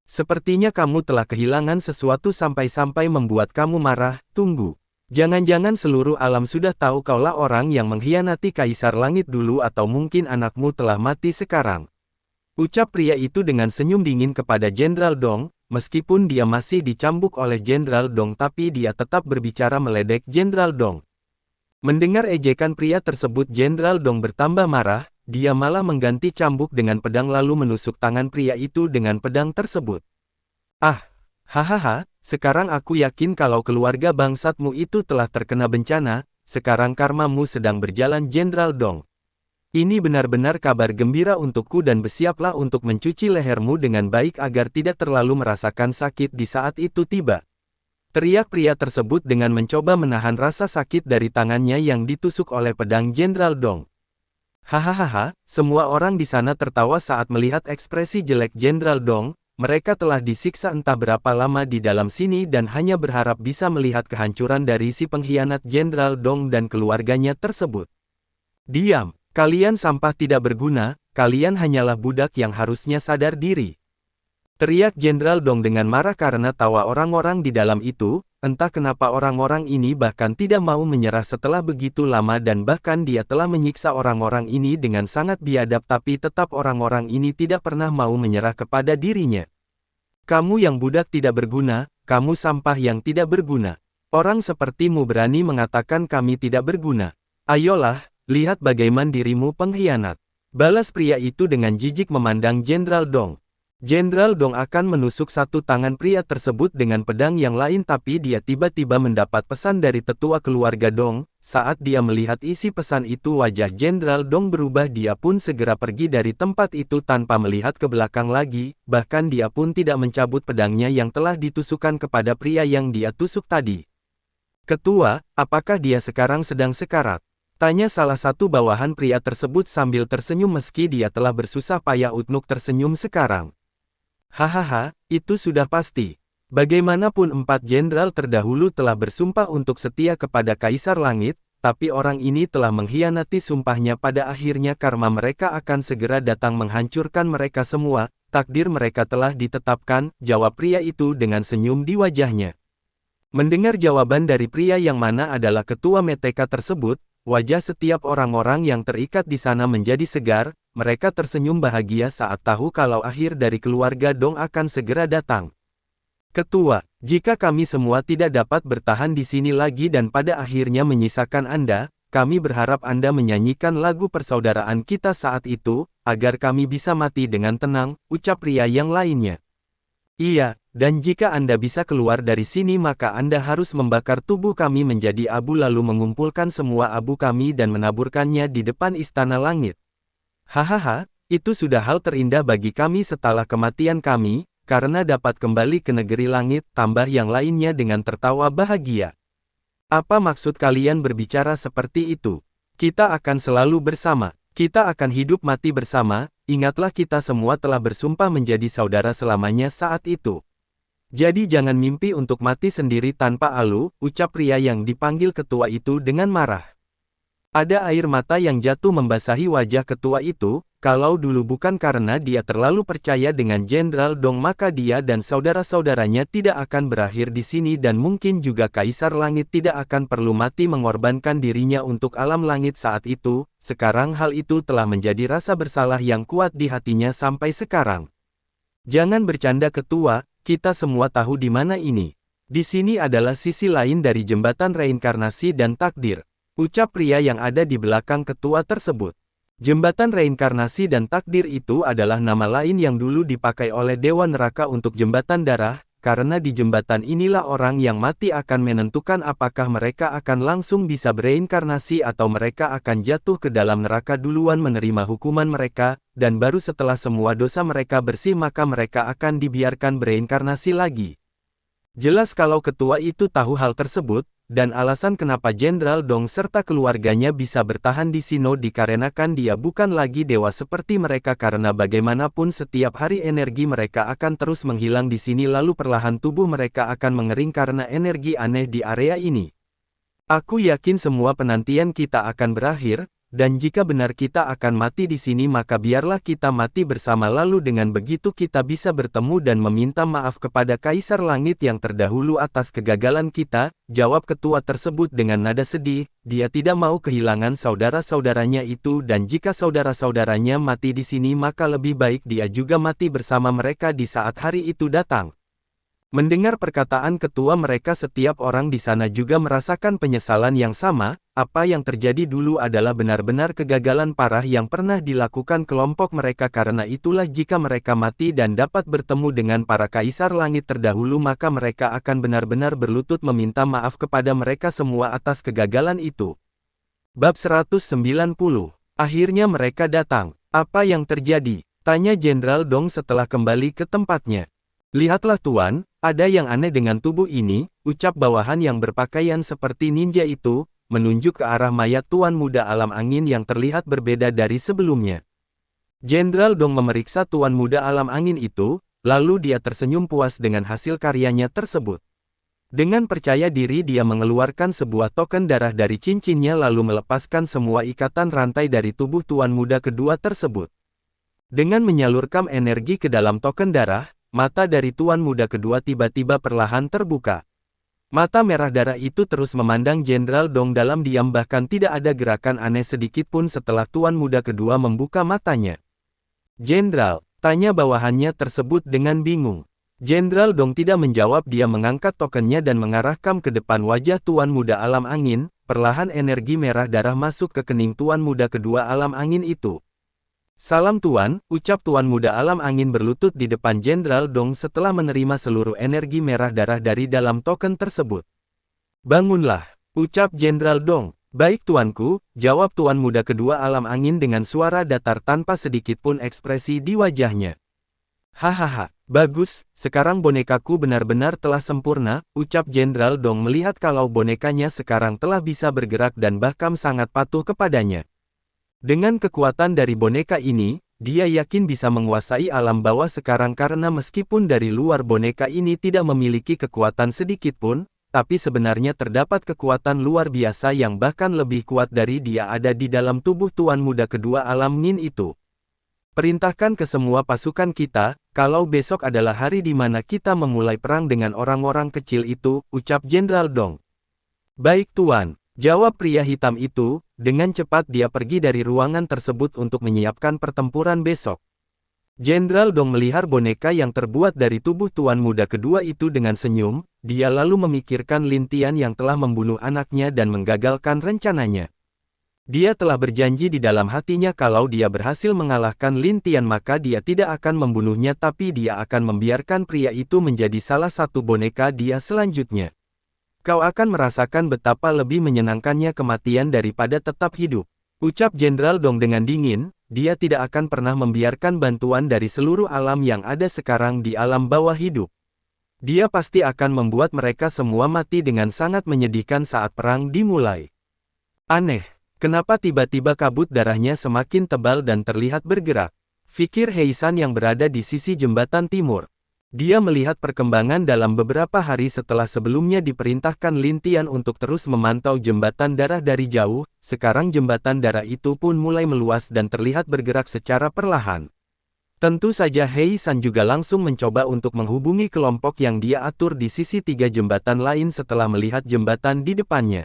Sepertinya kamu telah kehilangan sesuatu sampai-sampai membuat kamu marah. Tunggu. Jangan-jangan seluruh alam sudah tahu kaulah orang yang mengkhianati Kaisar Langit dulu atau mungkin anakmu telah mati sekarang. Ucap pria itu dengan senyum dingin kepada Jenderal Dong, meskipun dia masih dicambuk oleh Jenderal Dong tapi dia tetap berbicara meledek Jenderal Dong. Mendengar ejekan pria tersebut Jenderal Dong bertambah marah, dia malah mengganti cambuk dengan pedang lalu menusuk tangan pria itu dengan pedang tersebut. Ah, hahaha, sekarang aku yakin kalau keluarga bangsatmu itu telah terkena bencana, sekarang karmamu sedang berjalan Jenderal Dong. Ini benar-benar kabar gembira untukku dan bersiaplah untuk mencuci lehermu dengan baik agar tidak terlalu merasakan sakit di saat itu tiba. Teriak pria tersebut dengan mencoba menahan rasa sakit dari tangannya yang ditusuk oleh pedang Jenderal Dong. Hahaha, semua orang di sana tertawa saat melihat ekspresi jelek Jenderal Dong. Mereka telah disiksa entah berapa lama di dalam sini dan hanya berharap bisa melihat kehancuran dari si pengkhianat Jenderal Dong dan keluarganya tersebut. Diam, kalian sampah tidak berguna, kalian hanyalah budak yang harusnya sadar diri. Teriak Jenderal Dong dengan marah karena tawa orang-orang di dalam itu. Entah kenapa orang-orang ini bahkan tidak mau menyerah setelah begitu lama dan bahkan dia telah menyiksa orang-orang ini dengan sangat biadab tapi tetap orang-orang ini tidak pernah mau menyerah kepada dirinya. Kamu yang budak tidak berguna, kamu sampah yang tidak berguna. Orang sepertimu berani mengatakan kami tidak berguna. Ayolah, lihat bagaimana dirimu pengkhianat. Balas pria itu dengan jijik memandang Jenderal Dong. Jenderal Dong akan menusuk satu tangan pria tersebut dengan pedang yang lain tapi dia tiba-tiba mendapat pesan dari tetua keluarga Dong. Saat dia melihat isi pesan itu wajah Jenderal Dong berubah dia pun segera pergi dari tempat itu tanpa melihat ke belakang lagi, bahkan dia pun tidak mencabut pedangnya yang telah ditusukkan kepada pria yang dia tusuk tadi. Ketua, apakah dia sekarang sedang sekarat? Tanya salah satu bawahan pria tersebut sambil tersenyum meski dia telah bersusah payah untuk tersenyum sekarang. Hahaha, itu sudah pasti. Bagaimanapun 4 jenderal terdahulu telah bersumpah untuk setia kepada Kaisar Langit, tapi orang ini telah mengkhianati sumpahnya pada akhirnya karma mereka akan segera datang menghancurkan mereka semua, takdir mereka telah ditetapkan, jawab pria itu dengan senyum di wajahnya. Mendengar jawaban dari pria yang mana adalah ketua Meteka tersebut, wajah setiap orang-orang yang terikat di sana menjadi segar. Mereka tersenyum bahagia saat tahu kalau akhir dari keluarga Dong akan segera datang. Ketua, jika kami semua tidak dapat bertahan di sini lagi dan pada akhirnya menyisakan Anda, kami berharap Anda menyanyikan lagu persaudaraan kita saat itu, agar kami bisa mati dengan tenang, ucap pria yang lainnya. Iya, dan jika Anda bisa keluar dari sini maka Anda harus membakar tubuh kami menjadi abu lalu mengumpulkan semua abu kami dan menaburkannya di depan Istana Langit. Hahaha, itu sudah hal terindah bagi kami setelah kematian kami, karena dapat kembali ke negeri langit, tambah yang lainnya dengan tertawa bahagia. Apa maksud kalian berbicara seperti itu? Kita akan selalu bersama, kita akan hidup mati bersama, ingatlah kita semua telah bersumpah menjadi saudara selamanya saat itu. Jadi jangan mimpi untuk mati sendiri tanpa alu, ucap pria yang dipanggil ketua itu dengan marah. Ada air mata yang jatuh membasahi wajah ketua itu, Kalau dulu bukan karena dia terlalu percaya dengan Jenderal Dong, maka dia dan saudara-saudaranya tidak akan berakhir di sini dan mungkin juga Kaisar Langit tidak akan perlu mati mengorbankan dirinya untuk alam langit saat itu. Sekarang hal itu telah menjadi rasa bersalah yang kuat di hatinya sampai sekarang. Jangan bercanda ketua, kita semua tahu di mana ini. Di sini adalah sisi lain dari jembatan reinkarnasi dan takdir, ucap pria yang ada di belakang ketua tersebut. Jembatan reinkarnasi dan takdir itu adalah nama lain yang dulu dipakai oleh Dewa Neraka untuk jembatan darah, karena di jembatan inilah orang yang mati akan menentukan apakah mereka akan langsung bisa bereinkarnasi atau mereka akan jatuh ke dalam neraka duluan menerima hukuman mereka, dan baru setelah semua dosa mereka bersih maka mereka akan dibiarkan bereinkarnasi lagi. Jelas kalau ketua itu tahu hal tersebut, dan alasan kenapa Jenderal Dong serta keluarganya bisa bertahan di sini dikarenakan dia bukan lagi dewa seperti mereka karena bagaimanapun setiap hari energi mereka akan terus menghilang di sini lalu perlahan tubuh mereka akan mengering karena energi aneh di area ini. Aku yakin semua penantian kita akan berakhir, dan jika benar kita akan mati di sini maka biarlah kita mati bersama lalu dengan begitu kita bisa bertemu dan meminta maaf kepada Kaisar Langit yang terdahulu atas kegagalan kita, jawab ketua tersebut dengan nada sedih. Dia tidak mau kehilangan saudara-saudaranya itu dan jika saudara-saudaranya mati di sini maka lebih baik dia juga mati bersama mereka di saat hari itu datang. Mendengar perkataan ketua mereka setiap orang di sana juga merasakan penyesalan yang sama, apa yang terjadi dulu adalah benar-benar kegagalan parah yang pernah dilakukan kelompok mereka karena itulah jika mereka mati dan dapat bertemu dengan para Kaisar Langit terdahulu maka mereka akan benar-benar berlutut meminta maaf kepada mereka semua atas kegagalan itu. Bab 190. Akhirnya mereka datang. Apa yang terjadi? Tanya Jenderal Dong setelah kembali ke tempatnya. Lihatlah Tuan, ada yang aneh dengan tubuh ini, ucap bawahan yang berpakaian seperti ninja itu, menunjuk ke arah mayat Tuan Muda Alam Angin yang terlihat berbeda dari sebelumnya. Jenderal Dong memeriksa Tuan Muda Alam Angin itu, lalu dia tersenyum puas dengan hasil karyanya tersebut. Dengan percaya diri dia mengeluarkan sebuah token darah dari cincinnya lalu melepaskan semua ikatan rantai dari tubuh Tuan Muda kedua tersebut. Dengan menyalurkan energi ke dalam token darah, mata dari Tuan Muda kedua tiba-tiba perlahan terbuka. Mata merah darah itu terus memandang Jenderal Dong dalam diam bahkan tidak ada gerakan aneh sedikit pun setelah Tuan Muda kedua membuka matanya. Jenderal, tanya bawahannya tersebut dengan bingung. Jenderal Dong tidak menjawab dia mengangkat tokennya dan mengarahkan ke depan wajah Tuan Muda Alam Angin, perlahan energi merah darah masuk ke kening Tuan Muda kedua Alam Angin itu. Salam Tuan, ucap Tuan Muda Alam Angin berlutut di depan Jenderal Dong setelah menerima seluruh energi merah darah dari dalam token tersebut. Bangunlah, ucap Jenderal Dong. Baik tuanku, jawab Tuan Muda kedua Alam Angin dengan suara datar tanpa sedikit pun ekspresi di wajahnya. Hahaha, bagus, sekarang bonekaku benar-benar telah sempurna, ucap Jenderal Dong melihat kalau bonekanya sekarang telah bisa bergerak dan bahkan sangat patuh kepadanya. Dengan kekuatan dari boneka ini, dia yakin bisa menguasai alam bawah sekarang karena meskipun dari luar boneka ini tidak memiliki kekuatan sedikit pun, tapi sebenarnya terdapat kekuatan luar biasa yang bahkan lebih kuat dari dia ada di dalam tubuh Tuan Muda kedua Alam Nin itu. Perintahkan ke semua pasukan kita, kalau besok adalah hari di mana kita memulai perang dengan orang-orang kecil itu, ucap Jenderal Dong. Baik Tuan, jawab pria hitam itu. Dengan cepat dia pergi dari ruangan tersebut untuk menyiapkan pertempuran besok. Jenderal Dong melihat boneka yang terbuat dari tubuh Tuan Muda kedua itu dengan senyum, dia lalu memikirkan Lin Tian yang telah membunuh anaknya dan menggagalkan rencananya. Dia telah berjanji di dalam hatinya kalau dia berhasil mengalahkan Lin Tian maka dia tidak akan membunuhnya tapi dia akan membiarkan pria itu menjadi salah satu boneka dia selanjutnya. Kau akan merasakan betapa lebih menyenangkannya kematian daripada tetap hidup. Ucap Jenderal Dong dengan dingin, dia tidak akan pernah membiarkan bantuan dari seluruh alam yang ada sekarang di alam bawah hidup. Dia pasti akan membuat mereka semua mati dengan sangat menyedihkan saat perang dimulai. Aneh, kenapa tiba-tiba kabut darahnya semakin tebal dan terlihat bergerak? Fikir Heisan yang berada di sisi jembatan timur. Dia melihat perkembangan dalam beberapa hari setelah sebelumnya diperintahkan Lin Tian untuk terus memantau jembatan darah dari jauh, sekarang jembatan darah itu pun mulai meluas dan terlihat bergerak secara perlahan. Tentu saja Hei San juga langsung mencoba untuk menghubungi kelompok yang dia atur di sisi 3 jembatan lain setelah melihat jembatan di depannya.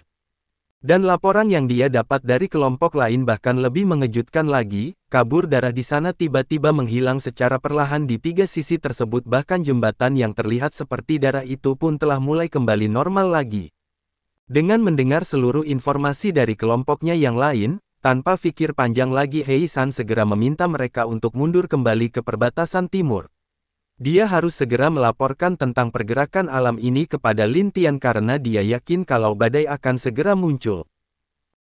Dan laporan yang dia dapat dari kelompok lain bahkan lebih mengejutkan lagi, kabur darah di sana tiba-tiba menghilang secara perlahan di 3 sisi tersebut, bahkan jembatan yang terlihat seperti darah itu pun telah mulai kembali normal lagi. Dengan mendengar seluruh informasi dari kelompoknya yang lain, tanpa pikir panjang lagi Hei San segera meminta mereka untuk mundur kembali ke perbatasan timur. Dia harus segera melaporkan tentang pergerakan alam ini kepada Lin Tian karena dia yakin kalau badai akan segera muncul.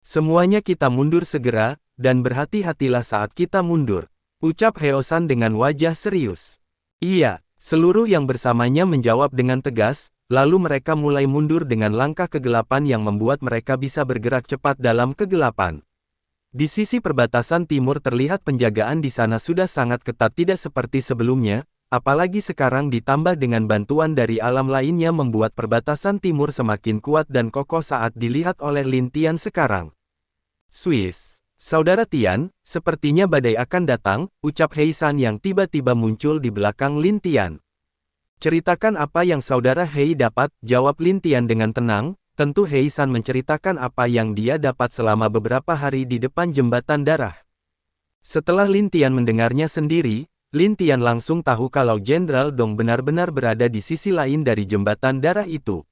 Semuanya kita mundur segera, dan berhati-hatilah saat kita mundur, ucap Heosan dengan wajah serius. Iya, seluruh yang bersamanya menjawab dengan tegas, lalu mereka mulai mundur dengan langkah kegelapan yang membuat mereka bisa bergerak cepat dalam kegelapan. Di sisi perbatasan timur terlihat penjagaan di sana sudah sangat ketat, tidak seperti sebelumnya. Apalagi sekarang ditambah dengan bantuan dari alam lainnya membuat perbatasan timur semakin kuat dan kokoh saat dilihat oleh Lin Tian sekarang. Swiss, saudara Tian, sepertinya badai akan datang, ucap Hei San yang tiba-tiba muncul di belakang Lin Tian. Ceritakan apa yang saudara Hei dapat, jawab Lin Tian dengan tenang. Tentu Hei San menceritakan apa yang dia dapat selama beberapa hari di depan jembatan darah. Setelah Lin Tian mendengarnya sendiri, Lin Tian langsung tahu kalau Jenderal Dong benar-benar berada di sisi lain dari jembatan darah itu.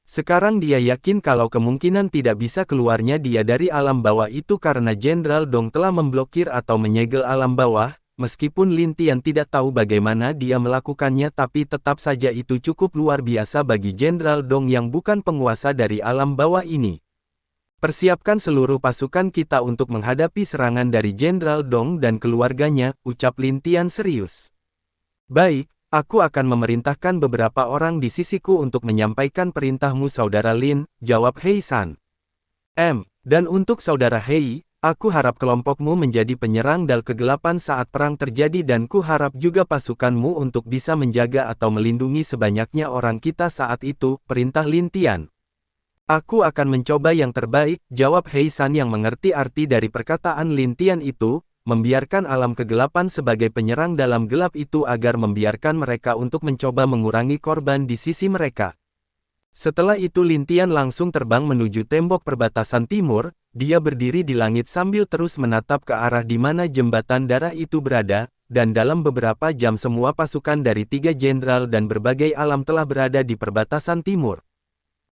Sekarang dia yakin kalau kemungkinan tidak bisa keluarnya dia dari alam bawah itu karena Jenderal Dong telah memblokir atau menyegel alam bawah. Meskipun Lin Tian tidak tahu bagaimana dia melakukannya, tapi tetap saja itu cukup luar biasa bagi Jenderal Dong yang bukan penguasa dari alam bawah ini. Persiapkan seluruh pasukan kita untuk menghadapi serangan dari Jenderal Dong dan keluarganya, ucap Lin Tian serius. Baik, aku akan memerintahkan beberapa orang di sisiku untuk menyampaikan perintahmu saudara Lin, jawab Hei San. Dan untuk saudara Hei, aku harap kelompokmu menjadi penyerang dal kegelapan saat perang terjadi dan ku harap juga pasukanmu untuk bisa menjaga atau melindungi sebanyaknya orang kita saat itu, perintah Lin Tian. Aku akan mencoba yang terbaik, jawab Hei San yang mengerti arti dari perkataan Lin Tian itu, membiarkan alam kegelapan sebagai penyerang dalam gelap itu agar membiarkan mereka untuk mencoba mengurangi korban di sisi mereka. Setelah itu Lin Tian langsung terbang menuju tembok perbatasan timur, dia berdiri di langit sambil terus menatap ke arah di mana jembatan darah itu berada, dan dalam beberapa jam semua pasukan dari 3 jenderal dan berbagai alam telah berada di perbatasan timur.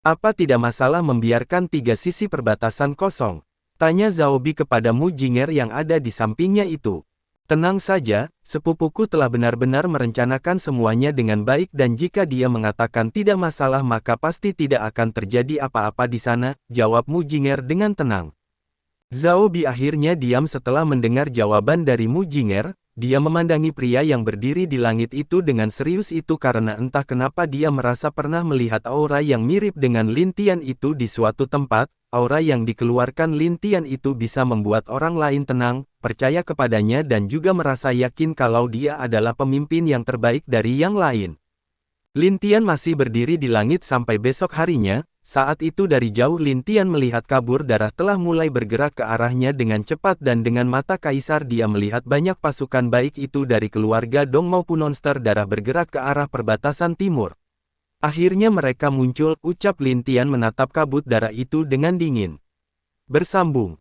Apa tidak masalah membiarkan 3 sisi perbatasan kosong? Tanya Zhao Bi kepada Mu Jinger yang ada di sampingnya itu. Tenang saja, sepupuku telah benar-benar merencanakan semuanya dengan baik dan jika dia mengatakan tidak masalah maka pasti tidak akan terjadi apa-apa di sana, jawab Mu Jinger dengan tenang. Zhao Bi akhirnya diam setelah mendengar jawaban dari Mu Jinger. Dia memandangi pria yang berdiri di langit itu dengan serius itu karena entah kenapa dia merasa pernah melihat aura yang mirip dengan Lin Tian itu di suatu tempat. Aura yang dikeluarkan Lin Tian itu bisa membuat orang lain tenang, percaya kepadanya dan juga merasa yakin kalau dia adalah pemimpin yang terbaik dari yang lain. Lin Tian masih berdiri di langit sampai besok harinya. Saat itu dari jauh Lin Tian melihat kabur darah telah mulai bergerak ke arahnya dengan cepat dan dengan mata kaisar dia melihat banyak pasukan baik itu dari keluarga Dong maupun monster darah bergerak ke arah perbatasan timur. Akhirnya mereka muncul, ucap Lin Tian menatap kabut darah itu dengan dingin. Bersambung.